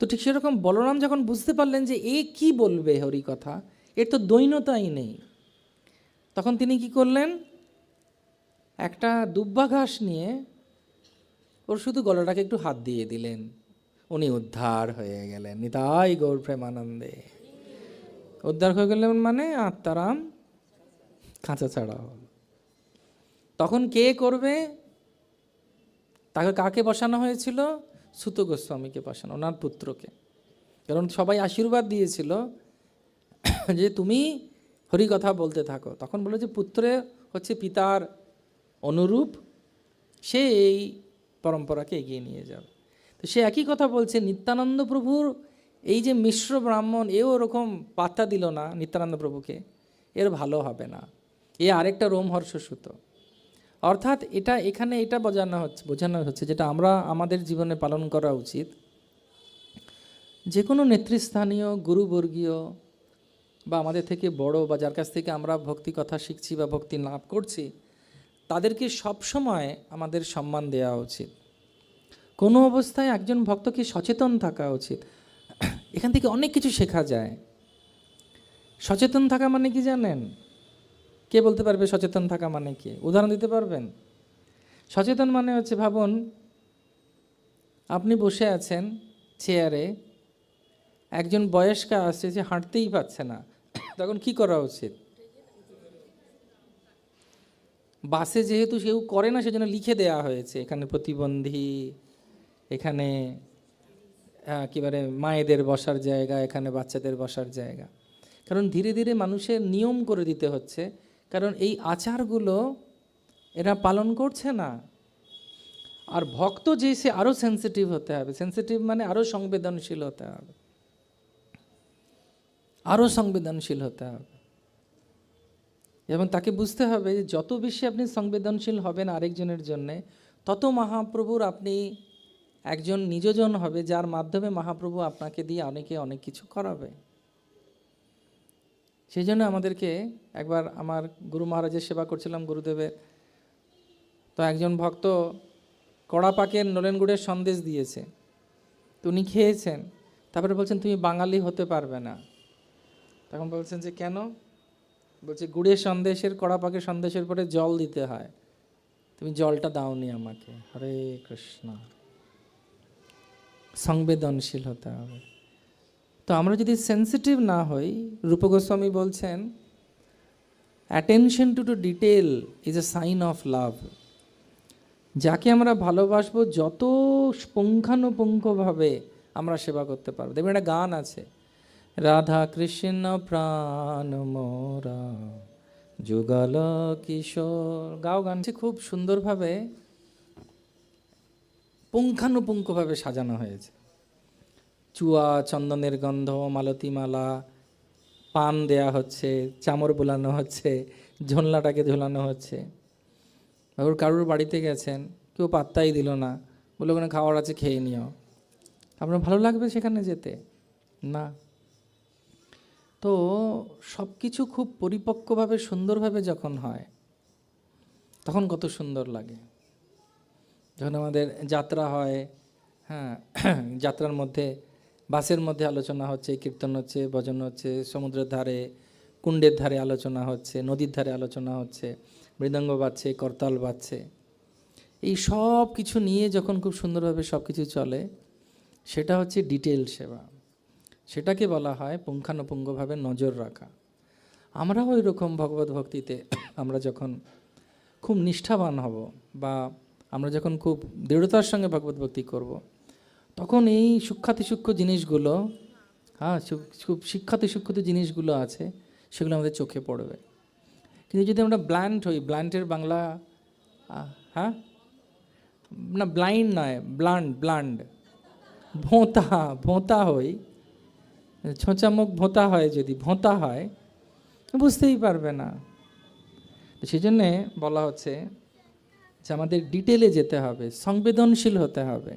তো ঠিক সেরকম বলরাম যখন বুঝতে পারলেন যে এ কি বলবে হরি কথা, এর তো দৈন্যতাই নেই, তখন তিনি কি করলেন, একটা দুব্বা ঘাস নিয়ে ওর শুধু গলাটাকে একটু হাত দিয়ে দিলেন, উনি উদ্ধার হয়ে গেলেন। নিতাই গৌর প্রেমানন্দে। উদ্ধার হয়ে গেলেন মানে আত্মারাম খাঁচা ছাড়া হল। তখন কে করবে, তাকে কাকে বসানো হয়েছিল, সুত গোস্বামীকে বসানো, ওনার পুত্রকে। কারণ সবাই আশীর্বাদ দিয়েছিল যে তুমি হরি কথা বলতে থাকো। তখন বললো যে পুত্রে হচ্ছে পিতার অনুরূপ, সে এই পরম্পরাকে এগিয়ে নিয়ে যাবে। তো সে একই কথা বলছে। নিত্যানন্দ প্রভুর এই যে মিশ্র ব্রাহ্মণ, এও ওরকম পাত্তা দিল না নিত্যানন্দ প্রভুকে, এর ভালো হবে না, এ আরেকটা রোমহর্ষ সুত। অর্থাৎ এখানে এটা বোঝানো হচ্ছে যেটা আমরা আমাদের জীবনে পালন করা উচিত। যে কোনো নেতৃস্থানীয় গুরুবর্গীয় বা আমাদের থেকে বড় বা যার কাছ থেকে আমরা ভক্তি কথা শিখছি বা ভক্তি লাভ করছি, তাদেরকে সবসময় আমাদের সম্মান দেওয়া উচিত। কোনো অবস্থায় একজন ভক্তকে সচেতন থাকা উচিত। এখান থেকে অনেক কিছু শেখা যায়। সচেতন থাকা মানে কি জানেন? কে বলতে পারবে সচেতন থাকা মানে কি? উদাহরণ দিতে পারবেন? সচেতন মানে হচ্ছে, ভাবুন আপনি বসে আছেন চেয়ারে, একজন বয়স্কা আসছে, যে হাঁটতেই পারছে না, তখন কি করা উচিত? বাসে যেহেতু কেউ করে না, সেজন্য লিখে দেয়া হয়েছে এখানে প্রতিবন্ধী, এখানে একেবারে মায়েদের বসার জায়গা, এখানে বাচ্চাদের বসার জায়গা। কারণ ধীরে ধীরে মানুষের নিয়ম করে দিতে হচ্ছে, কারণ এই আচারগুলো এরা পালন করছে না। আর ভক্ত যে সে আরও সেন্সিটিভ হতে হবে। সেন্সিটিভ মানে আরও সংবেদনশীল হতে হবে, আরও সংবেদনশীল হতে হবে। এবং তাকে বুঝতে হবে যে যত বেশি আপনি সংবেদনশীল হবেন আরেকজনের জন্যে, তত মহাপ্রভুর আপনি একজন নিজজন হবে, যার মাধ্যমে মহাপ্রভু আপনাকে দিয়ে অনেক কিছু করাবে। সেই জন্য আমাদেরকে, একবার আমার গুরু মহারাজের সেবা করছিলাম, গুরুদেবের, তো একজন ভক্ত কড়া পাকের নলেন গুড়ের সন্দেশ দিয়েছে, তো উনি খেয়েছেন, তারপরে বলছেন তুমি বাঙালি হতে পারবে না। তখন বলছেন যে কেন? বলছে গুড়ের সন্দেশের, কড়া পাকের সন্দেশের পরে জল দিতে হয়, তুমি জলটা দাওনি আমাকে। হরে কৃষ্ণ। সংবেদনশীল হতে হবে। তো আমরা যদি সেন্সিটিভ না হই, রূপ গোস্বামী বলছেন attention to detail is a sign of love. যাকে আমরা ভালোবাসবো যত পুঙ্খানুপুঙ্খভাবে আমরা সেবা করতে পারবো। দেখবেন একটা গান আছে, রাধা কৃষ্ণ প্রাণ মোরা যুগল কিশোর, গাও গানটি খুব সুন্দরভাবে পুঙ্খানুপুঙ্খভাবে সাজানো হয়েছে। চুয়া, চন্দনের গন্ধ, মালতীমালা, পান দেয়া হচ্ছে, চামর বোলানো হচ্ছে, ঝোলনাটাকে ঝোলানো হচ্ছে। ওর কারুর বাড়িতে গেছেন, কেউ পাত্তাই দিল না, বলে ওখানে খাওয়ার আছে খেয়ে নিও। আপনার ভালো লাগবে সেখানে যেতে? না। তো সব কিছু খুব পরিপক্কভাবে সুন্দরভাবে যখন হয়, তখন কত সুন্দর লাগে। যখন আমাদের যাত্রা হয়, হ্যাঁ, যাত্রার মধ্যে বাসের মধ্যে আলোচনা হচ্ছে, কীর্তন হচ্ছে, ভজন হচ্ছে, সমুদ্রের ধারে, কুণ্ডের ধারে আলোচনা হচ্ছে, নদীর ধারে আলোচনা হচ্ছে, মৃদঙ্গ বাজছে, করতাল বাজছে, এই সব কিছু নিয়ে যখন খুব সুন্দরভাবে সব কিছু চলে, সেটা হচ্ছে ডিটেল সেবা। সেটাকে বলা হয় পুঙ্খানুপুঙ্খভাবে নজর রাখা। আমরাও ওই রকম ভগবত ভক্তিতে আমরা যখন খুব নিষ্ঠাবান হব, বা আমরা যখন খুব দৃঢ়তার সঙ্গে ভগবত ভক্তি করব, তখন এই সূক্ষ্মাতিসূক্ষ্ম জিনিসগুলো, খুব সূক্ষ্মাতিসূক্ষ্ম জিনিসগুলো আছে, সেগুলো আমাদের চোখে পড়বে। কিন্তু যদি আমরা ব্লান্ট হই, ব্লান্টের বাংলা, হ্যাঁ না, ব্লাইন্ড নয়, ব্লান্ড, ভোঁতা হই, ছোঁচা মুখ ভোঁতা হয়, যদি ভোঁতা হয় বুঝতেই পারবে না। তো সেই জন্যে বলা হচ্ছে যে আমাদের ডিটেলে যেতে হবে, সংবেদনশীল হতে হবে,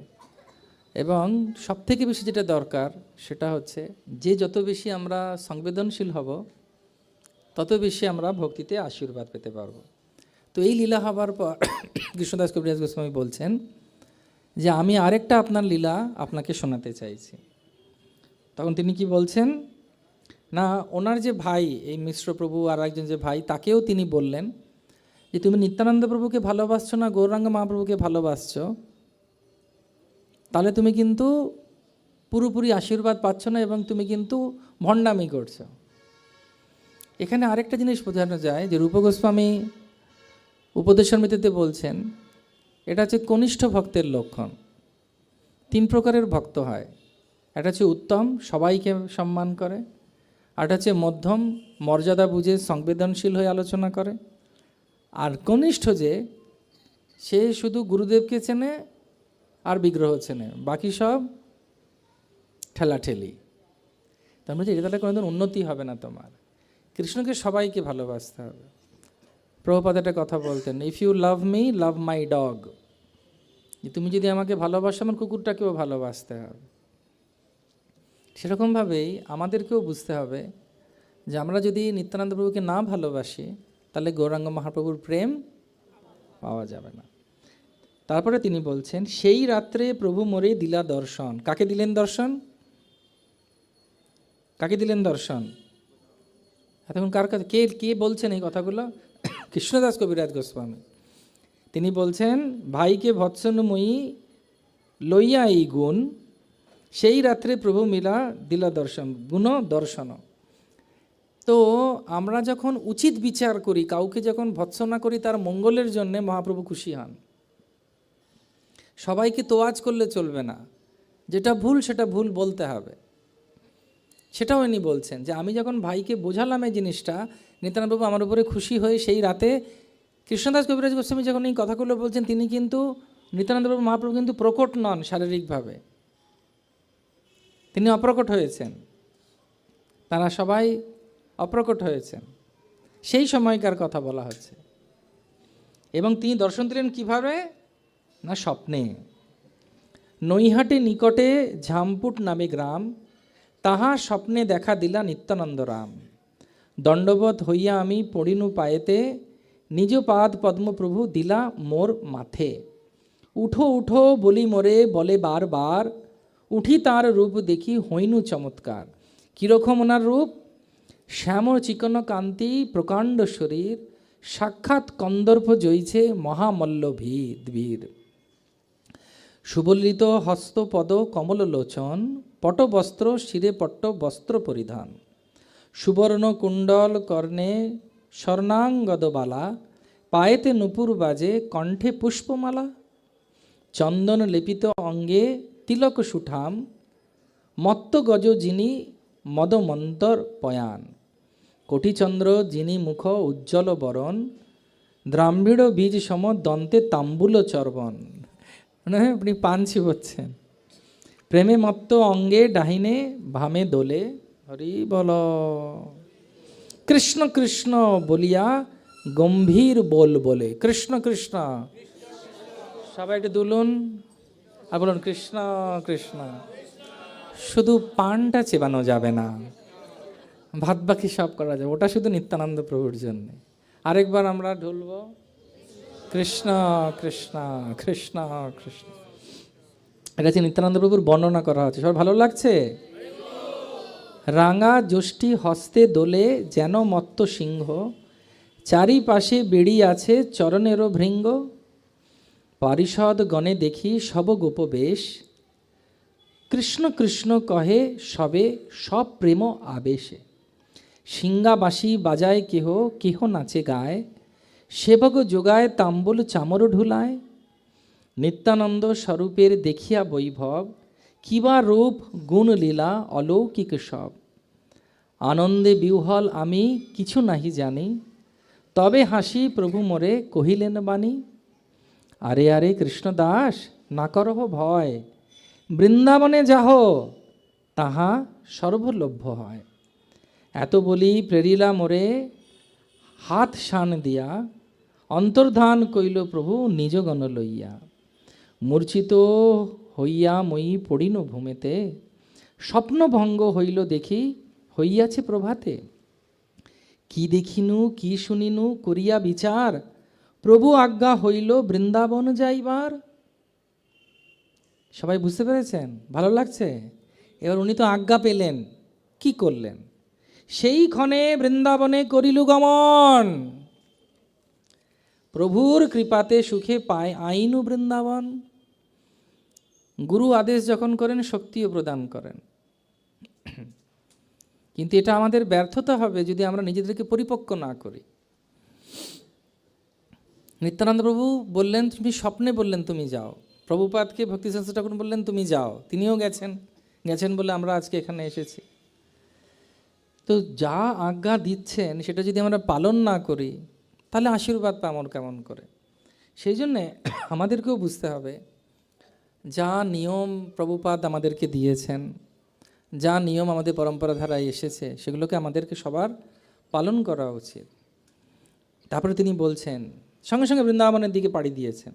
এবং সবথেকে বেশি যেটা দরকার সেটা হচ্ছে যে যত বেশি আমরা সংবেদনশীল হব তত বেশি আমরা ভক্তিতে আশীর্বাদ পেতে পারব। তো এই লীলা হবার পর কৃষ্ণদাস কবিরাজ গোস্বামী বলছেন যে আমি আরেকটা আপনার লীলা আপনাকে শোনাতে চাইছি। তখন তিনি কি বলছেন না, ওনার যে ভাই এই মিশ্র প্রভু আর একজন যে ভাই, তাকেও তিনি বললেন যে তুমি নিত্যানন্দ প্রভুকে ভালোবাসছো না গৌরাঙ্গ মহাপ্রভুকে ভালোবাসছো, তাহলে তুমি কিন্তু পুরোপুরি আশীর্বাদ পাচ্ছ না এবং তুমি কিন্তু ভণ্ডামি করছো। এখানে আরেকটা জিনিস বোঝানো যায় যে রূপ গোস্বামী উপদেশামৃতিতে বলছেন এটা হচ্ছে কনিষ্ঠ ভক্তের লক্ষণ। 3 প্রকারের ভক্ত হয়, একটা হচ্ছে উত্তম, সবাইকে সম্মান করে, আর হচ্ছে মধ্যম, মর্যাদা বুঝে সংবেদনশীল হয়ে আলোচনা করে, আর কনিষ্ঠ যে সে শুধু গুরুদেবকে চেনে আর বিগ্রহ চেনে, বাকি সব ঠেলাঠেলি। তার মধ্যে এটা তাহলে কোনোদিন উন্নতি হবে না তোমার। কৃষ্ণকে সবাইকে ভালোবাসতে হবে। প্রভুপাদ একটা কথা বলতেন, if you love me love my dog, তুমি যদি আমাকে ভালোবাসো আমার কুকুরটাকেও ভালোবাসতে হবে। সেরকমভাবেই আমাদেরকেও বুঝতে হবে যে আমরা যদি নিত্যানন্দ প্রভুকে না ভালোবাসি তাহলে গৌরাঙ্গ মহাপ্রভুর প্রেম পাওয়া যাবে না। তারপরে তিনি বলছেন সেই রাত্রে প্রভু মোরে দিলা দর্শন। কাকে দিলেন দর্শন? কাকে দিলেন দর্শন? এতক্ষণ কার কাছে কে বলছেন এই কথাগুলো? কৃষ্ণদাস কবিরাজ গোস্বামী। তিনি বলছেন ভাইকে ভৎসনময়ী লইয়া এই গুণ, সেই রাত্রে প্রভু মিলা দিলা দর্শন, গুণ দর্শন। তো আমরা যখন উচিত বিচার করি, কাউকে যখন ভৎসনা করি তার মঙ্গলের জন্যে মহাপ্রভু খুশি হন। সবাইকে তোয়াজ করলে চলবে না, যেটা ভুল সেটা ভুল বলতে হবে। সেটাও ইনি বলছেন যে আমি যখন ভাইকে বোঝালাম এই জিনিসটা, নিত্যানন্দ প্রভু আমার উপরে খুশি হয়ে সেই রাতে, কৃষ্ণদাস কবিরাজ গোস্বামী যখন এই কথাগুলো বলছেন তিনি কিন্তু নিত্যানন্দ প্রভু মহাপ্রভু কিন্তু প্রকট নন শারীরিকভাবে, তিনি অপ্রকট হয়েছেন, তারা সবাই অপ্রকট হয়েছেন। সেই সময়কার কথা বলা হচ্ছে। এবং তিনি দর্শন দিলেন কিভাবে না, স্বপ্নে। নৈহাটে নিকটে ঝামপুট নামে গ্রাম, তাহা স্বপ্নে দেখা দিলা নিত্যানন্দ রাম। দণ্ডবত হইয়া আমি পড়িনু পায়েতে, নিজ পাদ পদ্মপ্রভু দিলা মোর মাথে। উঠো উঠো বলি মোরে বলে বারবার, উঠি তার রূপ দেখি হইনু চমৎকার। কীরকম ওনার রূপ? শ্যামর চিকন কান্তি, প্রকাণ্ড শরীর, সাক্ষাৎ কন্দর্প জয়ছে মহামল্ল বীর। সুবলিত হস্তপদ কমল লোচন, পটবস্ত্র শিরে পট্ট বস্ত্র পরিধান। সুবর্ণ কুণ্ডল কর্ণে স্বর্ণাঙ্গদবালা, পায়েতে নুপুর বাজে কণ্ঠে পুষ্পমালা। চন্দন লেপিত অঙ্গে তিলক সুঠাম, মত্ত গজ যিনি মদমন্তর পয়ান। কোটিচন্দ্র যিনি মুখ উজ্জ্বল বরণ, দ্রাম্ভিড় বীজ সম দন্তে তাম্বুল চর্বণ। মানে আপনি পান ছিবচ্ছেন। প্রেমে মত্ত অঙ্গে ডাহিনে ভামে দোলে, হরি বল। কৃষ্ণ কৃষ্ণ বলিয়া গম্ভীর বল বলে। কৃষ্ণ কৃষ্ণ, সবাই একটু দুলুন আর বলুন কৃষ্ণ কৃষ্ণ। শুধু পানটা চেবানো যাবে না, ভাত বাকি সব করা যাবে, ওটা শুধু নিত্যানন্দ প্রভুর জন্য। আরেকবার আমরা ঢুলব কৃষ্ণ কৃষ্ণ কৃষ্ণ কৃষ্ণ। এটা হচ্ছে নিত্যানন্দ প্রভুর বর্ণনা করা হচ্ছে। সবার ভালো লাগছে? রাঙা জ্যোষ্ঠী হস্তে দোলে যেন মত্ত সিংহ, চারিপাশে বেড়ি আছে চরণেরও ভৃঙ্গ। পারিষদ গণে দেখি সব গোপবেশ, কৃষ্ণ কৃষ্ণ কহে সবে সব প্রেম আবেশে। সিংহাবাসী বাজায় কেহ, কেহ নাচে গায়, সেবক যোগায় তাম্বুল চামর ঢুলায়। নিত্যানন্দ স্বরূপের দেখিয়া বৈভব, কিবা রূপ গুণ লীলা অলৌকিক সব। আনন্দে বিহ্বল আমি কিছু নাহি জানি, তবে হাসি প্রভু মোরে কহিলেন বাণী। আরে আরে কৃষ্ণদাস না করহ ভয়, বৃন্দাবনে যাহ তাহা সর্বলভ্য হয়। এত বলি প্রেরিলা মোরে হাত শান দিয়া, অন্তর্ধান কইল প্রভু নিজ গণ লইয়া। মূর্ছিত হইয়া মই পড়িন ভূমেতে, স্বপ্নভঙ্গ হইল দেখি হইয়াছে প্রভাতে। কি দেখিনু কি শুনিনু করিয়া বিচার, প্রভু আজ্ঞা হইল বৃন্দাবন যাইবার। সবাই বুঝতে পেরেছেন? ভালো লাগছে? এবার উনি তো আজ্ঞা পেলেন, কি করলেন? সেই ক্ষণে বৃন্দাবনে করিলু গমন, প্রভুর কৃপাতে সুখে পায় আইনু বৃন্দাবন। গুরু আদেশ যখন করেন শক্তিও প্রদান করেন, কিন্তু এটা আমাদের ব্যর্থতা হবে যদি আমরা নিজেদেরকে পরিপক্ক না করি। নিত্যানন্দ প্রভু বললেন, তুমি স্বপ্নে বললেন তুমি যাও। প্রভুপাদকে ভক্তিশাস্ত্র ঠাকুর বললেন তুমি যাও, তিনিও গেছেন বলে আমরা আজকে এখানে এসেছি। তো যা আজ্ঞা দিচ্ছেন সেটা যদি আমরা পালন না করি তাহলে আশীর্বাদ পাবো কেমন করে? সেই জন্যে আমাদেরকেও বুঝতে হবে, যা নিয়ম প্রভুপাদ আমাদেরকে দিয়েছেন, যা নিয়ম আমাদের পরম্পরা ধারায় এসেছে, সেগুলোকে আমাদেরকে সবার পালন করা উচিত। তারপরে তিনি বলছেন, সঙ্গে সঙ্গে বৃন্দাবনের দিকে পাড়ি দিয়েছেন।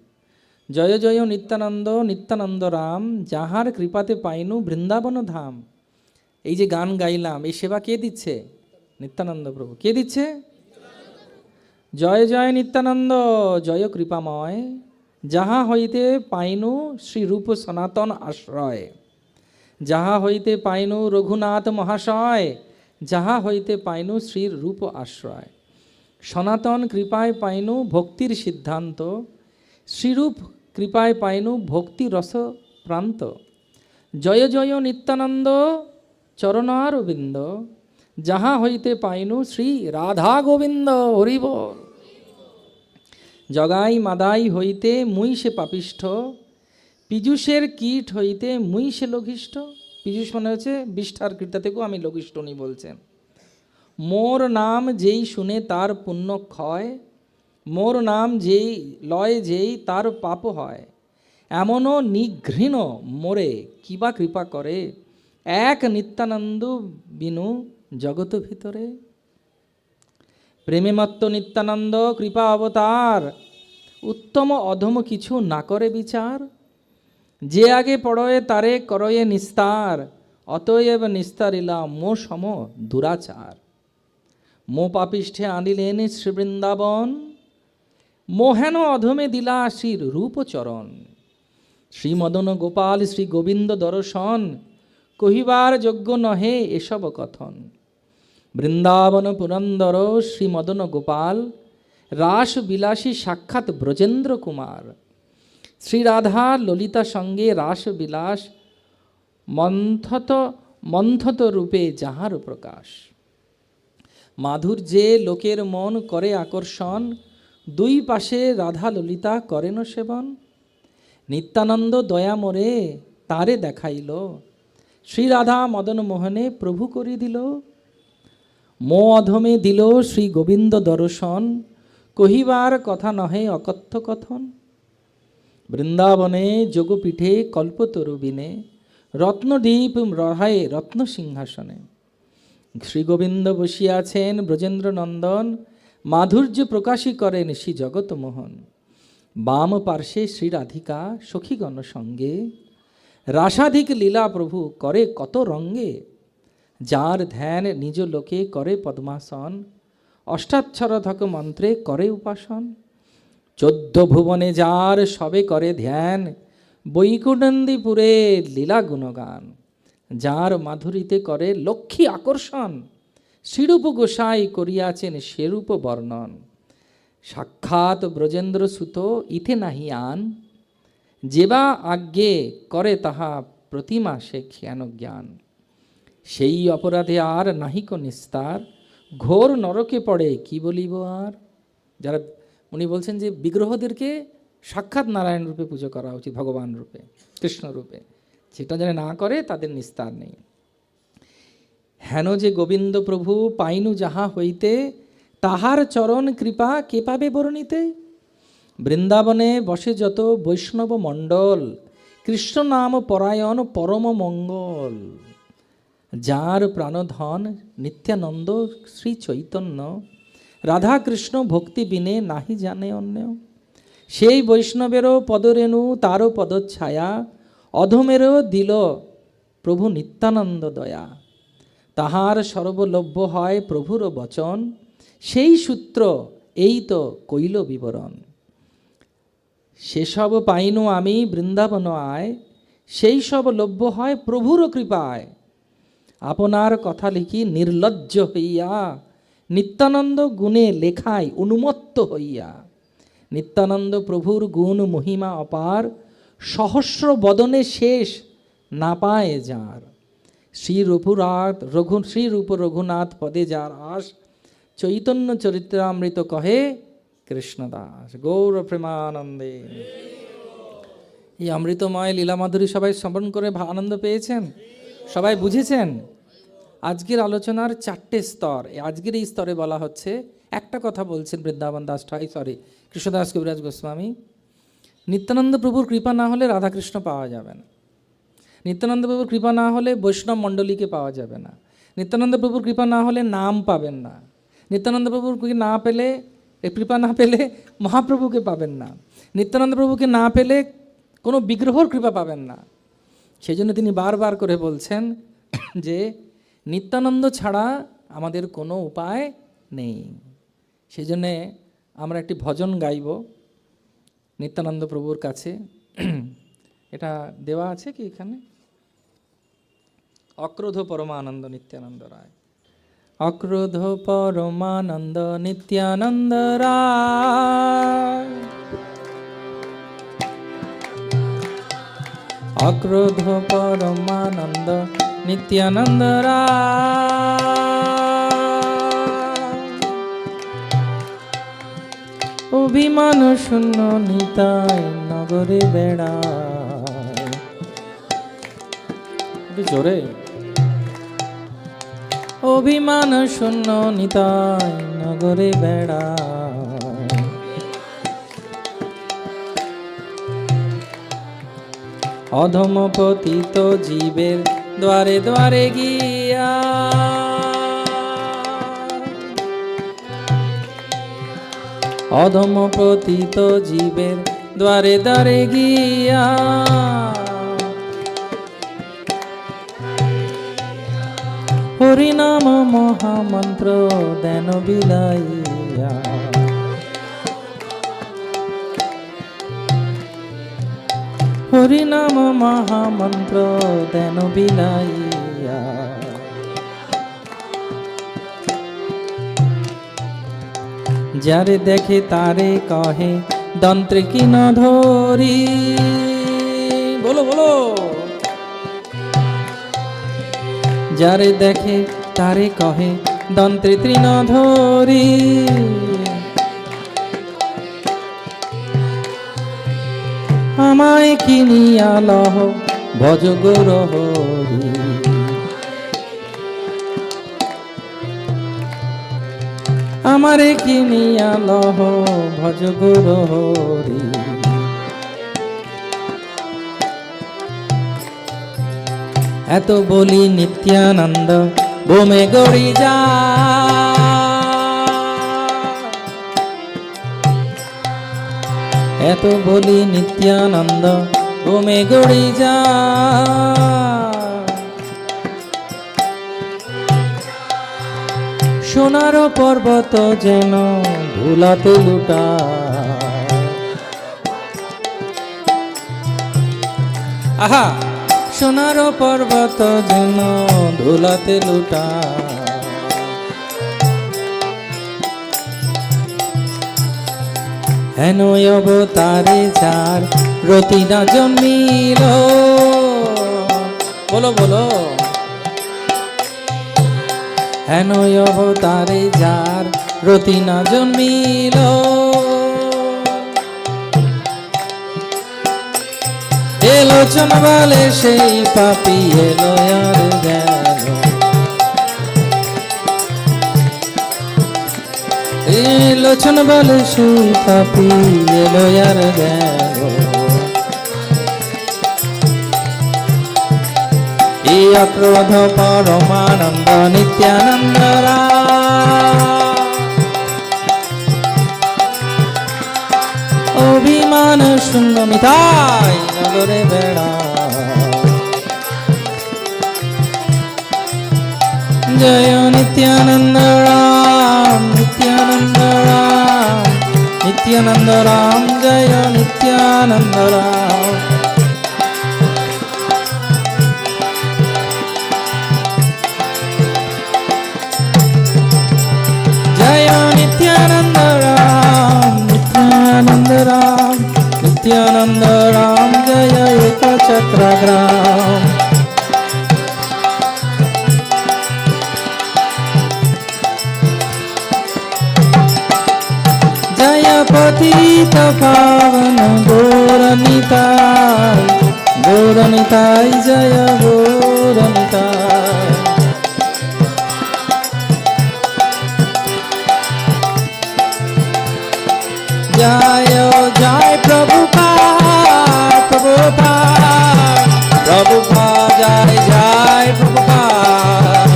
জয় জয় নিত্যানন্দ নিত্যানন্দ রাম, যাহার কৃপাতে পাইনু বৃন্দাবন ধাম। এই যে গান গাইলাম, এই সেবা কে দিচ্ছে? নিত্যানন্দ প্রভু। কে দিচ্ছে? জয় জয় নিত্যানন্দ জয় কৃপাময়, যাহা হইতে পাইনু শ্রীরূপ সনাতন আশ্রয়। যাহা হইতে পাইনু রঘুনাথ মহাশয়, যাহা হইতে পাইনু শ্রীর রূপ আশ্রয়। সনাতন কৃপায় পাইনু ভক্তির সিদ্ধান্ত, শ্রীরূপ কৃপায় পাইনু ভক্তি রস প্রান্ত। জয় জয় নিত্যানন্দ চরণারবিন্দ, যাহা হইতে পাইনু শ্রী রাধা গোবিন্দ। হরিব। জগাই মাদাই হইতে মুই সে পাপিষ্ঠ, পীযুষের কীট হইতে মুই সে লঘিষ্ঠ। পীযুষ মানে হচ্ছে বিষ্ঠার কীটটা থেকেও আমি লঘিষ্ঠ উনি বলছেন। মোর নাম যেই শুনে তার পুণ্য ক্ষয়, মোর নাম যেই লয় যেই তার পাপ হয়। এমনও নিঘৃণ মোরে কিবা কৃপা করে, এক নিত্যানন্দ বিনু জগত ভিতরে। প্রেমে মত্ত নিত্যানন্দ কৃপা অবতার, উত্তম অধম কিছু না করে বিচার। যে আগে পড়য়ে তারে করয়ে নিস্তার, অতএব নিস্তারিলা মো সম দুরাচার। মো পাপিষ্ঠে আনিলেন শ্রী বৃন্দাবন, মোহেন অধমে দিলা শ্রীর রূপচরণ। শ্রীমদন গোপাল শ্রী গোবিন্দ দর্শন, কহিবার যোগ্য নহে এসব কথন। বৃন্দাবন পুরন্দর শ্রীমদন গোপাল, রাস বিলাসী সাক্ষাৎ ব্রজেন্দ্র কুমার। শ্রীরাধা ললিতা সঙ্গে রাস বিলাস, মন্থত রূপে যাহার প্রকাশ। মাধুর্যে লোকের মন করে আকর্ষণ, দুই পাশে রাধা ললিতা করেন সেবন। নিত্যানন্দ দয়া মোরে তারে দেখাইল, শ্রীরাধা মদন মোহনে প্রভু করি দিল। মো অধমে দিল শ্রী গোবিন্দ দর্শন, কহিবার কথা নহে অকথ্য কথন। বৃন্দাবনে যোগপীঠে কল্পতরু বিনে, রত্নদ্বীপ রহায় রত্ন সিংহাসনে। শ্রী গোবিন্দ বসিয়াছেন ব্রজেন্দ্র নন্দন, মাধুর্য প্রকাশী করেন শ্রী জগত মোহন। বাম পার্শ্বে শ্রী রাধিকা সখীগণ সঙ্গে, রাসাধিক লীলা প্রভু করে কত রঙ্গে। যার ধ্যান নিজ লোকে করে পদ্মাসন, অষ্টাক্ষরধক মন্ত্রে করে উপাসন। 14 ভুবনে যার সবে করে ধ্যান, বৈকুণ্ঠপুরে লীলা গুণগান। যার মাধুরীতে করে লক্ষ্মী আকর্ষণ, শ্রীরূপ গোসাই করিয়াছেন সেরূপ বর্ণন। সাক্ষাৎ ব্রজেন্দ্র সুত ইথে নাহি আন, যেবা আজ্ঞে করে তাহা প্রতিমা সে জ্ঞান জ্ঞান। সেই অপরাধে আর নাহিক নিস্তার, ঘোর নরকে পড়ে কি বলিব আর। যারা উনি বলছেন যে বিগ্রহদেরকে সাক্ষাৎ নারায়ণ রূপে পুজো করা উচিত, ভগবান রূপে, কৃষ্ণ রূপে। সেটা যারা না করে তাদের নিস্তার নেই। হেন যে গোবিন্দ প্রভু পাইনু যাহা হইতে, তাহার চরণ কৃপা কে পাবে বর্ণিতে। বৃন্দাবনে বসে যত বৈষ্ণব মণ্ডল, কৃষ্ণ নাম পরায়ণ পরম মঙ্গল। যার প্রাণধন নিত্যানন্দ শ্রী চৈতন্য, রাধা কৃষ্ণ ভক্তি বিনে নাহি জানে অন্য। সেই বৈষ্ণবেরও পদরেণু তারও পদচ্ছায়া, অধমেরও দিল প্রভু নিত্যানন্দ দয়া। তাহার সর্বলভ্য হয় প্রভুর বচন, সেই সূত্র এই তো কইল বিবরণ। সেসব পাইনু আমি বৃন্দাবন আয়, সেই সব লভ্য হয় প্রভুর কৃপায়। আপনার কথা লিখি নির্লজ্জ হইয়া, নিত্যানন্দ গুণে লেখায় অনুমত্ত হইয়া। নিত্যানন্দ প্রভুর গুণ মহিমা অপার, সহস্র বদনে শেষ না পায় যার। শ্রীরূপ রঘুনাথ পদে যার আস, চৈতন্য চরিত্রামৃত কহে কৃষ্ণদাস। গৌর প্রেমানন্দে। এই অমৃতময় লীলামাধুরী সবাই শ্রবণ করে আনন্দ পেয়েছেন? সবাই বুঝেছেন? আজকের আলোচনার 4টে স্তর। আজকের এই স্তরে বলা হচ্ছে, একটা কথা বলছেন বৃন্দাবন দাস কৃষ্ণদাস কবিরাজ গোস্বামী, নিত্যানন্দ প্রভুর কৃপা না হলে রাধাকৃষ্ণ পাওয়া যাবে না। নিত্যানন্দ প্রভুর কৃপা না হলে বৈষ্ণব মণ্ডলীকে পাওয়া যাবে না। নিত্যানন্দ প্রভুর কৃপা না হলে নাম পাবেন না। নিত্যানন্দ প্রভুর কৃপা না পেলে মহাপ্রভুকে পাবেন না। নিত্যানন্দ প্রভুকে না পেলে কোনো বিগ্রহর কৃপা পাবেন না। সেই জন্য তিনি বারবার করে বলছেন যে নিত্যানন্দ ছাড়া আমাদের কোনো উপায় নেই। সেই জন্যে আমরা একটি ভজন গাইব নিত্যানন্দ প্রভুর কাছে। এটা দেওয়া আছে কি এখানে? অক্রোধ পরমানন্দ নিত্যানন্দ রায়। অক্রোধ পরমানন্দ নিত্যানন্দ রায়, অক্রোধ পরমানন্দ নিত্যানন্দ রায়। অভিমান শূন্য নিতাই নগরে বেড়ায়। জোরে। অভিমান শূন্য নিতাই নগরে বেড়ায়। অধম পতিত জীবের দ্বারে দ্বারে গিয়া, অধম পতিত জীবের দ্বারে দ্বারে গিয়া। হরিনাম মহামন্ত্র দেন বিলাইয়া, হরিনাম মহামন্ত্র দেন বিলাইয়া। যারে দেখে তারে কহে দন্ত্রে কি ন ধরি। বলো বলো। যারে দেখে তারে কহে দন্ত্রে তৃণ ধরি। আমায় কিনিয়া লহ ভজ গৌর হরি। আমারে কিনিয়া লহ ভজ গৌর হরি। এত বলি নিত্যানন্দ বোমে গড়ি যা। এত বলি নিত্যানন্দ বোমে গড়ি যা। সোনার পর্বত যেন ধুলাতে লুটা। আহা, সোনার পর্বত যেন ধুলাতে লুটা। হেন অবতারে যার রতি না জন্মিল। বলো বলো। হেন অবতারে যার রতি না জন্মিল। এলোচন বলে সেই পাপি এলো আর গেল। এলোচন বলে সেই পাপি এলো আর গেল। এই অক্রোধ পরমানন্দ নিত্যানন্দ রায়। নিতাই নগরে বেড়াও। জয় নিত্যানন্দ রাম নিত্যানন্দ রাম নিত্যানন্দ রাম জয় নিত্যানন্দ রাম। জয় নিত্যানন্দ রাম নিত্যানন্দ রাম নিত্যানন্দ রাম জয় একছত্রগ্রাম। জয় পতিত পাবন গৌরনিতাই গৌরনিতাই জয় গৌরনিতাই। জয় জয় প্রভুপাদ প্রভুপাদ প্রভুপাদ জয় জয় প্রভুপাদ।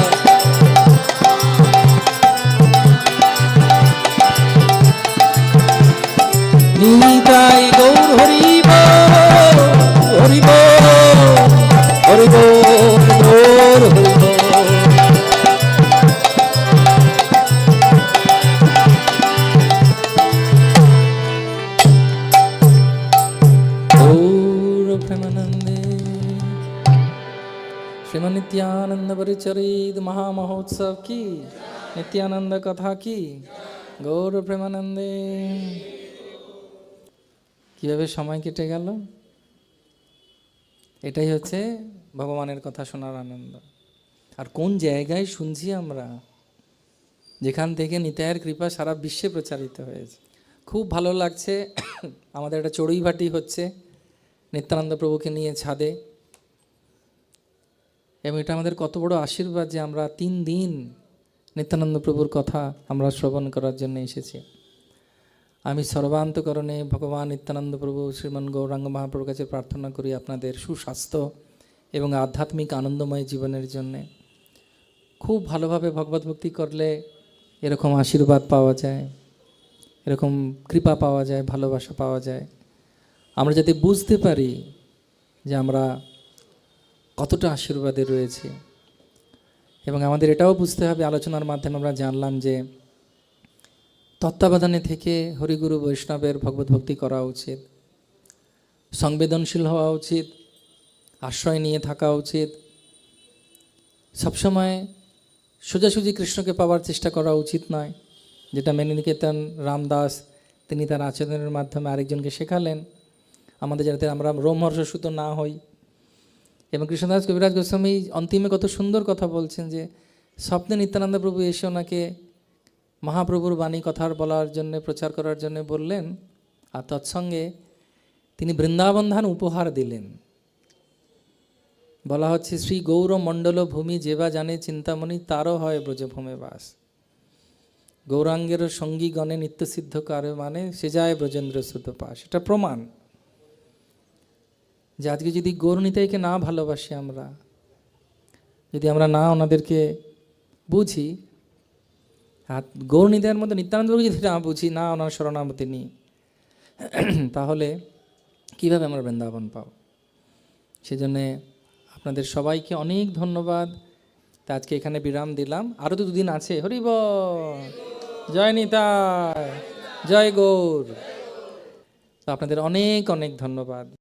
নিতাই গৌর হরি বল হরি বল হরি বল গৌর হরি বল। গৌর প্রেমানন্দে শ্রীমন নিত্যানন্দ পরিচরিত মহামহোৎসব কি নিত্যানন্দ কথা কি গৌর প্রেমানন্দে। কিভাবে সময় কেটে গেল, এটাই হচ্ছে ভগবানের কথা শোনার আনন্দ। আর কোন জায়গায় শুনছি আমরা, যেখান থেকে নিতাইয়ের কৃপা সারা বিশ্বে প্রচারিত হয়েছে। খুব ভালো লাগছে। আমাদের একটা চড়ুইভাটি হচ্ছে নিত্যানন্দ প্রভুকে নিয়ে ছাদে, এবং এটা আমাদের কত বড় আশীর্বাদ যে আমরা 3 দিন নিত্যানন্দ প্রভুর কথা আমরা শ্রবণ করার জন্য এসেছি। আমি সর্বান্তকরণে ভগবান নিত্যানন্দ প্রভু শ্রীমান গৌরাঙ্গ মহাপ্রভুর কাছে প্রার্থনা করি আপনাদের সুস্বাস্থ্য এবং আধ্যাত্মিক আনন্দময় জীবনের জন্যে। খুব ভালোভাবে ভগবত ভক্তি করলে এরকম আশীর্বাদ পাওয়া যায়, এরকম কৃপা পাওয়া যায়, ভালোবাসা পাওয়া যায়। আমরা যাতে বুঝতে পারি যে আমরা কতটা আশীর্বাদে রয়েছে, এবং আমাদের এটাও বুঝতে হবে, আলোচনার মাধ্যমে আমরা জানলাম যে তত্ত্বাবধানে থেকে হরিগুরু বৈষ্ণবের ভগবত ভক্তি করা উচিত, সংবেদনশীল হওয়া উচিত, আশ্রয় নিয়ে থাকা উচিত, সবসময় সোজাসুজি কৃষ্ণকে পাওয়ার চেষ্টা করা উচিত নয়, যেটা মেনিনিকেতন রামদাস তিনি তার আচরণের মাধ্যমে আরেকজনকে শেখালেন আমাদের, যাতে আমরা রোমহর্ষসূত না হই। এবং কৃষ্ণদাস কবিরাজ গোস্বামী অন্তিমে কত সুন্দর কথা বলছেন যে স্বপ্নে নিত্যানন্দ প্রভু এসে ওনাকে মহাপ্রভুর বাণী কথার বলার জন্য, প্রচার করার জন্য বললেন, আর তৎসঙ্গে তিনি বৃন্দাবন ধান উপহার দিলেন। বলা হচ্ছে শ্রী গৌর মণ্ডল ভূমি যেবা জানে চিন্তামণি তারও হয় ব্রজভূমে বাস। গৌরাঙ্গের সঙ্গী গণে নিত্যসিদ্ধ কারে মানে সে যায় ব্রজেন্দ্র সুত পাশ। এটা প্রমাণ যে আজকে যদি গৌরনিতাইকে না ভালোবাসি আমরা, যদি আমরা না ওনাদেরকে বুঝি, আর গৌরনিতাইয়ের মধ্যে নিত্যানন্দকে যদি না বুঝি, না ওনার শরণাগতি নিই, তাহলে কীভাবে আমরা বৃন্দাবন পাব? সেজন্যে আপনাদের সবাইকে অনেক ধন্যবাদ। তা আজকে এখানে বিরাম দিলাম, আরও তো 2 দিন আছে। হরি বল, জয় নিতাই, জয় গৌর। তো আপনাদের অনেক অনেক ধন্যবাদ।